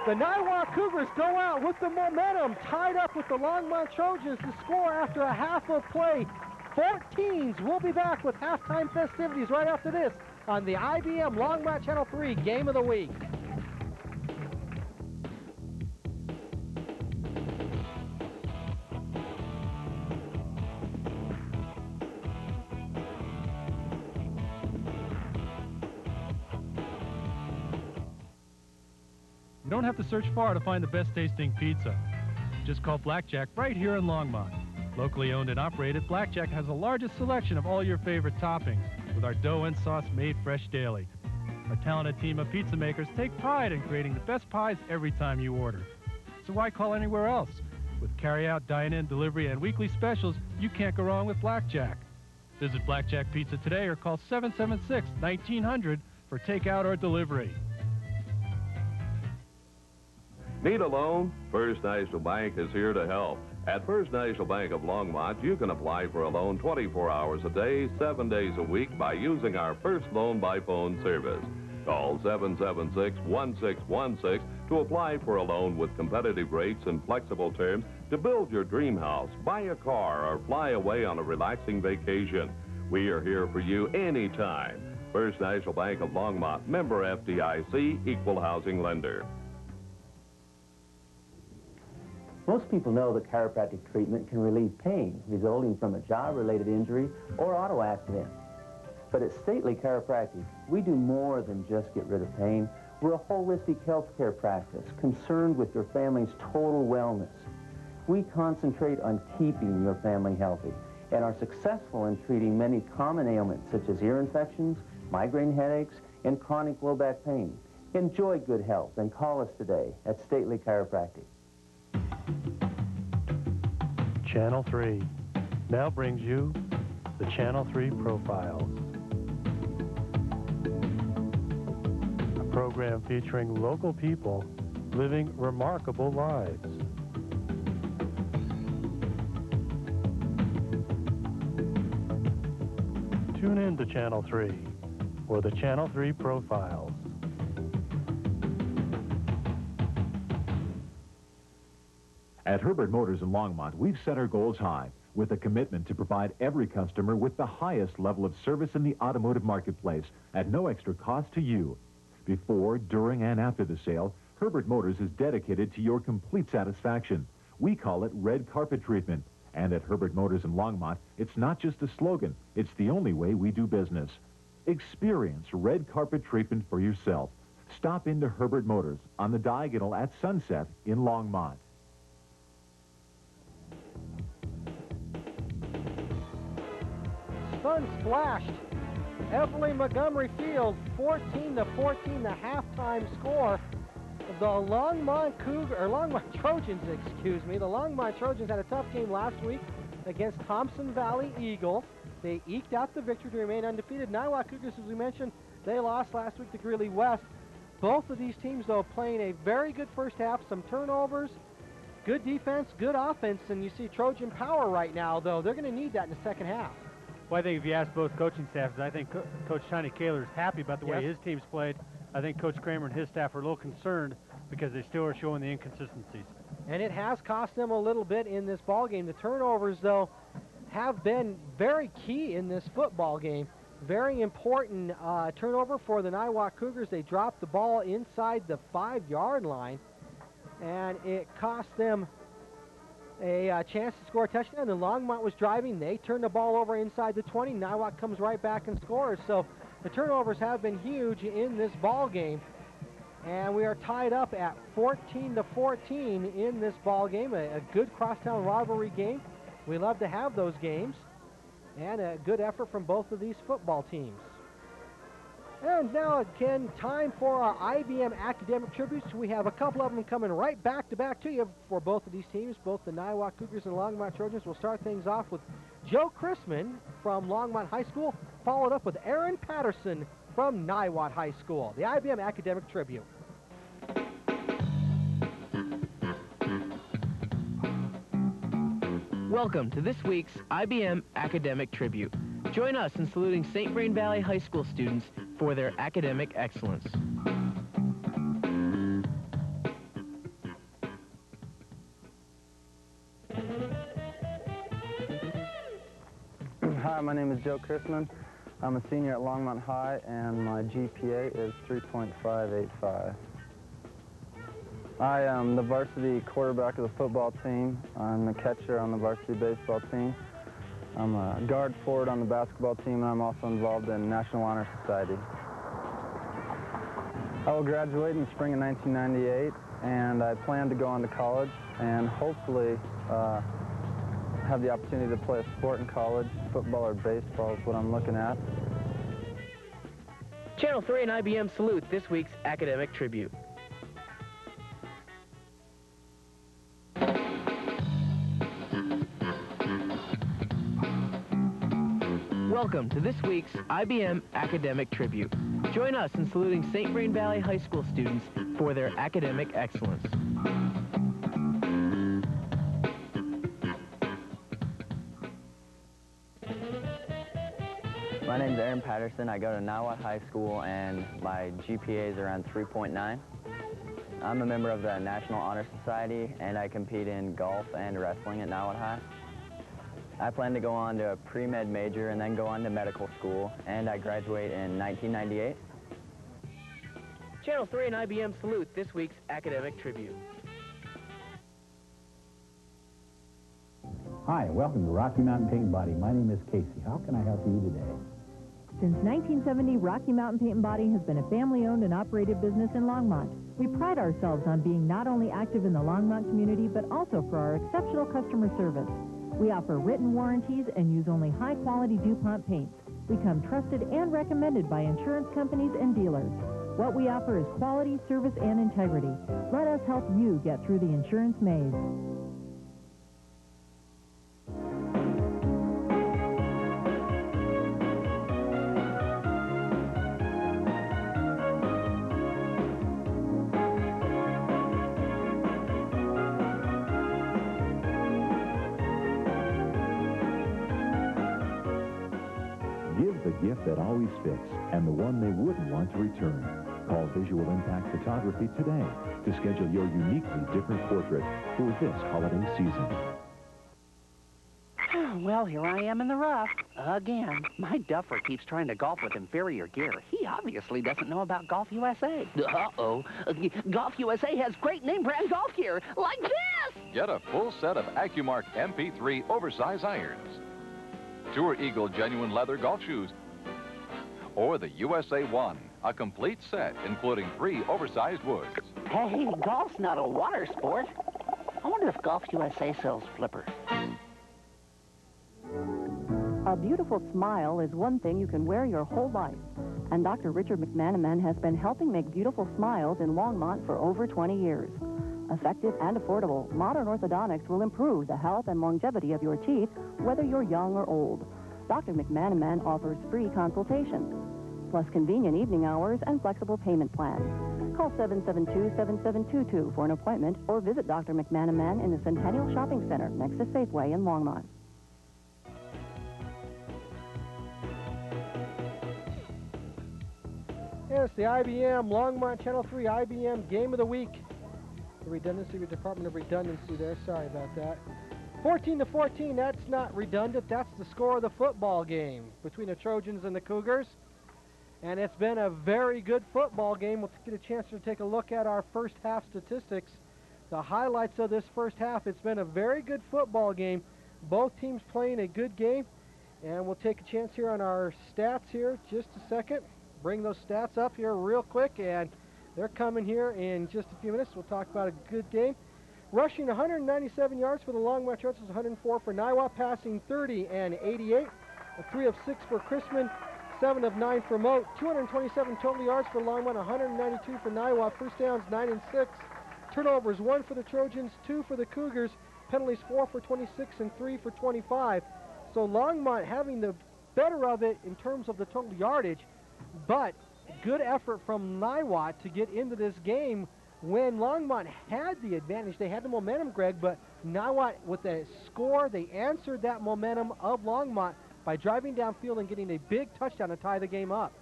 E: The Niwot Cougars go out with the momentum, tied up with the Longmont Trojans to score after a half of play. 14s. We'll be back with halftime festivities right after this on the IBM Longmont Channel 3 Game of the Week.
O: You don't have to search far to find the best tasting pizza. Just call Blackjack right here in Longmont. Locally owned and operated, Blackjack has the largest selection of all your favorite toppings, with our dough and sauce made fresh daily. Our talented team of pizza makers take pride in creating the best pies every time you order. So why call anywhere else? With carry-out, dine-in, delivery, and weekly specials, you can't go wrong with Blackjack. Visit Blackjack Pizza today or call 776-1900 for takeout or delivery.
B: Need a loan? First National Bank is here to help. At First National Bank of Longmont, you can apply for a loan 24 hours a day, 7 days a week by using our first loan by phone service. Call 776-1616 to apply for a loan with competitive rates and flexible terms to build your dream house, buy a car, or fly away on a relaxing vacation. We are here for you anytime. First National Bank of Longmont, member FDIC, equal housing lender.
I: Most people know that chiropractic treatment can relieve pain resulting from a job-related injury or auto accident. But at Stately Chiropractic, we do more than just get rid of pain. We're a holistic healthcare practice concerned with your family's total wellness. We concentrate on keeping your family healthy and are successful in treating many common ailments such as ear infections, migraine headaches, and chronic low back pain. Enjoy good health and call us today at Stately Chiropractic.
P: Channel 3 now brings you the Channel 3 Profiles, a program featuring local people living remarkable lives. Tune in to Channel 3 for the Channel 3 Profiles.
H: At Herbert Motors in Longmont, we've set our goals high with a commitment to provide every customer with the highest level of service in the automotive marketplace at no extra cost to you. Before, during, and after the sale, Herbert Motors is dedicated to your complete satisfaction. We call it red carpet treatment. And at Herbert Motors in Longmont, it's not just a slogan, it's the only way we do business. Experience red carpet treatment for yourself. Stop into Herbert Motors on the diagonal at Sunset in Longmont.
E: Sun splashed Everly Montgomery Field, 14-14, the halftime score. The Longmont Trojans, excuse me. The Longmont Trojans had a tough game last week against Thompson Valley Eagles. They eked out the victory to remain undefeated. Niwot Cougars, as we mentioned, they lost last week to Greeley West. Both of these teams, though, playing a very good first half, some turnovers, good defense, good offense, and you see Trojan power right now, though. They're going to need that in the second half.
F: Well, I think if you ask both coaching staffs, I think Coach Tiny Kaler is happy about the way his team's played. I think Coach Kramer and his staff are a little concerned because they still are showing the inconsistencies.
E: And it has cost them a little bit in this ball game. The turnovers, though, have been very key in this football game. Very important turnover for the Niwot Cougars. They dropped the ball inside the 5-yard line, and it cost them a chance to score a touchdown. And Longmont was driving. They turned the ball over inside the 20. Niwot comes right back and scores. So the turnovers have been huge in this ball game. And we are tied up at 14-14 in this ball game. A good crosstown rivalry game We love to have those games, and a good effort from both of these football teams. And now again, time for our IBM academic tributes. We have a couple of them coming right back to back to you for both of these teams, both the Niwot Cougars and Longmont Trojans. We'll start things off with Joe Chrisman from Longmont High School, followed up with Aaron Patterson from Niwot High School. The IBM academic tribute.
Q: Welcome to this week's IBM Academic Tribute. Join us in saluting St. Vrain Valley High School students for their academic excellence.
R: Hi, my name is Joe Chrisman. I'm a senior at Longmont High, and my GPA is 3.585. I am the varsity quarterback of the football team. I'm the catcher on the varsity baseball team. I'm a guard forward on the basketball team, and I'm also involved in National Honor Society. I will graduate in the spring of 1998, and I plan to go on to college and hopefully have the opportunity to play a sport in college. Football or baseball is what I'm looking at.
Q: Channel 3 and IBM salute this week's academic tribute. Welcome to this week's IBM Academic Tribute. Join us in saluting St. Vrain Valley High School students for their academic excellence.
S: My name is Aaron Patterson. I go to Niwot High School, and my GPA is around 3.9. I'm a member of the National Honor Society, and I compete in golf and wrestling at Niwot High. I plan to go on to a pre-med major and then go on to medical school, and I graduate in 1998.
Q: Channel 3 and IBM salute this week's academic tribute.
C: Hi, welcome to Rocky Mountain Paint and Body. My name is Casey. How can I help you today?
D: Since 1970, Rocky Mountain Paint and Body has been a family-owned and operated business in Longmont. We pride ourselves on being not only active in the Longmont community, but also for our exceptional customer service. We offer written warranties and use only high-quality DuPont paints. We come trusted and recommended by insurance companies and dealers. What we offer is quality, service, and integrity. Let us help you get through the insurance maze.
H: Gift that always fits, and the one they wouldn't want to return. Call Visual Impact Photography today to schedule your uniquely different portrait for this holiday season.
T: Well, here I am in the rough again. My duffer keeps trying to golf with inferior gear. He obviously doesn't know about Golf USA. Uh-oh. Golf USA has great name brand golf gear like this!
U: Get a full set of AccuMark MP3 oversized irons, Tour Eagle genuine leather golf shoes, or the USA One, a complete set including 3 oversized woods.
T: Hey, golf's not a water sport. I wonder if Golf USA sells flippers.
M: A beautiful smile is one thing you can wear your whole life. And Dr. Richard McManaman has been helping make beautiful smiles in Longmont for over 20 years. Effective and affordable, modern orthodontics will improve the health and longevity of your teeth, whether you're young or old. Dr. McManaman offers free consultations, plus convenient evening hours and flexible payment plans. Call 772-7722 for an appointment or visit Dr. McManaman in the Centennial Shopping Center next to Safeway in Longmont.
E: Yes, the IBM Longmont Channel 3 IBM Game of the Week. The redundancy, the Department of Redundancy there. Sorry about that. 14-14, that's not redundant. That's the score of the football game between the Trojans and the Cougars. And it's been a very good football game. We'll get a chance to take a look at our first half statistics. The highlights of this first half, it's been a very good football game. Both teams playing a good game. And we'll take a chance here on our stats here. Just a second. Bring those stats up here real quick. And they're coming here in just a few minutes. We'll talk about a good game. Rushing 197 yards for the Longmont Trojans, 104 for Niwot, passing 30 and 88. 3 of 6 for Chrisman, 7 of 9 for Moat. 227 total yards for Longmont, 192 for Niwot. First downs 9 and 6. Turnovers 1 for the Trojans, 2 for the Cougars. Penalties 4 for 26 and 3 for 25. So Longmont having the better of it in terms of the total yardage, but good effort from Niwot to get into this game when Longmont had the advantage. They had the momentum, Greg, but Niwot, with the score, they answered that momentum of Longmont by driving downfield and getting a big touchdown to tie the game up.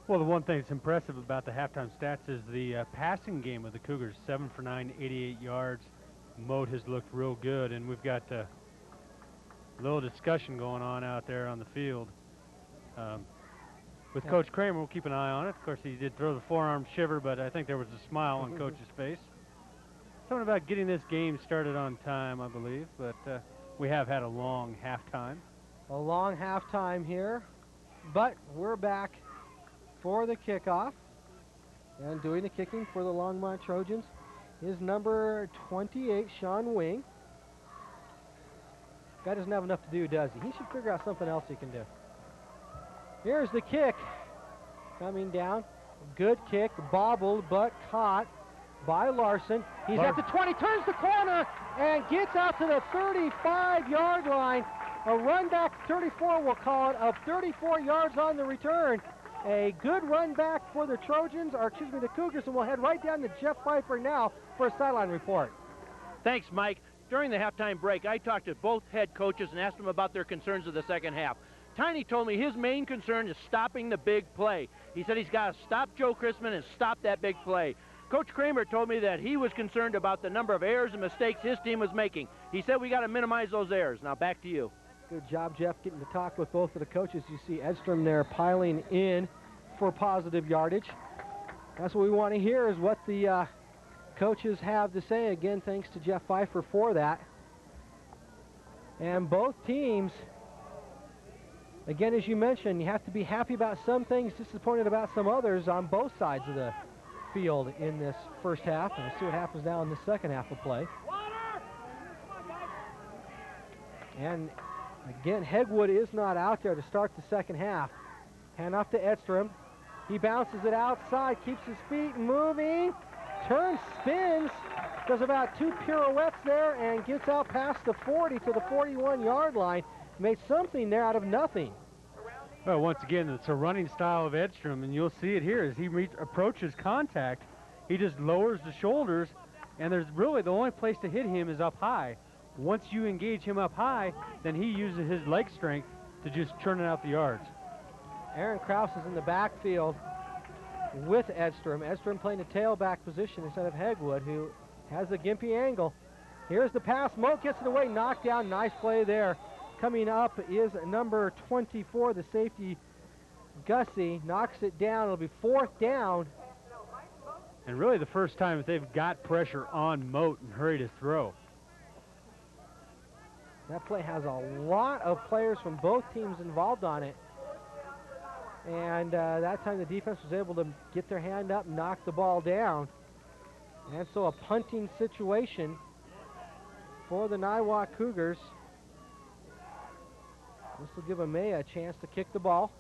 F: Well, the one thing that's impressive about the halftime stats is the passing game of the Cougars, 7 for 9, 88 yards. Moat has looked real good, and we've got a little discussion going on out there on the field. With Coach Kramer, we'll keep an eye on it. Of course, he did throw the forearm shiver, but I think there was a smile on Coach's face. Something about getting this game started on time, I believe, but we have had a long halftime.
E: A long halftime here, but we're back for the kickoff. And doing the kicking for the Longmont Trojans is number 28, Sean Wing. Guy doesn't have enough to do, does he? He should figure out something else he can do. Here's the kick coming down. Good kick, bobbled but caught by Larson. He's at the 20, turns the corner and gets out to the 35-yard line. A run back, 34 we'll call it, of 34 yards on the return. A good run back for the Trojans, or excuse me, the Cougars, and we'll head right down to Jeff Pfeiffer now for a sideline report.
N: Thanks, Mike. During the halftime break, I talked to both head coaches and asked them about their concerns of the second half. Tiny told me his main concern is stopping the big play. He said he's got to stop Joe Chrisman and stop that big play. Coach Kramer told me that he was concerned about the number of errors and mistakes his team was making. He said we got to minimize those errors. Now back to you.
E: Good job, Jeff, getting to talk with both of the coaches. You see Edstrom there piling in for positive yardage. That's what we want to hear, is what the coaches have to say. Again, thanks to Jeff Pfeiffer for that. And both teams, again, as you mentioned, you have to be happy about some things, disappointed about some others on both sides of the field in this first half. And we'll see what happens now in the second half of play. And again, Hegwood is not out there to start the second half. Hand off to Edstrom. He bounces it outside, keeps his feet moving, turns, spins, does about 2 pirouettes there, and gets out past the 40 to the 41-yard line. Made something there out of nothing.
F: Well, once again, it's a running style of Edstrom, and you'll see it here as he approaches contact. He just lowers the shoulders, and there's really the only place to hit him is up high. Once you engage him up high, then he uses his leg strength to just churn it out the yards.
E: Aaron Krause is in the backfield with Edstrom. Edstrom playing a tailback position instead of Hegwood, who has a gimpy angle. Here's the pass. Moat gets it away, knocked down. Nice play there. Coming up is number 24, the safety, Gussie. Knocks it down. It'll be 4th down.
F: And really the first time that they've got pressure on Moat and hurry to throw.
E: That play has a lot of players from both teams involved on it. And that time the defense was able to get their hand up and knock the ball down. And so a punting situation for the Niwot Cougars. This will give Amaya a chance to kick the ball.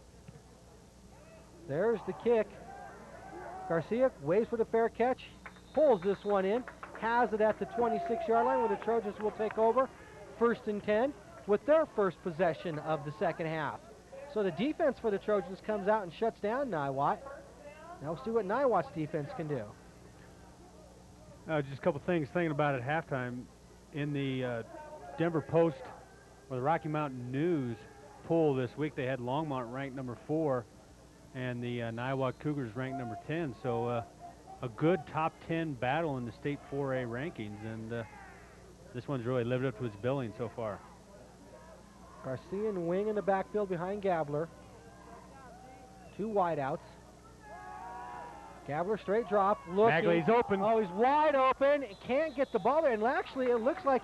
E: There's the kick. Garcia waits for the fair catch, pulls this one in, has it at the 26-yard line where the Trojans will take over. 1st and 10 with their first possession of the second half. So the defense for the Trojans comes out and shuts down Niwot. Now we'll see what Niwot's defense can do.
F: Just a couple things thinking about at halftime. In the Denver Post or the Rocky Mountain News poll this week, they had Longmont ranked number 4 and the Niwot Cougars ranked number 10. So a good top 10 battle in the state 4A rankings, and this one's really lived up to its billing so far.
E: Garcia and Wing in the backfield behind Gabler. 2 wideouts. Gabler straight drop, looking.
F: Magley's open.
E: Oh, he's wide open. Can't get the ball there. And actually, it looks like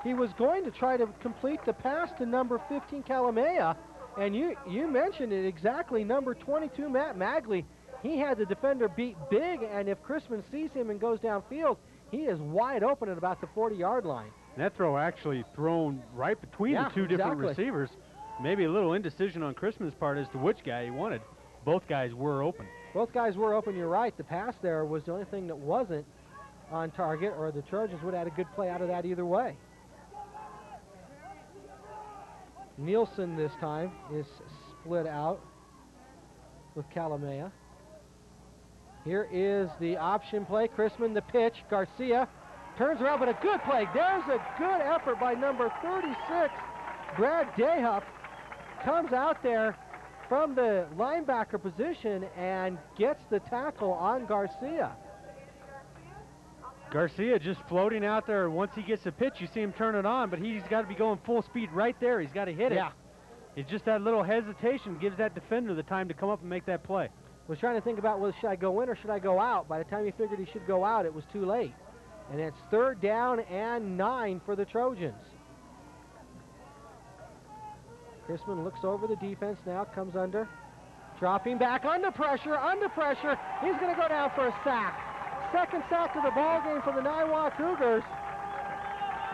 E: he was going to try to complete the pass to number 15, Kalamea. And you mentioned it exactly. Number 22, Matt Magley. He had the defender beat big, and if Chrisman sees him and goes downfield, He is wide open at about the 40-yard line.
F: And that throw actually thrown right between the two different receivers. Maybe a little indecision on Chrisman's part as to which guy he wanted. Both guys were open.
E: Both guys were open, you're right. The pass there was the only thing that wasn't on target, or the Trojans would have had a good play out of that either way. Nielsen this time is split out with Calamea. Here is the option play. Chrisman the pitch. Garcia turns around, but a good play. There's a good effort by number 36, Brad Dehuff. Comes out there from the linebacker position and gets the tackle on Garcia.
F: Garcia just floating out there. Once he gets the pitch, you see him turn it on, but he's got to be going full speed right there. He's got to hit it.
E: Yeah.
F: It's just that little hesitation gives that defender the time to come up and make that play.
E: Was trying to think about, well, should I go in or should I go out? By the time he figured he should go out, it was too late. And it's 3rd down and 9 for the Trojans. Chrisman looks over the defense now, comes under. Dropping back, under pressure. He's going to go down for a sack. Second sack of the ball game for the Niwot Cougars.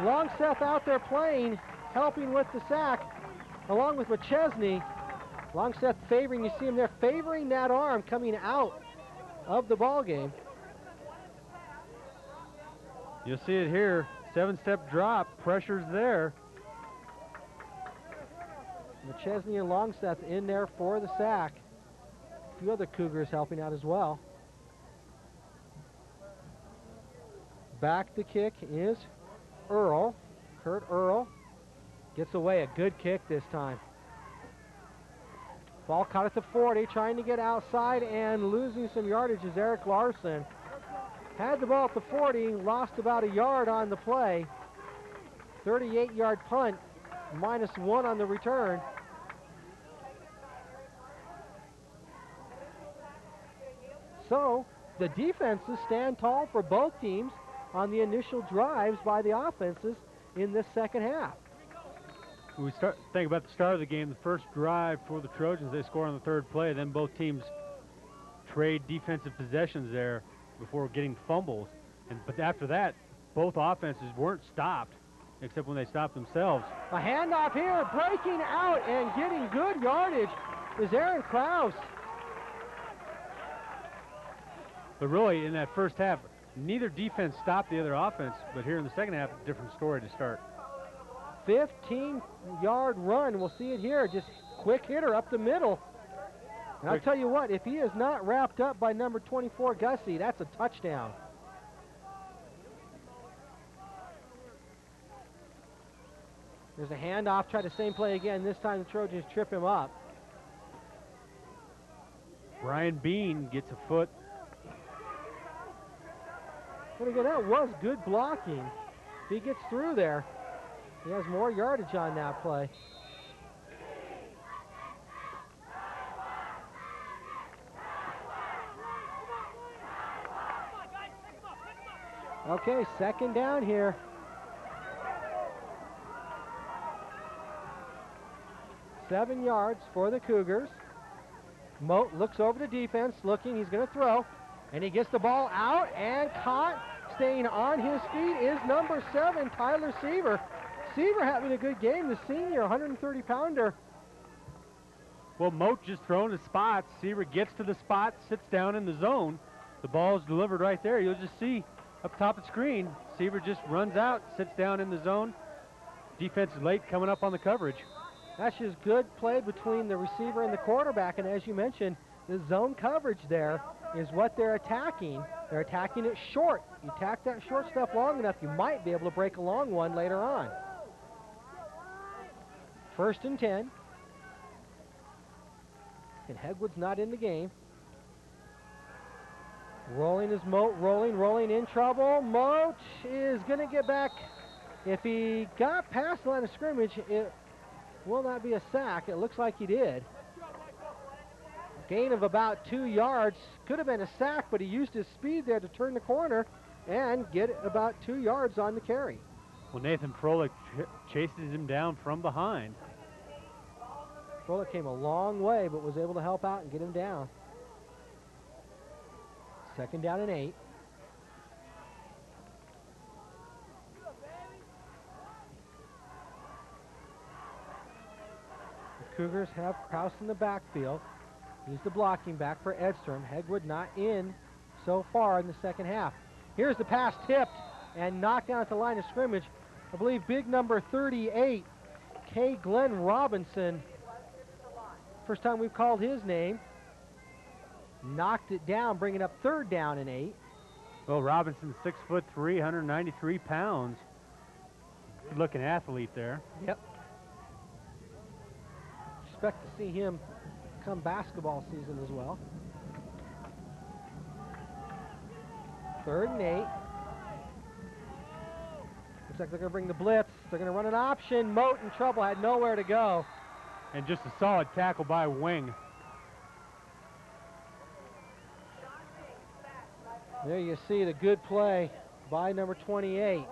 E: Longseth out there playing, helping with the sack, along with McChesney. Longseth favoring, you see him there, favoring that arm coming out of the ball game.
F: You'll see it here, 7-step drop, pressure's there.
E: McChesney and Longseth in there for the sack. A few other Cougars helping out as well. Back to kick is Earl. Kurt Earl gets away, a good kick this time. Ball caught at the 40, trying to get outside and losing some yardage is Eric Larson. Had the ball at the 40, lost about a yard on the play. 38-yard punt, -1 on the return. So the defenses stand tall for both teams on the initial drives by the offenses in this second half.
F: When we think about the start of the game, the first drive for the Trojans, they score on the 3rd play, then both teams trade defensive possessions there before getting fumbles. But after that, both offenses weren't stopped, except when they stopped themselves.
E: A handoff here, breaking out and getting good yardage is Aaron Krause.
F: But really, in that first half, neither defense stopped the other offense, but here in the second half, a different story to start.
E: 15-yard run. We'll see it here. Just quick hitter up the middle. And I'll tell you what, if he is not wrapped up by number 24, Gussie, that's a touchdown. There's a handoff. Try the same play again. This time the Trojans trip him up.
F: Brian Bean gets a foot.
E: But again, that was good blocking. If he gets through there, he has more yardage on that play. Okay, 2nd down here. Seven yards for the Cougars. Moat looks over the defense, looking, he's going to throw. And he gets the ball out and caught. Staying on his feet is number 7, Tyler Seaver. Seaver having a good game, the senior, 130-pounder.
F: Well, Moat just throwing the spots. Seaver gets to the spot, sits down in the zone. The ball is delivered right there. You'll just see up top of the screen, Seaver just runs out, sits down in the zone. Defense is late coming up on the coverage.
E: That's just good play between the receiver and the quarterback. And as you mentioned, the zone coverage there is what they're attacking. They're attacking it short. You tack that short stuff long enough, you might be able to break a long one later on. 1st and 10. And Hegwood's not in the game. Rolling is Moat, rolling in trouble. Moat is going to get back. If he got past the line of scrimmage, it will not be a sack. It looks like he did. Gain of about 2 yards. Could have been a sack, but he used his speed there to turn the corner and get about 2 yards on the carry.
F: Well, Nathan Froelich chases him down from behind.
E: Froelich came a long way, but was able to help out and get him down. 2nd down and 8. Cougars have Kraus in the backfield. He's the blocking back for Edstrom. Hegwood not in so far in the second half. Here's the pass tipped and knocked down at the line of scrimmage. I believe big number 38, K. Glenn Robinson. First time we've called his name. Knocked it down, bringing up 3rd down and 8.
F: Well, Robinson's 6'3", 193 pounds. Good looking athlete there.
E: Yep. Expect to see him come basketball season as well. 3rd and 8. Looks like they're going to bring the blitz. They're going to run an option. Moat in trouble, had nowhere to go.
F: And just a solid tackle by Wing.
E: There you see the good play by number 28.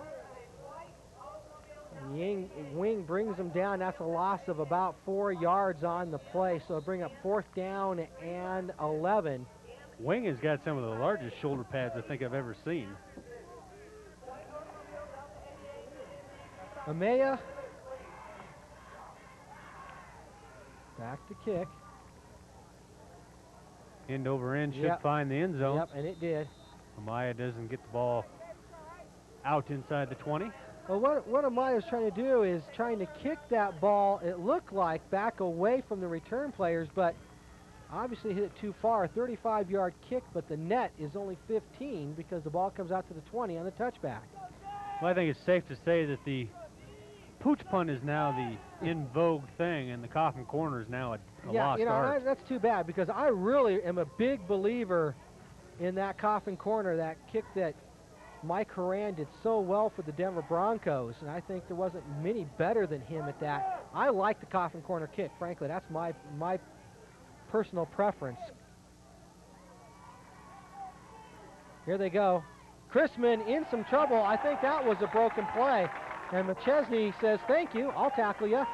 E: Wing brings them down. That's a loss of about 4 yards on the play, so bring up 4th down and 11.
F: Wing has got some of the largest shoulder pads I think I've ever seen.
E: Amaya back to kick.
F: End over end should find the end zone.
E: Yep, and it did.
F: Amaya doesn't get the ball out inside the 20.
E: Well, what Amaya's trying to do is trying to kick that ball, it looked like, back away from the return players, but obviously hit it too far. A 35-yard kick, but the net is only 15 because the ball comes out to the 20 on the touchback.
F: Well, I think it's safe to say that the pooch punt is now the in vogue thing, and the coffin corner is now a lost art.
E: That's too bad because I really am a big believer in that coffin corner, that kick that Mike Horan did so well for the Denver Broncos, and I think there wasn't many better than him at that. I like the coffin corner kick, frankly. That's my personal preference. Here they go. Chrisman in some trouble. I think that was a broken play. And McChesney says, thank you, I'll tackle you.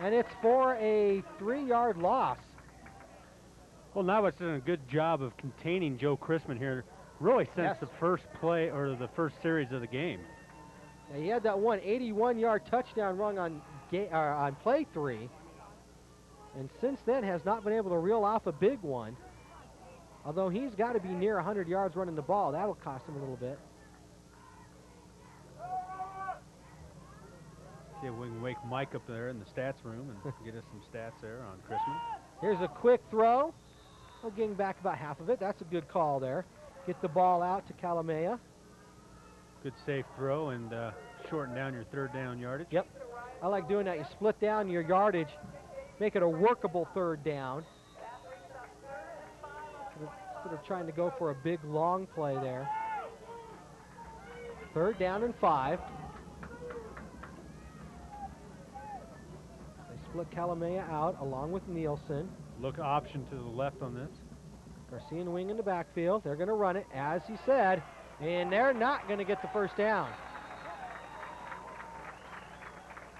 E: And it's for a 3-yard loss.
F: Well, Niwot's done a good job of containing Joe Chrisman here, really since the first play or the first series of the game.
E: Now, he had that one 81-yard touchdown run on play 3, and since then has not been able to reel off a big one. Although he's got to be near 100 yards running the ball. That'll cost him a little bit.
F: See if we can wake Mike up there in the stats room and get us some stats there on Chrisman.
E: Here's a quick throw. We'll gain back about half of it. That's a good call there. Get the ball out to Kalamea.
F: Good safe throw and shorten down your 3rd down yardage.
E: Yep. I like doing that. You split down your yardage, make it a workable 3rd down. Instead of trying to go for a big long play there. 3rd down and 5. They split Kalamea out along with Nielsen.
F: Look option to the left on this.
E: Garcia and Wing in the backfield. They're going to run it, as he said, and they're not going to get the first down.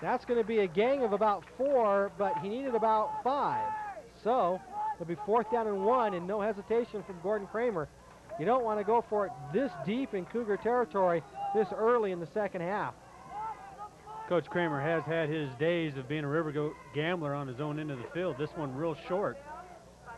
E: That's going to be a gang of about 4, but he needed about 5. So it'll be 4th down and 1, and no hesitation from Gordon Kramer. You don't want to go for it this deep in Cougar territory this early in the second half.
F: Coach Kramer has had his days of being a riverboat gambler on his own end of the field. This one real short.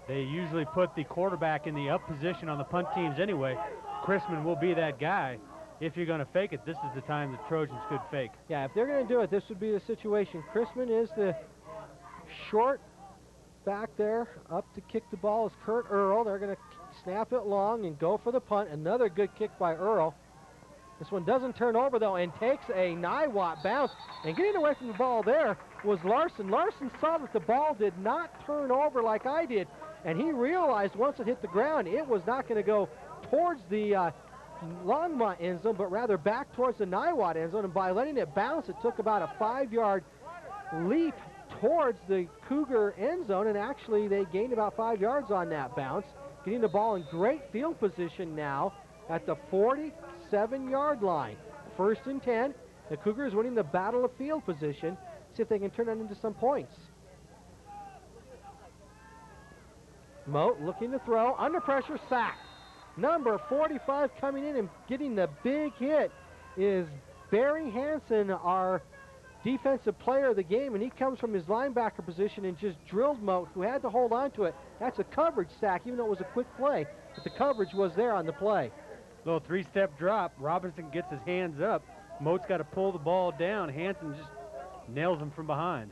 F: They usually put the quarterback in the up position on the punt teams anyway. Chrisman will be that guy. If you're going to fake it, this is the time the Trojans could fake.
E: Yeah, if they're going to do it, this would be the situation. Chrisman is the short back there. Up to kick the ball is Kurt Earl. They're going to snap it long and go for the punt. Another good kick by Earl. This one doesn't turn over, though, and takes a Niwot bounce. And getting away from the ball there was Larson. Larson saw that the ball did not turn over like I did, and he realized once it hit the ground, it was not going to go towards the Longmont end zone, but rather back towards the Niwot end zone. And by letting it bounce, it took about a 5-yard leap towards the Cougar end zone, and actually they gained about 5 yards on that bounce, getting the ball in great field position now at the 47-yard line. 1st and 10. The Cougars winning the battle of field position. See if they can turn that into some points. Moat looking to throw. Under pressure, sack. Number 45 coming in and getting the big hit is Barry Hansen, our defensive player of the game, and he comes from his linebacker position and just drilled Moat, who had to hold on to it. That's a coverage sack, even though it was a quick play, but the coverage was there on the play.
F: Little three-step drop. Robinson gets his hands up. Moat's got to pull the ball down. Hanson just nails him from behind.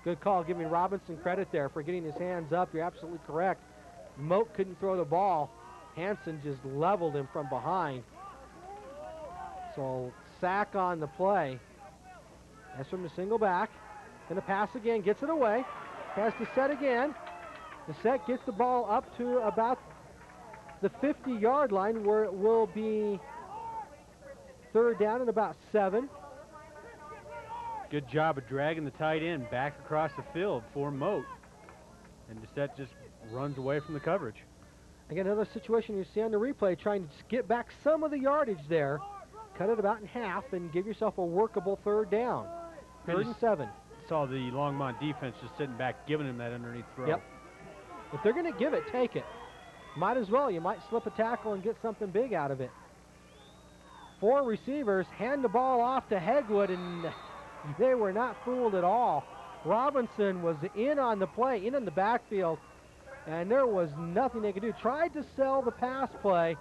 E: Good call, giving Robinson credit there for getting his hands up. You're absolutely correct. Moat couldn't throw the ball. Hanson just leveled him from behind. So sack on the play. That's from the single back. Gonna pass again, gets it away. Has to set again. The set gets the ball up to about the 50-yard line, where it will be third down and about 7.
F: Good job of dragging the tight end back across the field for Moat. And Doucette just runs away from the coverage.
E: Again, another situation you see on the replay, trying to get back some of the yardage there. Cut it about in half and give yourself a workable third down. Third and 7.
F: Saw the Longmont defense just sitting back, giving him that underneath throw.
E: Yep. If they're going to give it, take it. Might as well. You might slip a tackle and get something big out of it. 4 receivers hand the ball off to Hegwood, and they were not fooled at all. Robinson was in on the play, in the backfield, and there was nothing they could do. Tried to sell the pass play,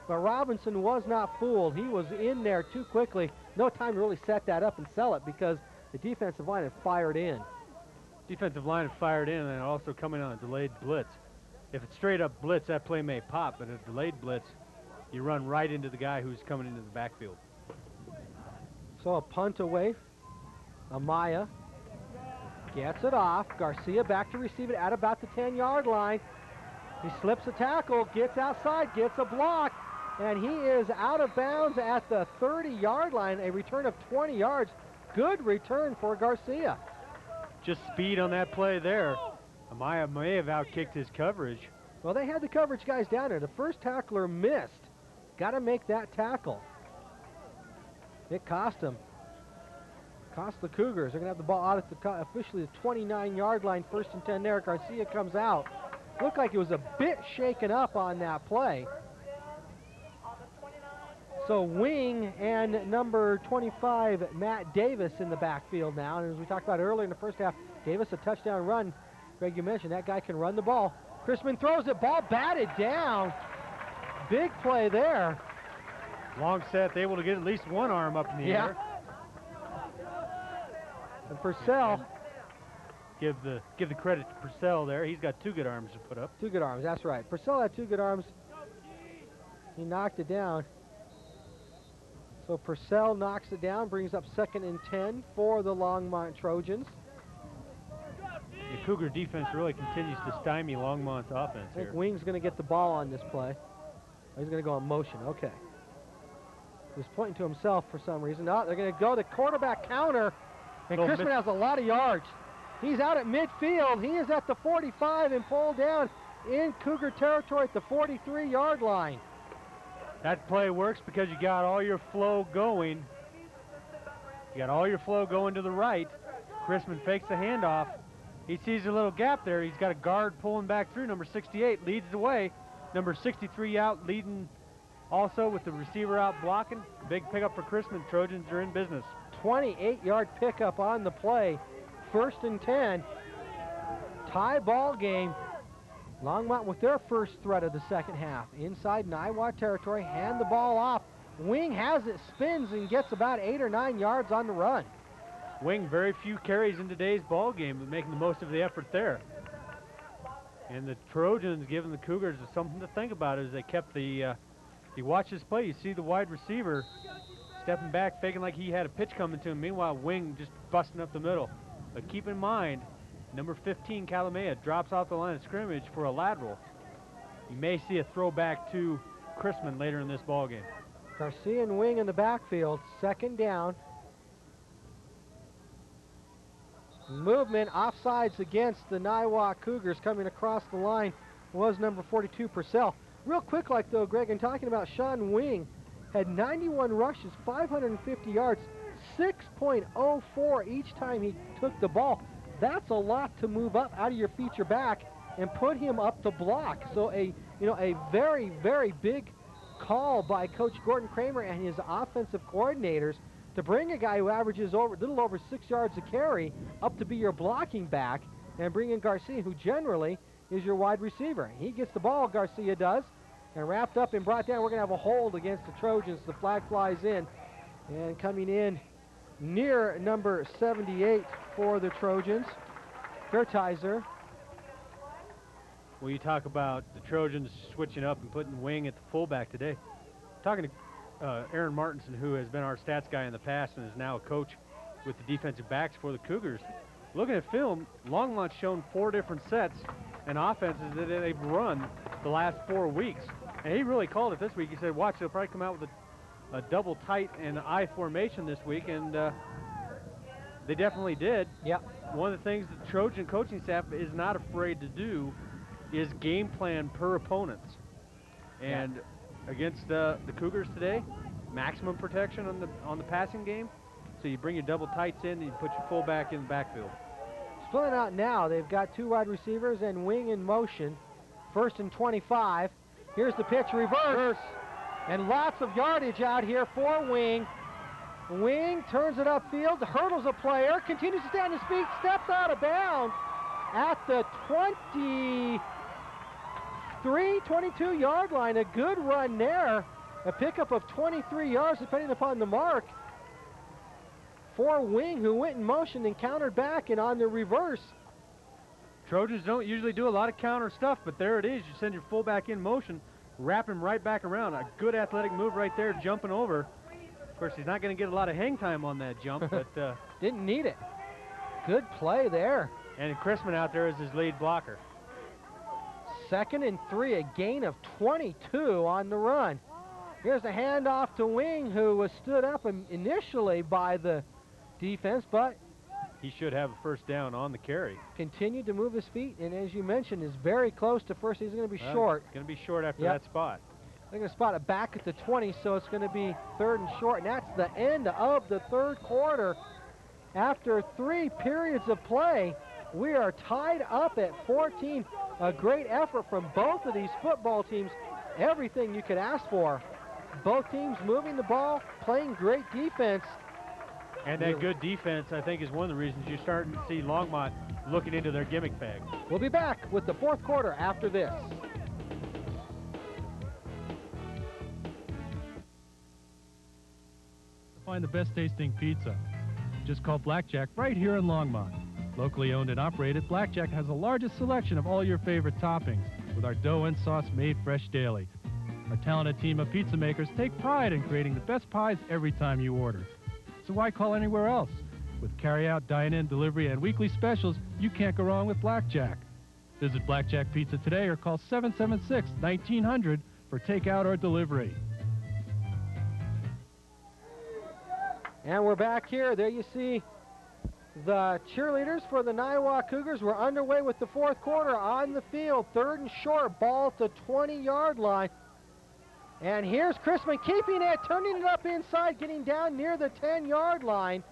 E: but Robinson was not fooled. He was in there too quickly. No time to really set that up and sell it because the defensive line had fired in.
F: Defensive line had fired in, and also coming on a delayed blitz. If it's straight up blitz, that play may pop, but a delayed blitz, you run right into the guy who's coming into the backfield.
E: So a punt away. Amaya gets it off. Garcia back to receive it at about the 10-yard line. He slips a tackle, gets outside, gets a block, and he is out of bounds at the 30-yard line, a return of 20 yards. Good return for Garcia.
F: Just speed on that play there. Amaya may have outkicked his coverage.
E: Well, they had the coverage guys down there. The first tackler missed. Got to make that tackle. It cost them. Cost the Cougars. They're going to have the ball out at the officially the 29-yard line. First and 10 there. Garcia comes out. Looked like it was a bit shaken up on that play. So Wing and number 25, Matt Davis, in the backfield now. And as we talked about earlier in the first half, Davis a touchdown run. Greg, you mentioned that guy can run the ball. Chrisman throws it. Ball batted down. Big play there.
F: Longset able to get at least one arm up in the air.
E: And Purcell.
F: Give the credit to Purcell there. He's got 2 good arms to put up.
E: 2 good arms, that's right. Purcell had 2 good arms. He knocked it down. So Purcell knocks it down, brings up 2nd and 10 for the Longmont Trojans.
F: The Cougar defense really continues to stymie Longmont's offense
E: I think
F: here.
E: Wing's going to get the ball on this play. Oh, he's going to go on motion, okay. He's pointing to himself for some reason. Oh, they're going to go the quarterback counter, and Chrisman has a lot of yards. He's out at midfield. He is at the 45 and pulled down in Cougar territory at the 43-yard line.
F: That play works because you got all your flow going. You got all your flow going to the right. Chrisman fakes the handoff. He sees a little gap there. He's got a guard pulling back through. Number 68 leads the way. Number 63 out leading also with the receiver out blocking. Big pickup for Chrisman. Trojans are in business.
E: 28-yard pickup on the play. 1st and 10. Tie ball game. Longmont with their first threat of the second half. Inside Niwot territory, hand the ball off. Wing has it, spins, and gets about 8 or 9 yards on the run.
F: Wing, very few carries in today's ball game, but making the most of the effort there. And the Trojans giving the Cougars something to think about as they kept the, you watch this play, you see the wide receiver stepping back, faking like he had a pitch coming to him. Meanwhile, Wing just busting up the middle. But keep in mind, number 15, Kalamea, drops off the line of scrimmage for a lateral. You may see a throwback to Chrisman later in this ball game.
E: Garcia and Wing in the backfield, 2nd down. Movement offsides against the Niwot Cougars. Coming across the line was number 42, Purcell. Real quick like though, Greg, and talking about Sean Wing, had 91 rushes, 550 yards, 6.04 each time he took the ball. That's a lot to move up out of your feature back and put him up to block. So a very, very big call by Coach Gordon Kramer and his offensive coordinators to bring a guy who averages a little over 6 yards a carry up to be your blocking back and bring in Garcia, who generally is your wide receiver. He gets the ball, Garcia does, and wrapped up and brought down. We're going to have a hold against the Trojans. The flag flies in, and coming in near number 78 for the Trojans, Gertizer.
F: Well, you talk about the Trojans switching up and putting Wing at the fullback today. Talking to Aaron Martinson, who has been our stats guy in the past and is now a coach with the defensive backs for the Cougars. Looking at film, Longmont's shown 4 different sets and offenses that they've run the last 4 weeks. And he really called it this week. He said, watch, they'll probably come out with a double tight and I formation this week, and they definitely did.
E: Yep.
F: One of the things the Trojan coaching staff is not afraid to do is game plan per opponents. And against the Cougars today, maximum protection on the passing game. So you bring your double tights in and you put your fullback in the backfield.
E: Splitting out now, they've got 2 wide receivers and Wing in motion. 1st and 25. Here's the pitch, reverse. And lots of yardage out here for Wing. Wing turns it upfield, hurdles a player, continues to stand his feet, steps out of bounds at the 22-yard line. A good run there. A pickup of 23 yards depending upon the mark for Wing, who went in motion and countered back and on the reverse.
F: Trojans don't usually do a lot of counter stuff, but there it is. You send your fullback in motion, wrap him right back around. A good athletic move right there, jumping over. Of course, he's not going to get a lot of hang time on that jump, but
E: didn't need it. Good play there.
F: And Chrisman out there is his lead blocker.
E: 2nd and 3, a gain of 22 on the run. Here's a handoff to Wing, who was stood up initially by the defense, but
F: he should have a first down on the carry.
E: Continued to move his feet, and as you mentioned, is very close to first. He's going to be short.
F: Going to be short after that spot.
E: They're going to spot it back at the 20, so it's going to be 3rd and short, and that's the end of the 3rd quarter. After 3 periods of play, we are tied up at 14. A great effort from both of these football teams. Everything you could ask for. Both teams moving the ball, playing great defense.
F: And that good defense, I think, is one of the reasons you're starting to see Longmont looking into their gimmick bag.
E: We'll be back with the 4th quarter after this.
O: Find the best tasting pizza. Just call Blackjack right here in Longmont. Locally owned and operated, Blackjack has the largest selection of all your favorite toppings with our dough and sauce made fresh daily. Our talented team of pizza makers take pride in creating the best pies every time you order. So why call anywhere else? With carry-out, dine-in, delivery, and weekly specials, you can't go wrong with Blackjack. Visit Blackjack Pizza today or call 776-1900 for takeout or delivery.
E: And we're back here. There you see the cheerleaders for the Niwot Cougars. We're underway with the 4th quarter on the field. 3rd and short, ball at the 20-yard line. And here's Chrisman keeping it, turning it up inside, getting down near the 10-yard line.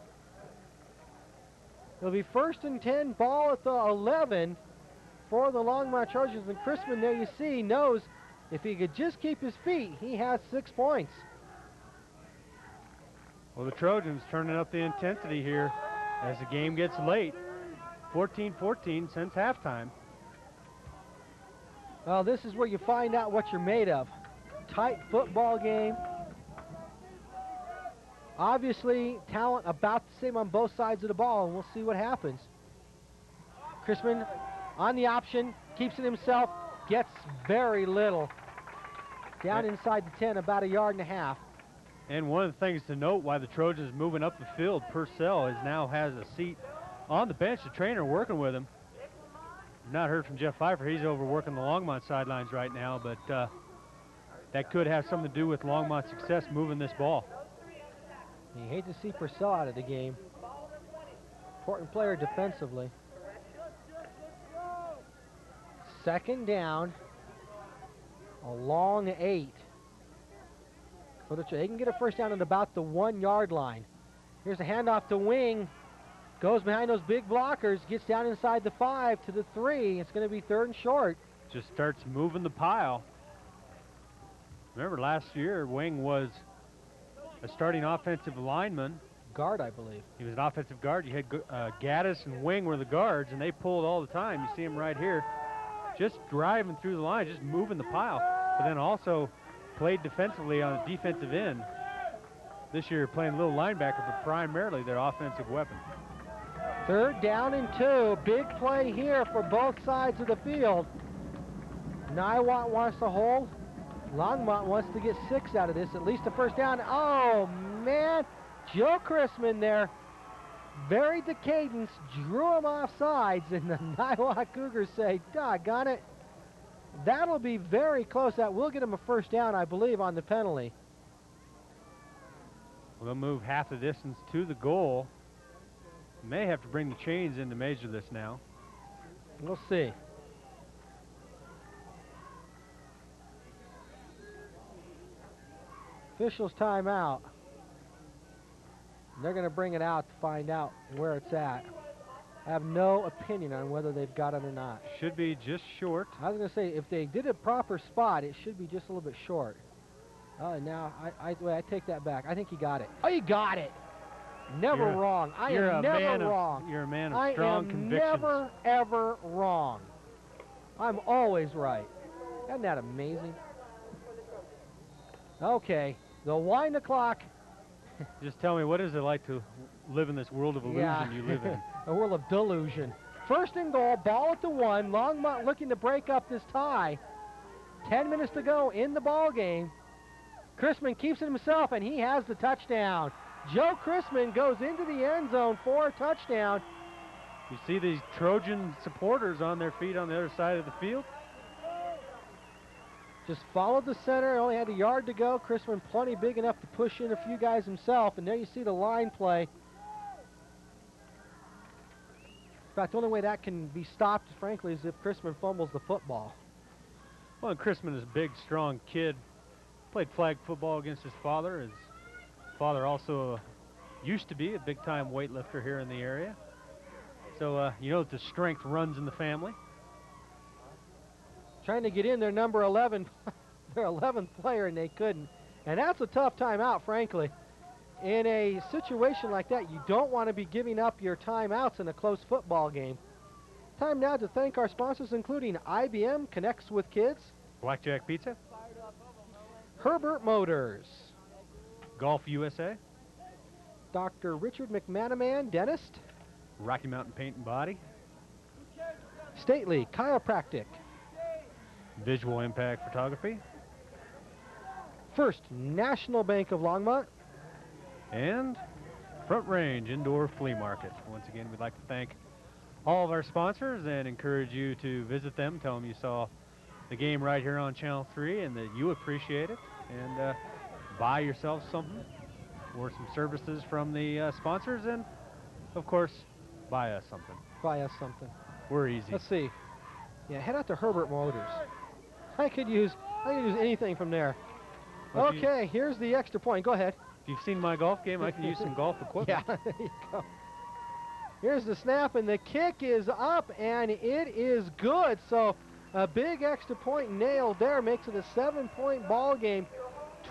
E: It'll be 1st and 10, ball at the 11 for the Longmont Trojans. And Chrisman, there you see, knows if he could just keep his feet, he has 6 points.
F: Well, the Trojans turning up the intensity here as the game gets late. 14-14 since halftime.
E: Well, this is where you find out what you're made of. Tight football game. Obviously, talent about the same on both sides of the ball, and we'll see what happens. Chrisman on the option, keeps it himself, gets very little. Down inside the 10, about 1.5 yards.
F: And one of the things to note why the Trojans moving up the field, Purcell now has a seat on the bench, the trainer working with him. Not heard from Jeff Pfeiffer. He's over working the Longmont sidelines right now, but that could have something to do with Longmont's success moving this ball.
E: You hate to see Purcell out of the game. Important player defensively. 2nd down. A long 8. They can get a first down at about the 1-yard line. Here's a handoff to Wing. Goes behind those big blockers. Gets down inside the 5 to the 3. It's going to be 3rd and short.
F: Just starts moving the pile. Remember last year, Wing was a starting offensive lineman
E: guard, I believe.
F: He was an offensive guard. You had Gaddis and Wing were the guards, and they pulled all the time. You see him right here, just driving through the line, just moving the pile, but then also played defensively on the defensive end. This year playing a little linebacker, but primarily their offensive weapon.
E: 3rd down and 2. Big play here for both sides of the field. Niwot wants to hold. Longmont wants to get 6 out of this, at least a first down. Oh, man. Joe Chrisman there varied the cadence, drew him off sides, and the Niwot Cougars say, doggone it. That'll be very close. That will get him a first down, I believe, on the penalty.
F: Well, they'll move half the distance to the goal. May have to bring the chains in to measure this now.
E: We'll see. Officials timeout. They're going to bring it out to find out where it's at. I have no opinion on whether they've got it or not.
F: Should be just short.
E: I was going to say, if they did a proper spot, it should be just a little bit short. Oh, now, I take that back. I think he got it. Oh, he got it. Never wrong. I am never wrong.
F: You're a man of strong convictions.
E: I am never, ever wrong. I'm always right. Isn't that amazing? Okay, they'll wind the clock.
F: Just tell me, what is it like to live in this world of illusion you live in?
E: A world of delusion. 1st and goal, ball at the 1. Longmont looking to break up this tie. 10 minutes to go in the ball game. Chrisman keeps it himself, and he has the touchdown. Joe Chrisman goes into the end zone for a touchdown.
F: You see these Trojan supporters on their feet on the other side of the field?
E: Just followed the center, only had a yard to go. Chrisman plenty big enough to push in a few guys himself, and there you see the line play. In fact, the only way that can be stopped, frankly, is if Chrisman fumbles the football.
F: Well, and Chrisman is a big, strong kid. Played flag football against his father. His father also used to be a big-time weightlifter here in the area. So you know that the strength runs in the family.
E: Trying to get in their number 11, their 11th player, and they couldn't. And that's a tough timeout, frankly. In a situation like that, you don't want to be giving up your timeouts in a close football game. Time now to thank our sponsors, including IBM Connects with Kids,
F: Blackjack Pizza,
E: Herbert Motors,
F: Golf USA,
E: Dr. Richard McManaman, dentist,
F: Rocky Mountain Paint and Body,
E: Stately Chiropractic,
F: Visual Impact Photography,
E: First National Bank of Longmont,
F: and Front Range Indoor Flea Market. Once again, we'd like to thank all of our sponsors and encourage you to visit them. Tell them you saw the game right here on Channel 3 and that you appreciate it, and buy yourself something or some services from the sponsors, and of course, buy us something.
E: Buy us something.
F: We're easy.
E: Let's see. Yeah, head out to Herbert Motors. I could use anything from there.
F: Well,
E: okay, here's the extra point. Go ahead.
F: If you've seen my golf game, I can use some golf equipment.
E: Yeah, there you go. Here's the snap, and the kick is up, and it is good. So a big extra point nailed there makes it a 7-point ball game.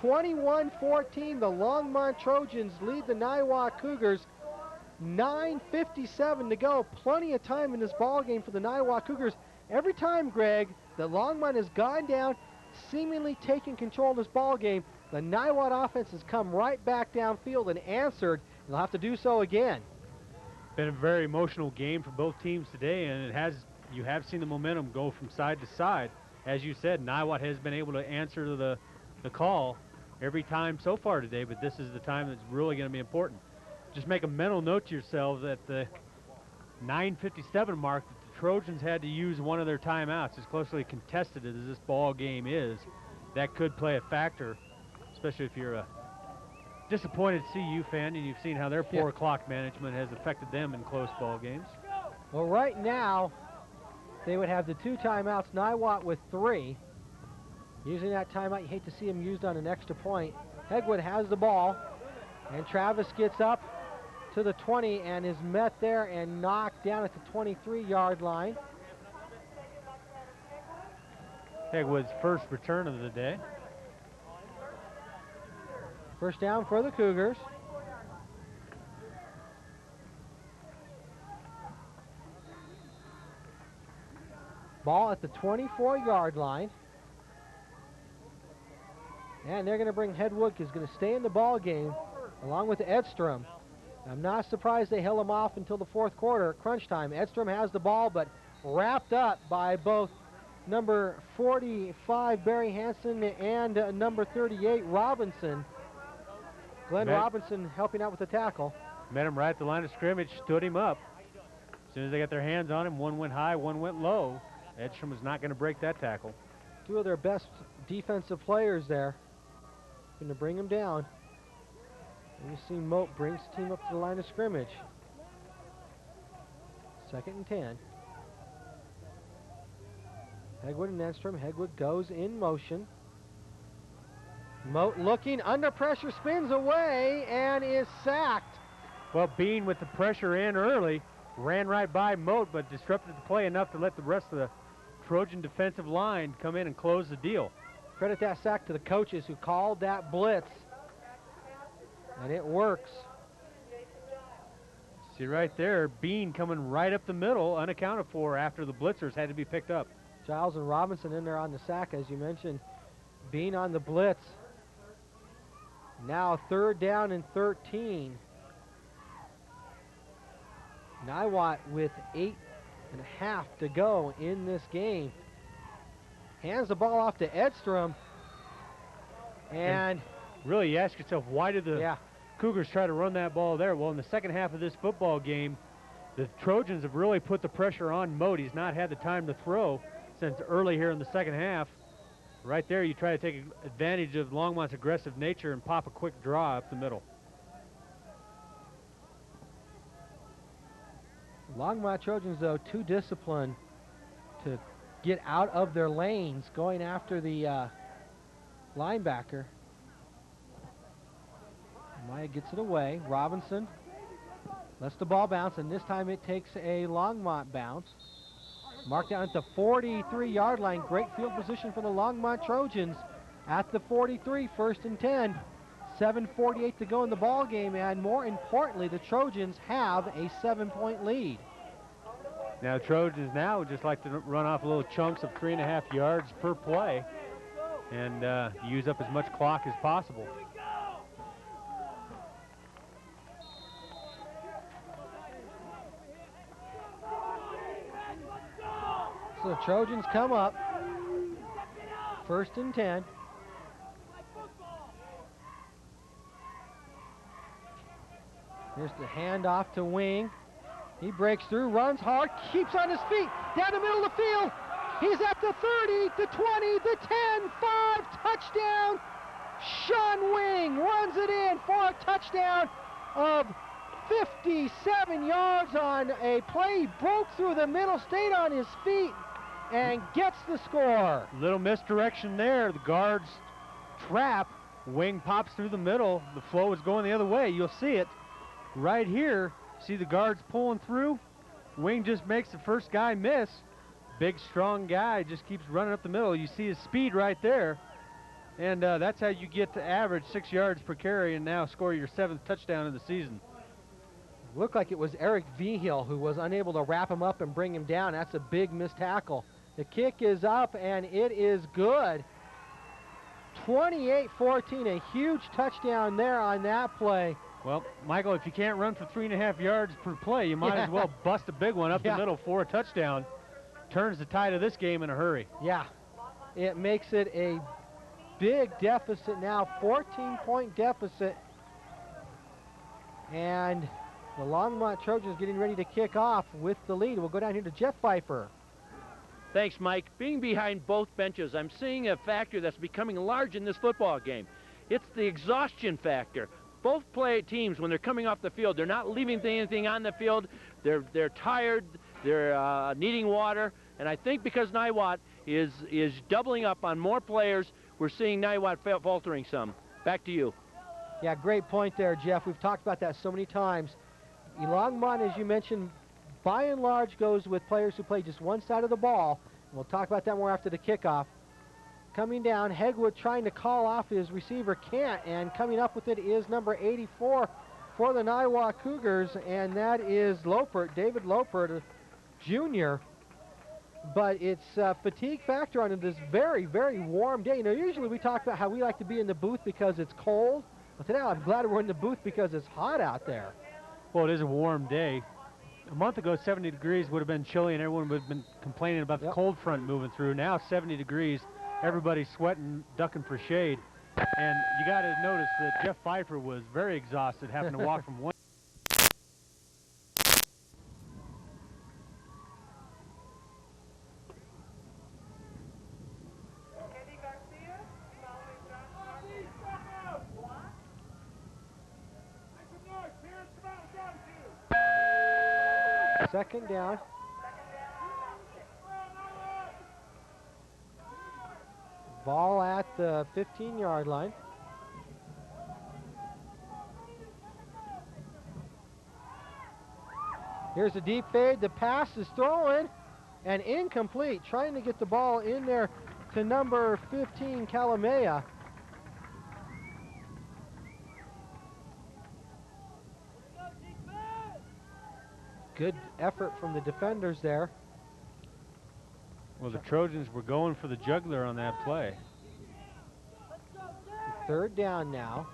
E: 21-14, the Longmont Trojans lead the Niwot Cougars. 9:57 to go. Plenty of time in this ball game for the Niwot Cougars. Every time, Greg, that Longmont has gone down, seemingly taking control of this ball game, the Niwot offense has come right back downfield and answered. They'll have to do so again.
F: Been a very emotional game for both teams today, and you have seen the momentum go from side to side. As you said, Niwot has been able to answer the call every time so far today, but this is the time that's really going to be important. Just make a mental note to yourselves at the 9:57 mark that the Trojans had to use one of their timeouts. As closely contested as this ball game is, that could play a factor, especially if you're a disappointed CU fan and you've seen how their poor clock management has affected them in close ball games.
E: Well, right now, they would have the 2 timeouts, Niwot with 3. Using that timeout, you hate to see him used on an extra point. Hegwood has the ball, and Travis gets up to the 20 and is met there and knocked down at the 23-yard line.
F: Hegwood's first return of the day.
E: First down for the Cougars. Ball at the 24-yard line. And they're going to bring Hedwood, who's going to stay in the ball game, along with Edstrom. I'm not surprised they held him off until the fourth quarter at crunch time. Edstrom has the ball, but wrapped up by both number 45, Barry Hansen, and number 38, Robinson. Glenn Robinson helping out with the tackle.
F: Met him right at the line of scrimmage, stood him up. As soon as they got their hands on him, one went high, one went low. Edstrom was not going to break that tackle.
E: Two of their best defensive players there. Going to bring him down. And you see Moat brings the team up to the line of scrimmage. 2nd and 10. Hegwood and Edstrom. Hegwood goes in motion. Moat looking under pressure, spins away, and is sacked.
F: Well, Bean with the pressure in early, ran right by Moat, but disrupted the play enough to let the rest of the Trojan defensive line come in and close the deal.
E: Credit that sack to the coaches who called that blitz. And it works.
F: See right there, Bean coming right up the middle, unaccounted for after the blitzers had to be picked up.
E: Giles and Robinson in there on the sack, as you mentioned. Bean on the blitz. Now 3rd down and 13. Niwot with 8.5 to go in this game. Hands the ball off to Edstrom. And
F: really, you ask yourself, why did the Cougars try to run that ball there? Well, in the second half of this football game, the Trojans have really put the pressure on Moat. He's not had the time to throw since early here in the second half. Right there, you try to take advantage of Longmont's aggressive nature and pop a quick draw up the middle.
E: Longmont Trojans, though, too disciplined to get out of their lanes going after the linebacker. Maya gets it away. Robinson lets the ball bounce, and this time it takes a Longmont bounce. Marked down at the 43-yard line. Great field position for the Longmont Trojans at the 43, 1st and 10. 7:48 to go in the ball game, and more importantly, the Trojans have a 7-point lead.
F: Now Trojans now would just like to run off little chunks of 3.5 yards per play and use up as much clock as possible.
E: So the Trojans come up. 1st and 10. Here's the handoff to Wing. He breaks through, runs hard, keeps on his feet, down the middle of the field. He's at the 30, the 20, the 10, 5, touchdown. Sean Wing runs it in for a touchdown of 57 yards on a play. He broke through the middle, stayed on his feet, and gets the score.
F: Little misdirection there. The guard's trap. Wing pops through the middle. The flow is going the other way. You'll see it right here. See the guards pulling through. Wing just makes the first guy miss. Big, strong guy just keeps running up the middle. You see his speed right there. And that's how you get to average 6 yards per carry and now score your 7th touchdown of the season.
E: Looked like it was Eric Vigil who was unable to wrap him up and bring him down. That's a big missed tackle. The kick is up, and it is good. 28-14, a huge touchdown there on that play.
F: Well, Michael, if you can't run for 3.5 yards per play, you might as well bust a big one up the middle for a touchdown. Turns the tide of this game in a hurry.
E: Yeah, it makes it a big deficit now, 14-point deficit. And the Longmont Trojans getting ready to kick off with the lead. We'll go down here to Jeff Pfeiffer.
N: Thanks, Mike. Being behind both benches, I'm seeing a factor that's becoming large in this football game. It's the exhaustion factor. Both teams, when they're coming off the field, they're not leaving anything on the field. They're tired. They're needing water. And I think because Niwot is doubling up on more players, we're seeing Niwot faltering some. Back to you.
E: Yeah, great point there, Jeff. We've talked about that so many times. Longmont, as you mentioned, by and large goes with players who play just one side of the ball. And we'll talk about that more after the kickoff. Coming down, Hegwood trying to call off his receiver, can't, and coming up with it is number 84 for the Niwot Cougars, and that is Lopert, David Lopert, Jr. but it's fatigue factor on this very, very warm day. You know, usually we talk about how we like to be in the booth because it's cold. But today I'm glad we're in the booth because it's hot out there.
F: Well, it is a warm day. A month ago, 70 degrees would have been chilly and everyone would have been complaining about the cold front moving through. Now 70 degrees, everybody's sweating, ducking for shade. And you got to notice that Jeff Pfeiffer was very exhausted having to walk from one.
E: Second down. Ball at the 15-yard line. Here's a deep fade. The pass is thrown and incomplete. Trying to get the ball in there to number 15, Kalamea. Good effort from the defenders there.
F: Well, the Trojans were going for the jugular on that play.
E: Third down now.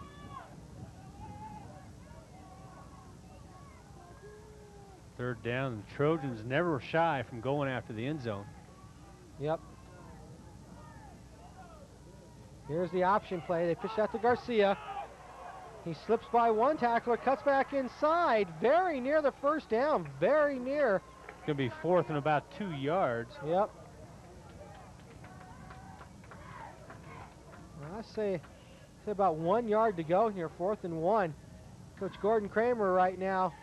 F: Third down. The Trojans never were shy from going after the end zone.
E: Yep. Here's the option play. They pitch out to Garcia. He slips by one tackler, cuts back inside, very near the first down, very near.
F: It's going to be fourth and about 2 yards.
E: Yep. I say about 1 yard to go here, 4th and 1. Coach Gordon Kramer right now,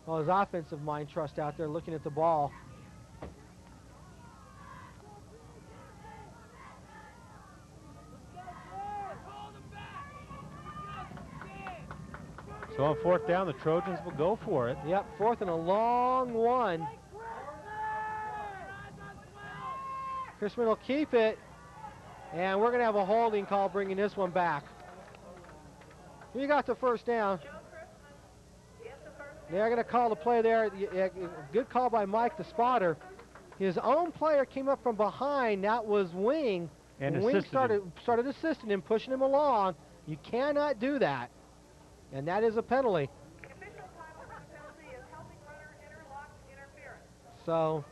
E: well, his offensive mind trust out there looking at the ball.
F: So on fourth down, the Trojans will go for it.
E: Yep, fourth and a long one. Chrisman will keep it, and we're going to have a holding call bringing this one back. You got the first down. They're going to call the play there. Good call by Mike, the spotter. His own player came up from behind. That was Wing.
F: And
E: Wing started assisting him, pushing him along. You cannot do that. And that is a penalty. So,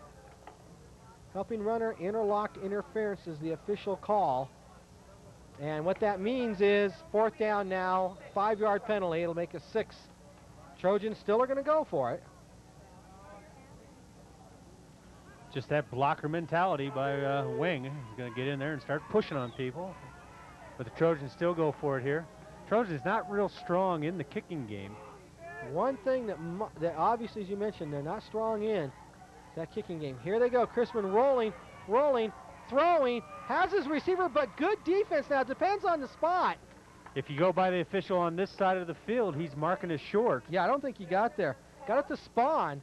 E: helping runner interlocked interference is the official call. And what that means is fourth down now, 5-yard penalty. It'll make a 6. Trojans still are going to go for it.
F: Just that blocker mentality by Wing. He's going to get in there and start pushing on people. But the Trojans still go for it here. Trojans not real strong in the kicking game.
E: One thing that obviously, as you mentioned, they're not strong in that kicking game. Here they go. Chrisman rolling, throwing, has his receiver, but good defense now. Depends on the spot.
F: If you go by the official on this side of the field, he's marking it short.
E: Yeah, I don't think he got there. Got it to Spawn.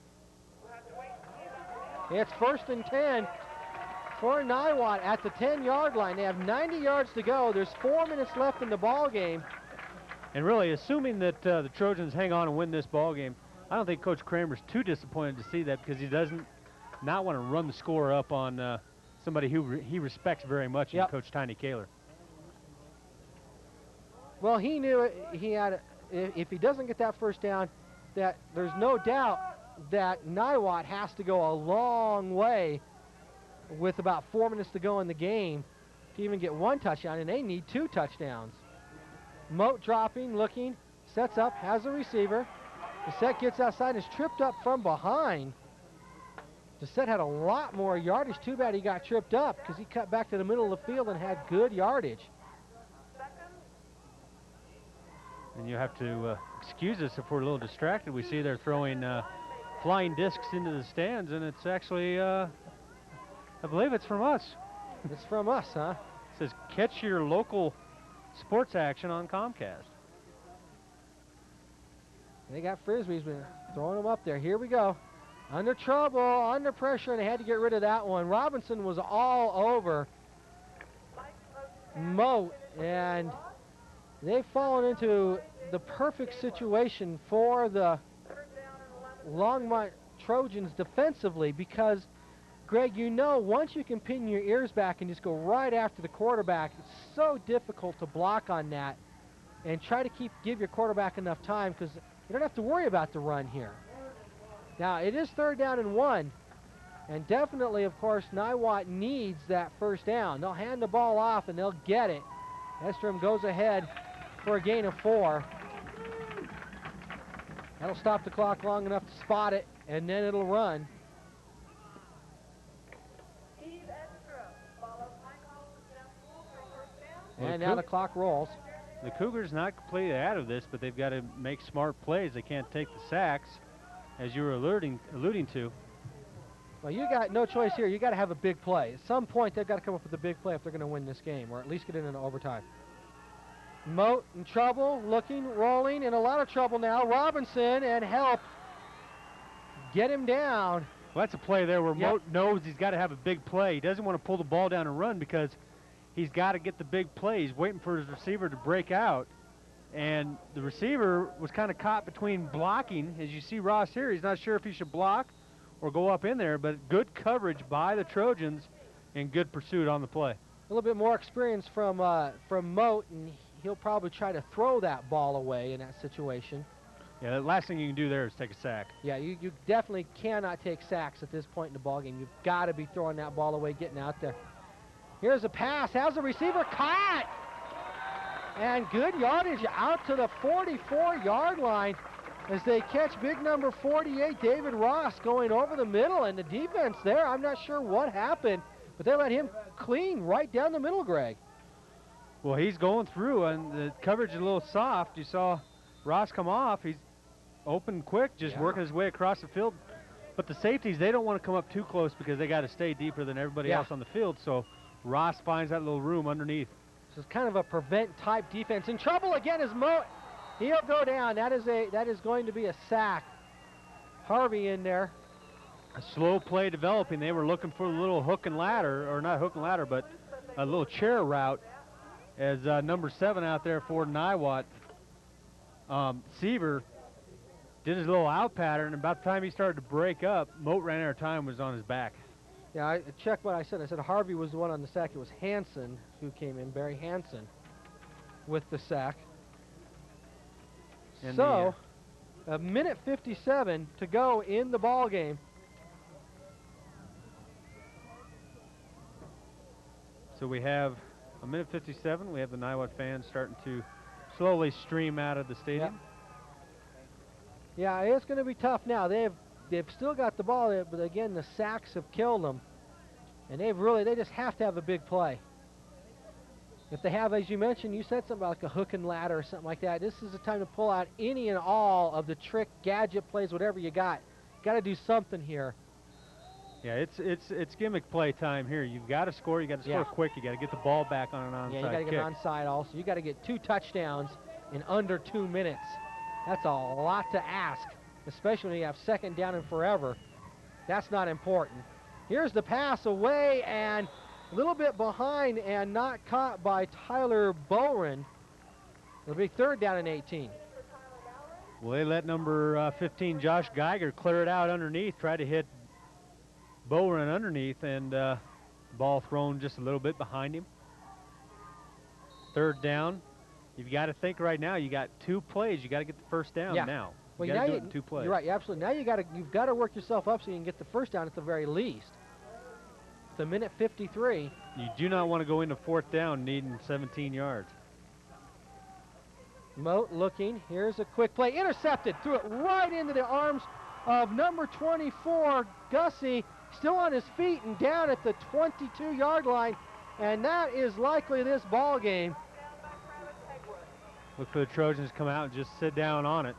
E: It's 1st and 10 for Niwot at the 10-yard line. They have 90 yards to go. There's 4 minutes left in the ball game.
F: And really, assuming that the Trojans hang on and win this ball game, I don't think Coach Kramer's too disappointed to see that, because he doesn't not want to run the score up on somebody who he respects very much, in Coach Tiny Kaler.
E: Well, he knew he had, if he doesn't get that first down, that there's no doubt that Niwot has to go a long way with about 4 minutes to go in the game to even get 1 touchdown, and they need 2 touchdowns. Moat dropping, looking, sets up, has a receiver. Doucette gets outside and is tripped up from behind. Doucette had a lot more yardage. Too bad he got tripped up, because he cut back to the middle of the field and had good yardage.
F: And you have to excuse us if we're a little distracted. We see they're throwing flying discs into the stands, and it's actually, I believe it's from us.
E: It's from us, huh?
F: It says, catch your local sports action on Comcast.
E: They got Frisbees, been throwing them up there. Here we go. Under trouble, under pressure, and they had to get rid of that one. Robinson was all over Moat, and they've fallen into the perfect situation for the Longmont Trojans defensively because, Greg, you know, once you can pin your ears back and just go right after the quarterback, it's so difficult to block on that and try to give your quarterback enough time because you don't have to worry about the run here. Now, it is 3rd down and 1, and definitely, of course, Niwot needs that first down. They'll hand the ball off, and they'll get it. Estrom goes ahead for a gain of 4. That'll stop the clock long enough to spot it, and then it'll run. And now the clock rolls.
F: The Cougars not completely out of this, but they've got to make smart plays. They can't take the sacks, as you were alluding to.
E: Well, you got no choice here. You got to have a big play. At some point, they've got to come up with a big play if they're going to win this game, or at least get into overtime. Moat in trouble, looking, rolling, in a lot of trouble now. Robinson and help get him down.
F: Well, that's a play there where Moat knows he's got to have a big play. He doesn't want to pull the ball down and run because he's got to get the big play. He's waiting for his receiver to break out. And the receiver was kind of caught between blocking. As you see Ross here, he's not sure if he should block or go up in there, but good coverage by the Trojans and good pursuit on the play.
E: A little bit more experience from Moat, and he'll probably try to throw that ball away in that situation.
F: Yeah, the last thing you can do there is take a sack.
E: Yeah, you definitely cannot take sacks at this point in the ballgame. You've got to be throwing that ball away, getting out there. Here's a pass. How's the receiver caught? And good yardage out to the 44-yard line as they catch big number 48, David Ross, going over the middle. And the defense there, I'm not sure what happened, but they let him clean right down the middle, Greg.
F: Well, he's going through, and the coverage is a little soft. You saw Ross come off. He's open quick, just working his way across the field. But the safeties, they don't want to come up too close because they got to stay deeper than everybody else on the field. So Ross finds that little room underneath.
E: This is kind of a prevent-type defense. In trouble again is Moat. He'll go down. That is going to be a sack. Harvey in there.
F: A slow play developing. They were looking for a little hook and ladder, or not hook and ladder, but a little chair route as number 7 out there for Niwot. Seaver did his little out pattern, and about the time he started to break up, Moat ran out of time, was on his back.
E: Yeah, I checked what I said. I said Harvey was the one on the sack. It was Hansen who came in, Barry Hansen, with the sack. And so, a minute 57 to go in the ball game.
F: So we have a minute 57. We have the Niwot fans starting to slowly stream out of the stadium.
E: Yeah, it's going to be tough now. They've still got the ball there, but again, the sacks have killed them. And they just have to have a big play. If they have, as you mentioned, you said something about like a hook and ladder or something like that. This is the time to pull out any and all of the trick, gadget plays, whatever you got. Got to do something here.
F: Yeah, it's gimmick play time here. You've got to score. You got to score quick. You got to get the ball back on an onside kick.
E: Yeah, you got to get an onside also. You got to get 2 touchdowns in under 2 minutes. That's a lot to ask, especially when you have 2nd down and forever. That's not important. Here's the pass away and a little bit behind and not caught by Tyler Bowen. It'll be 3rd down and 18.
F: Well, they let number 15, Josh Geiger, clear it out underneath, try to hit Bowen underneath, and ball thrown just a little bit behind him. 3rd down. You've got to think right now. You got 2 plays. You got to get the first down now.
E: Well,
F: you got to do it in 2 plays.
E: You're right, absolutely. Now you've got to work yourself up so you can get the first down at the very least. It's a minute 53.
F: You do not want to go into 4th down needing 17 yards.
E: Moat looking. Here's a quick play. Intercepted. Threw it right into the arms of number 24, Gussie. Still on his feet and down at the 22-yard line. And that is likely this ball game.
F: Look for the Trojans to come out and just sit down on it.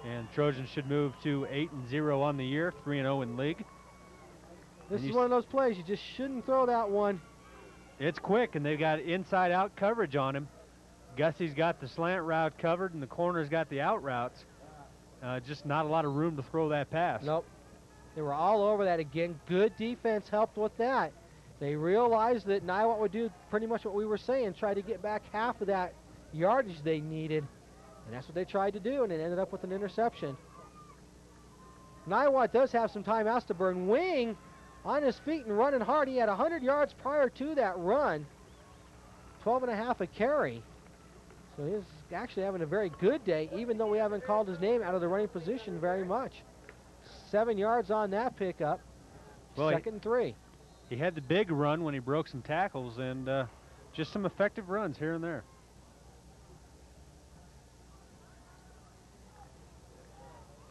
F: And Trojans should move to 8-0 on the year, 3-0 in league.
E: This is one of those plays you just shouldn't throw that one.
F: It's quick, and they've got inside-out coverage on him. Gussie's got the slant route covered, and the corner's got the out routes. Just not a lot of room to throw that pass.
E: Nope. They were all over that again. Good defense helped with that. They realized that Niwot would do pretty much what we were saying, try to get back half of that yardage they needed. And that's what they tried to do, and it ended up with an interception. Niwot does have some timeouts to burn. Wing on his feet and running hard. He had 100 yards prior to that run. 12.5 a carry. So he's actually having a very good day, even though we haven't called his name out of the running position very much. 7 yards on that pickup.
F: Well,
E: second and 3.
F: He had the big run when he broke some tackles, and just some effective runs here and there.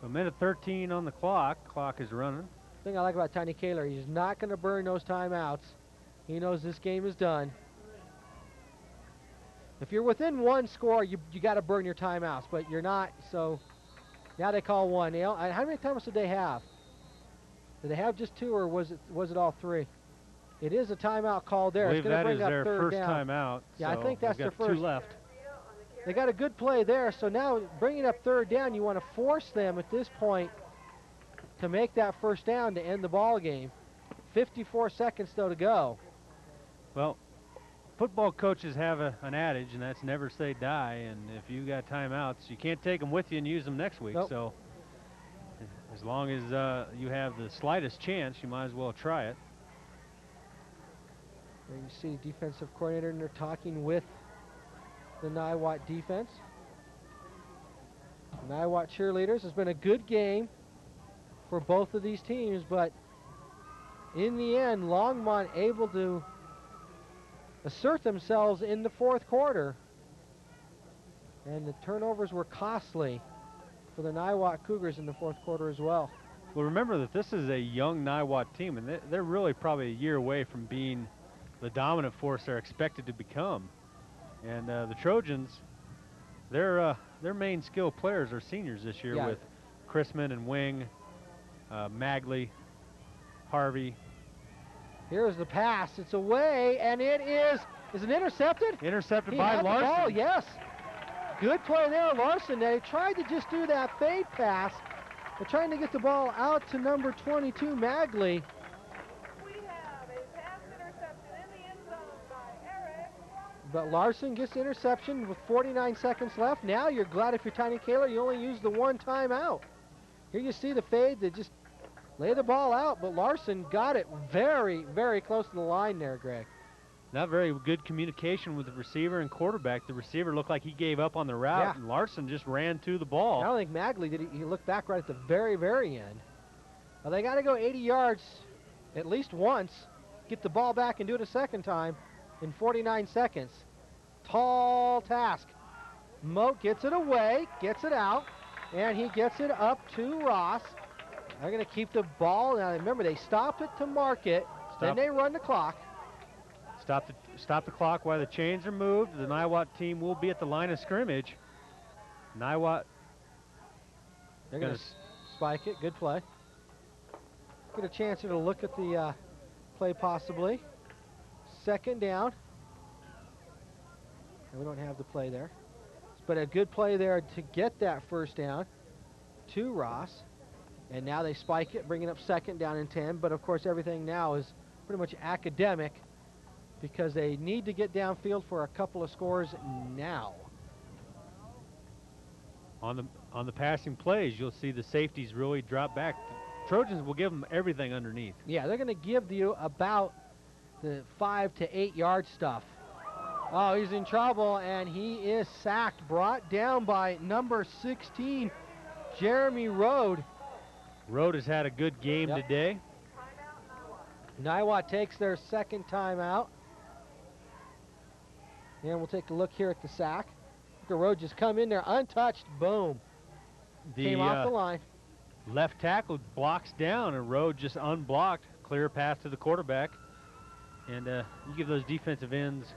F: So 1:13 on the clock. Clock is running.
E: The thing I like about Tiny Kaler, he's not going to burn those timeouts. He knows this game is done. If you're within one score, you got to burn your timeouts, but you're not. So now they call one. How many timeouts did they have? Did they have just 2, or was it all 3? It is a timeout call there.
F: I
E: It's
F: believe
E: going to
F: that
E: bring
F: is
E: up
F: their
E: third
F: first
E: down.
F: timeout.
E: Yeah,
F: so
E: I think that's
F: they've
E: their
F: got
E: first.
F: 2 left.
E: They got a good play there. So now bringing up third down, you want to force them at this point to make that first down to end the ball game. 54 seconds though to go.
F: Well, football coaches have an adage, and that's never say die. And if you got timeouts, you can't take them with you and use them next week.
E: Nope.
F: So as long as you have the slightest chance, you might as well try it.
E: There you see the defensive coordinator, and they're talking with the Niwot defense. Niwot cheerleaders. Has been a good game for both of these teams, but in the end, Longmont able to assert themselves in the fourth quarter, and the turnovers were costly for the Niwot Cougars in the fourth quarter as well.
F: Well, remember that this is a young Niwot team, and they're really probably a year away from being the dominant force they're expected to become. And the Trojans, their main skill players are seniors this year, with Chrisman and Wing, Magley, Harvey.
E: Here's the pass. It's away, and it is it intercepted?
F: Intercepted
E: He
F: by
E: had
F: Larson.
E: The ball, yes. Good play there, Larson. They tried to just do that fade pass. They're trying to get the ball out to number 22, Magley. But Larson gets the interception with 49 seconds left. Now you're glad if you're Tiny Kaler, you only use the one timeout. Here you see the fade. They just lay the ball out, but Larson got it very, very close to the line there, Greg.
F: Not very good communication with the receiver and quarterback. The receiver looked like he gave up on the route, and Larson just ran to the ball.
E: I don't think Magley did. He looked back right at the very, very end. Well, they got to go 80 yards at least once, get the ball back and do it a second time in 49 seconds. Tall task. Moat gets it away, gets it out, and he gets it up to Ross. They're going to keep the ball. Now, remember, they stopped it to mark it. Then they run the clock.
F: Stop the clock while the chains are moved. The Niwot team will be at the line of scrimmage. Niwot.
E: They're going to spike it. Good play. Get a chance here to look at the play possibly. Second down. And we don't have the play there. But a good play there to get that first down to Ross. And now they spike it, bringing up second down and 10. But, of course, everything now is pretty much academic because they need to get downfield for a couple of scores now.
F: On the passing plays, you'll see the safeties really drop back. The Trojans will give them everything underneath.
E: Yeah, they're going to give you about the 5 to 8 yard stuff. Oh, he's in trouble, and he is sacked, brought down by number 16, Jeremy Rode.
F: Rode has had a good game today.
E: Niwot takes their second timeout. And we'll take a look here at the sack. The Rode just come in there untouched, boom. Came off the line.
F: Left tackle blocks down, and Rode just unblocked. Clear pass to the quarterback. And you give those defensive ends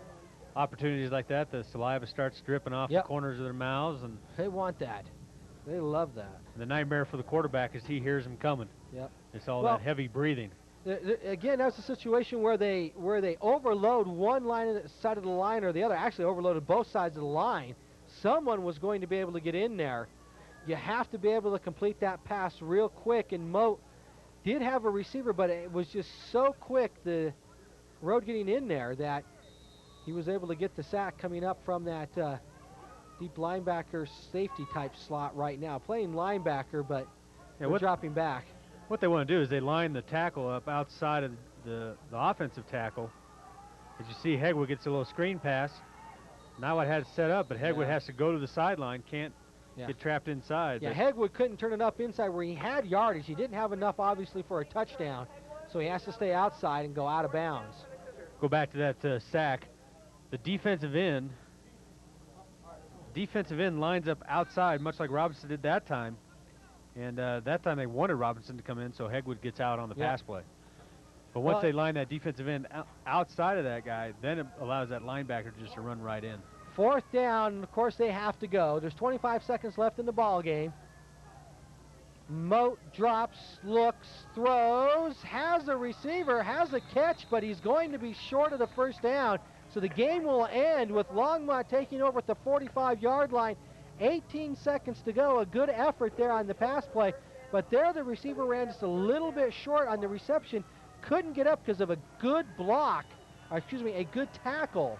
F: opportunities like that, the saliva starts dripping off the corners of their mouths, and
E: they want that. They love that.
F: The nightmare for the quarterback is he hears them coming.
E: Yep.
F: It's all that heavy breathing.
E: Again, that's a situation where they overload one side of the line or the other. Actually, overloaded both sides of the line. Someone was going to be able to get in there. You have to be able to complete that pass real quick. And Moat did have a receiver, but it was just so quick, the Road getting in there, that he was able to get the sack coming up from that deep linebacker safety type slot right now. Playing linebacker, but
A: they're dropping back.
F: What they want to do is they line the tackle up outside of the offensive tackle. As you see, Hegwood gets a little screen pass. Niwot has it set up, but Hegwood has to go to the sideline, can't get trapped inside.
A: Yeah, Hegwood couldn't turn it up inside where he had yardage. He didn't have enough, obviously, for a touchdown, so he has to stay outside and go out of bounds.
F: Go back to that sack. The defensive end lines up outside, much like Robinson did that time. And that time they wanted Robinson to come in, so Hegwood gets out on the pass play. But once they line that defensive end outside of that guy, then it allows that linebacker just to run right in.
A: 4th down, and of course they have to go. There's 25 seconds left in the ball game. Moat drops, looks, throws, has a receiver, has a catch, but he's going to be short of the 1st down. So the game will end with Longmont taking over at the 45-yard line. 18 seconds to go. A good effort there on the pass play, but there the receiver ran just a little bit short on the reception. Couldn't get up because of a good block, or excuse me, a good tackle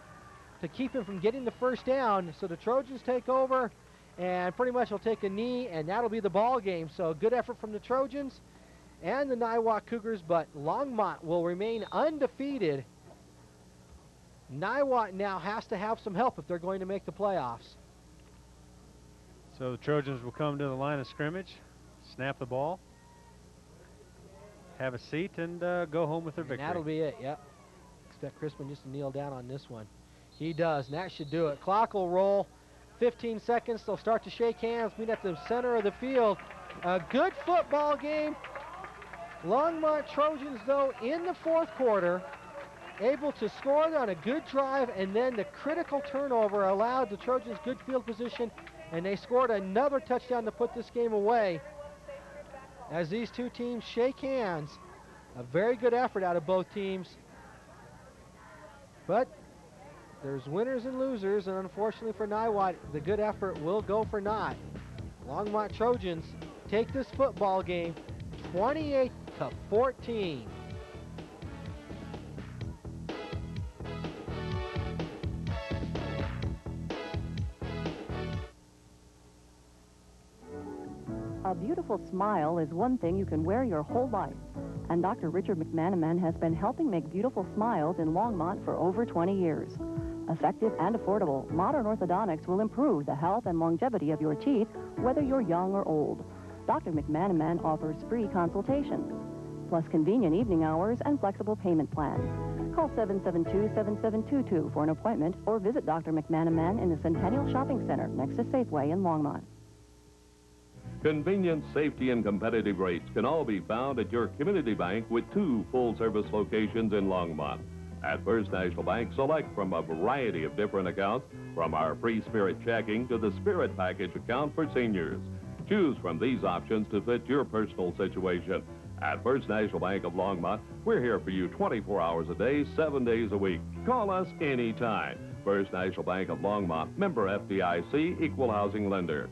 A: to keep him from getting the 1st down. So the Trojans take over, and pretty much will take a knee, and that'll be the ball game. So good effort from the Trojans and the Niwot Cougars, but Longmont will remain undefeated. Niwot now has to have some help if they're going to make the playoffs.
F: So the Trojans will come to the line of scrimmage, snap the ball, have a seat, and go home with their victory.
A: That'll be it, yep. Expect Crispin just to kneel down on this one. He does, and that should do it. Clock will roll. 15 seconds. They'll start to shake hands, meet at the center of the field. A good football game. Longmont Trojans, though, in the 4th quarter, able to score on a good drive, and then the critical turnover allowed the Trojans good field position, and they scored another touchdown to put this game away. As these two teams shake hands, a very good effort out of both teams. But there's winners and losers, and unfortunately for Niwot, the good effort will go for naught. Longmont Trojans take this football game 28-14.
M: A beautiful smile is one thing you can wear your whole life, and Dr. Richard McManaman has been helping make beautiful smiles in Longmont for over 20 years. Effective and affordable, modern orthodontics will improve the health and longevity of your teeth, whether you're young or old. Dr. McManaman offers free consultations, plus convenient evening hours and flexible payment plans. Call 772-7722 for an appointment, or visit Dr. McManaman in the Centennial Shopping Center next to Safeway in Longmont.
B: Convenience, safety, and competitive rates can all be found at your community bank with 2 full-service locations in Longmont. At First National Bank, select from a variety of different accounts, from our free Spirit checking to the Spirit package account for seniors. Choose from these options to fit your personal situation. At First National Bank of Longmont, we're here for you 24 hours a day, 7 days a week. Call us anytime. First National Bank of Longmont, member FDIC, equal housing lender.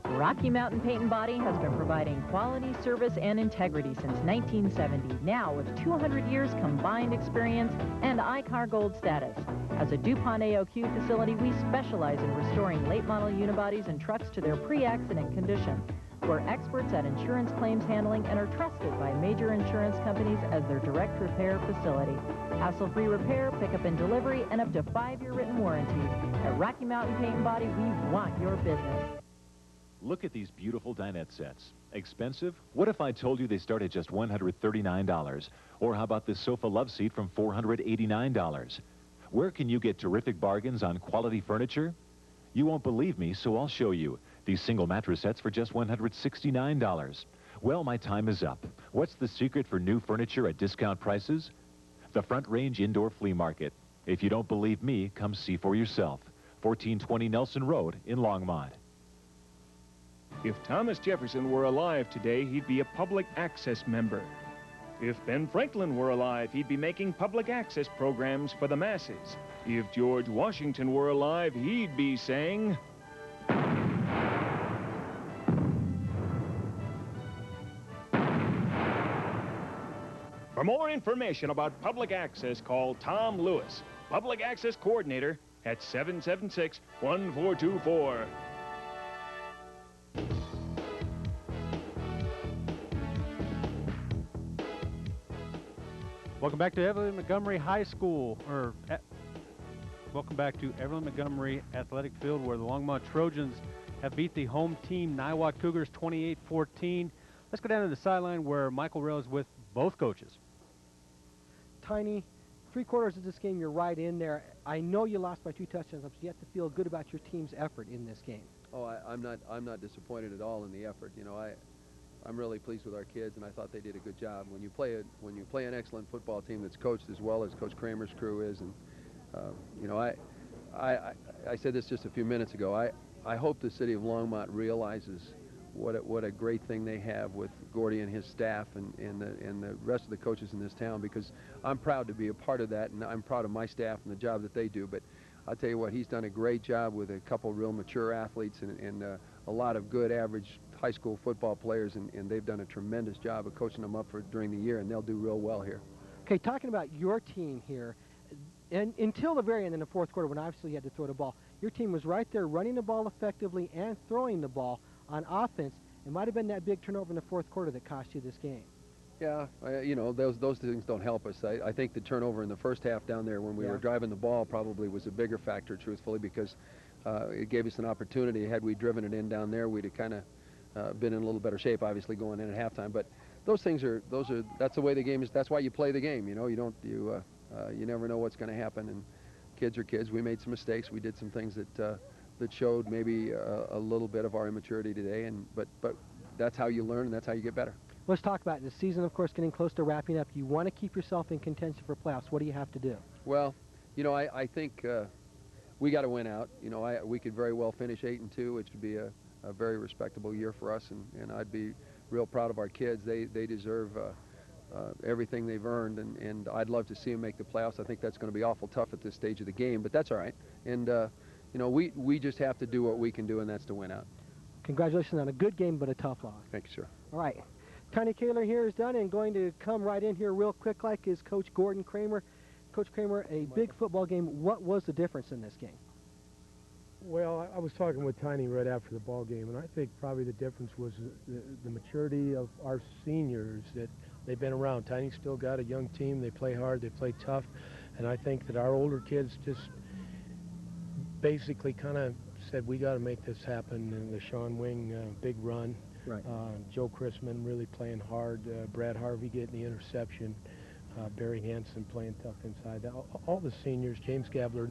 D: Rocky Mountain Paint and Body has been providing quality service and integrity since 1970, now with 200 years combined experience and ICAR Gold status. As a DuPont AOQ facility, we specialize in restoring late model unibodies and trucks to their pre-accident condition. We're experts at insurance claims handling and are trusted by major insurance companies as their direct repair facility. Hassle-free repair, pickup and delivery, and up to 5-year written warranties. At Rocky Mountain Paint and Body, we want your business.
G: Look at these beautiful dinette sets. Expensive? What if I told you they start at just $139? Or how about this sofa love seat from $489? Where can you get terrific bargains on quality furniture? You won't believe me, so I'll show you. These single mattress sets for just $169. Well, my time is up. What's the secret for new furniture at discount prices? The Front Range Indoor Flea Market. If you don't believe me, come see for yourself. 1420 Nelson Road in Longmont.
K: If Thomas Jefferson were alive today, he'd be a public access member. If Ben Franklin were alive, he'd be making public access programs for the masses. If George Washington were alive, he'd be saying... For more information about public access, call Tom Lewis, Public Access Coordinator, at 776-1424.
F: Welcome back to Evelyn Montgomery High School, welcome back to Evelyn Montgomery Athletic Field, where the Longmont Trojans have beat the home team Niwot Cougars 28-14. Let's go down to the sideline where Michael Rail is with both coaches.
A: Tiny, 3/4 of this game, you're right in there. I know you lost by 2 touchdowns, but you have to feel good about your team's effort in this game.
J: Oh, I'm not disappointed at all in the effort. You know, I'm really pleased with our kids, and I thought they did a good job. When you play an excellent football team that's coached as well as Coach Kramer's crew is, and you know, I said this just a few minutes ago. I hope the city of Longmont realizes what a great thing they have with Gordy and his staff and the rest of the coaches in this town, because I'm proud to be a part of that, and I'm proud of my staff and the job that they do. But I'll tell you what, he's done a great job with a couple real mature athletes and a lot of good average high school football players, and they've done a tremendous job of coaching them up during the year, and they'll do real well here.
A: Okay, talking about your team here, and until the very end in the 4th quarter, when obviously you had to throw the ball, your team was right there running the ball effectively and throwing the ball on offense. It might have been that big turnover in the 4th quarter that cost you this game.
J: Yeah, you know, those things don't help us. I think the turnover in the first half down there when we were driving the ball probably was a bigger factor, truthfully, because it gave us an opportunity. Had we driven it in down there, we'd have kind of been in a little better shape, obviously, going in at halftime. But that's the way the game is. That's why you play the game. You know, you never know what's going to happen. And kids are kids. We made some mistakes. We did some things that showed maybe a little bit of our immaturity today. But that's how you learn, and that's how you get better.
A: Let's talk about it. The season, of course, getting close to wrapping up. You want to keep yourself in contention for playoffs. What do you have to do?
J: Well, you know, I think we got to win out. You know, we could very well finish 8-2, which would be a very respectable year for us, and I'd be real proud of our kids. They deserve everything they've earned, and I'd love to see them make the playoffs. I think that's going to be awful tough at this stage of the game, but that's all right. And you know, we just have to do what we can do, and that's to win out.
A: Congratulations on a good game, but a tough loss.
J: Thank you, sir.
A: All right. Tiny Kaler here is done, and going to come right in here real quick like is Coach Gordon Kramer. Coach Kramer, a big football game. What was the difference in this game?
V: Well, I was talking with Tiny right after the ball game, and I think probably the difference was the maturity of our seniors, that they've been around. Tiny's still got a young team. They play hard. They play tough. And I think that our older kids just basically kind of said, we got to make this happen. And the Sean Wing big run.
A: Right.
V: Joe Chrisman really playing hard. Brad Harvey getting the interception. Barry Hansen playing tough inside. All the seniors, James Gabler,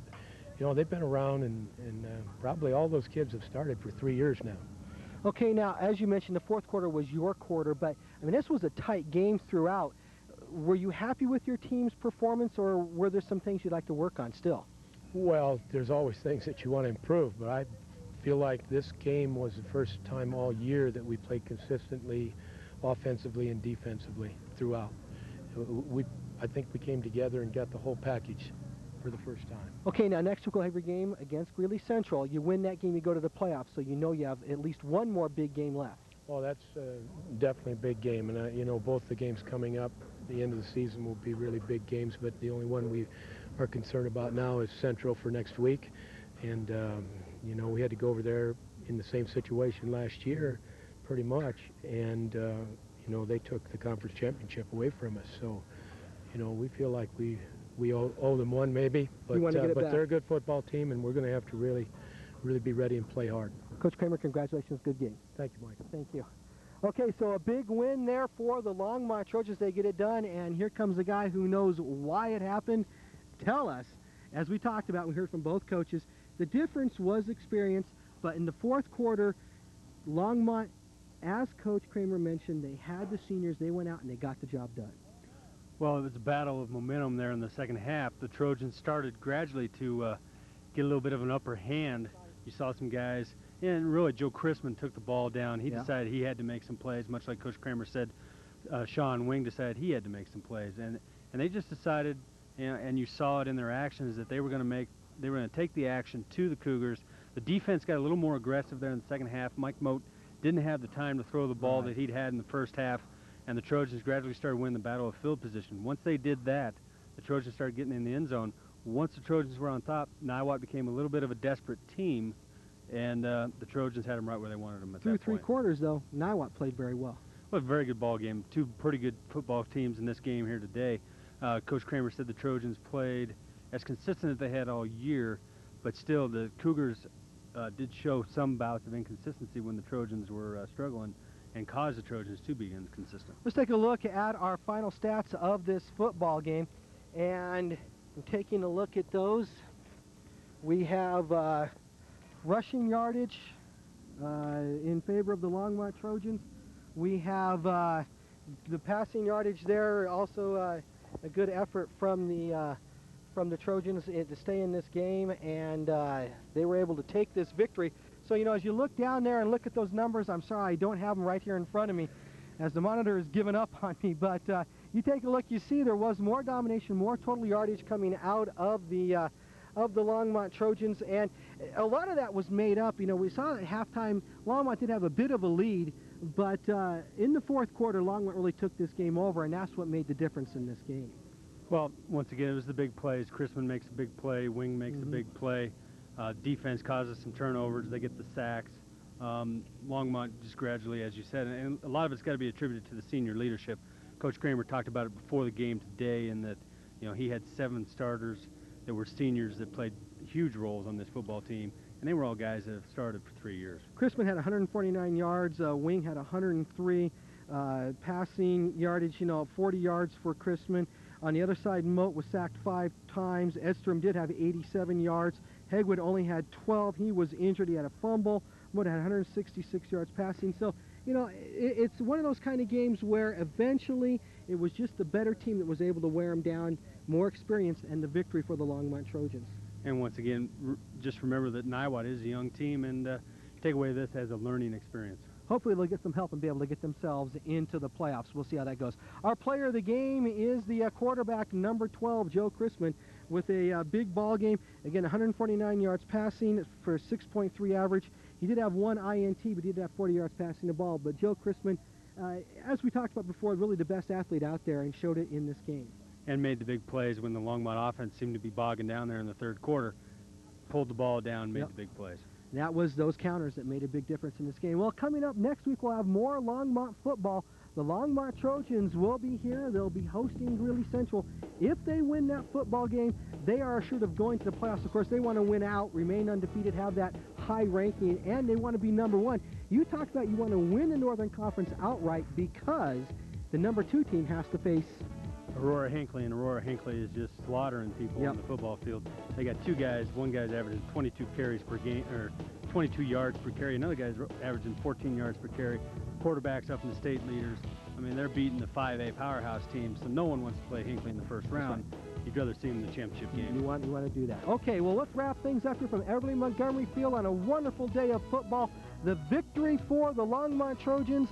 V: you know, they've been around, and probably all those kids have started for 3 years now.
A: Okay, now, as you mentioned, the 4th quarter was your quarter, but, I mean, this was a tight game throughout. Were you happy with your team's performance, or were there some things you'd like to work on still?
V: Well, there's always things that you want to improve, but I feel like this game was the first time all year that we played consistently offensively and defensively throughout. I think we came together and got the whole package for the first time.
A: Okay, now next week we'll have your game against Greeley Central. You win that game, you go to the playoffs, so you know you have at least one more big game left.
V: Well, that's definitely a big game, and you know, both the games coming up at the end of the season will be really big games, but the only one we are concerned about now is Central for next week. And you know, we had to go over there in the same situation last year pretty much, and you know, they took the conference championship away from us, so you know, we feel like we owe them one maybe, but they're a good football team, and we're going to have to really be ready and play hard.
A: Coach Kramer, congratulations, good game.
V: Thank you, Michael.
A: Thank you. Okay, so a big win there for the Longmont Trojans. They get it done, and here comes the guy who knows why it happened. Tell us, as we talked about, we heard from both coaches, the difference was experience, but in the 4th quarter, Longmont, as Coach Kramer mentioned, they had the seniors, they went out and they got the job done.
F: Well, it was a battle of momentum there in the second half. The Trojans started gradually to get a little bit of an upper hand. You saw some guys, and really Joe Chrisman took the ball down. He decided he had to make some plays, much like Coach Kramer said. Sean Wing decided he had to make some plays, and they just decided, and you saw it in their actions, that they were going to take the action to the Cougars. The defense got a little more aggressive there in the second half. Mike Moat didn't have the time to throw the ball that he'd had in the first half, and the Trojans gradually started winning the battle of field position. Once they did that, the Trojans started getting in the end zone. Once the Trojans were on top, Niwot became a little bit of a desperate team, and the Trojans had them right where they wanted them at that point.
A: Through 3 quarters, though, Niwot played very well.
F: Well, a very good ball game. Two pretty good football teams in this game here today. Coach Kramer said the Trojans played as consistent as they had all year, but still the Cougars did show some bouts of inconsistency when the Trojans were struggling and caused the Trojans to be inconsistent.
A: Let's take a look at our final stats of this football game. And taking a look at those, we have rushing yardage in favor of the Longmont Trojans. We have the passing yardage there, also a good effort from the Trojans to stay in this game, and they were able to take this victory. So, you know, as you look down there and look at those numbers, I'm sorry I don't have them right here in front of me as the monitor has given up on me, but you take a look, you see there was more domination, more total yardage coming out of the Longmont Trojans, and a lot of that was made up. You know, we saw at halftime Longmont did have a bit of a lead, but in the fourth quarter Longmont really took this game over, and that's what made the difference in this game.
F: Well, once again, it was the big plays. Chrisman makes a big play, Wing makes a big play, defense causes some turnovers, they get the sacks. Longmont just gradually, as you said, and a lot of it's got to be attributed to the senior leadership. Coach Kramer talked about it before the game today, and that, you know, he had 7 starters that were seniors that played huge roles on this football team, and they were all guys that have started for 3 years.
A: Chrisman had 149 yards, Wing had 103 passing yardage, you know, 40 yards for Chrisman. On the other side, Moat was sacked 5 times. Edstrom did have 87 yards. Hegwood only had 12. He was injured. He had a fumble. Moat had 166 yards passing. So, you know, it's one of those kind of games where eventually it was just the better team that was able to wear them down, more experience, and the victory for the Longmont Trojans.
F: And once again, just remember that Niwot is a young team, and take away this as a learning experience.
A: Hopefully they'll get some help and be able to get themselves into the playoffs. We'll see how that goes. Our player of the game is the quarterback, number 12, Joe Chrisman, with a big ball game. Again, 149 yards passing for 6.3 average. He did have 1 INT, but he did have 40 yards passing the ball. But Joe Chrisman, as we talked about before, really the best athlete out there, and showed it in this game.
F: And made the big plays when the Longmont offense seemed to be bogging down there in the third quarter. Pulled the ball down, made the big plays.
A: That was those counters that made a big difference in this game. Well, coming up next week, we'll have more Longmont football. The Longmont Trojans will be here. They'll be hosting Greeley Central. If they win that football game, they are assured of going to the playoffs. Of course, they want to win out, remain undefeated, have that high ranking, and they want to be number 1. You talked about you want to win the Northern Conference outright because the number 2 team has to face
F: Aurora Hinckley, and Aurora Hinckley is just slaughtering people on the football field. They got 2 guys. One guy's averaging 22 carries per game, or 22 yards per carry. Another guy's averaging 14 yards per carry. Quarterbacks up in the state leaders. I mean, they're beating the 5A powerhouse team, so no one wants to play Hinckley in the first round. You'd rather see them in the championship game.
A: You want to do that. Okay, well, let's wrap things up here from Everly Montgomery Field on a wonderful day of football. The victory for the Longmont Trojans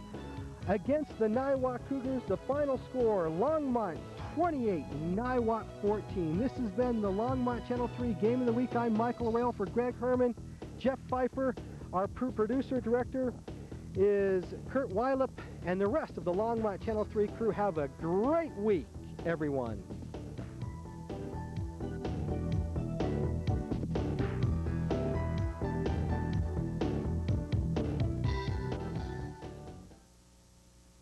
A: against the Niwot Cougars. The final score, Longmont 28, Niwot 14. This has been the Longmont Channel 3 Game of the Week. I'm Michael Rail for Greg Herman, Jeff Pfeiffer. Our producer director is Kurt Weilup, and the rest of the Longmont Channel 3 crew. Have a great week, everyone.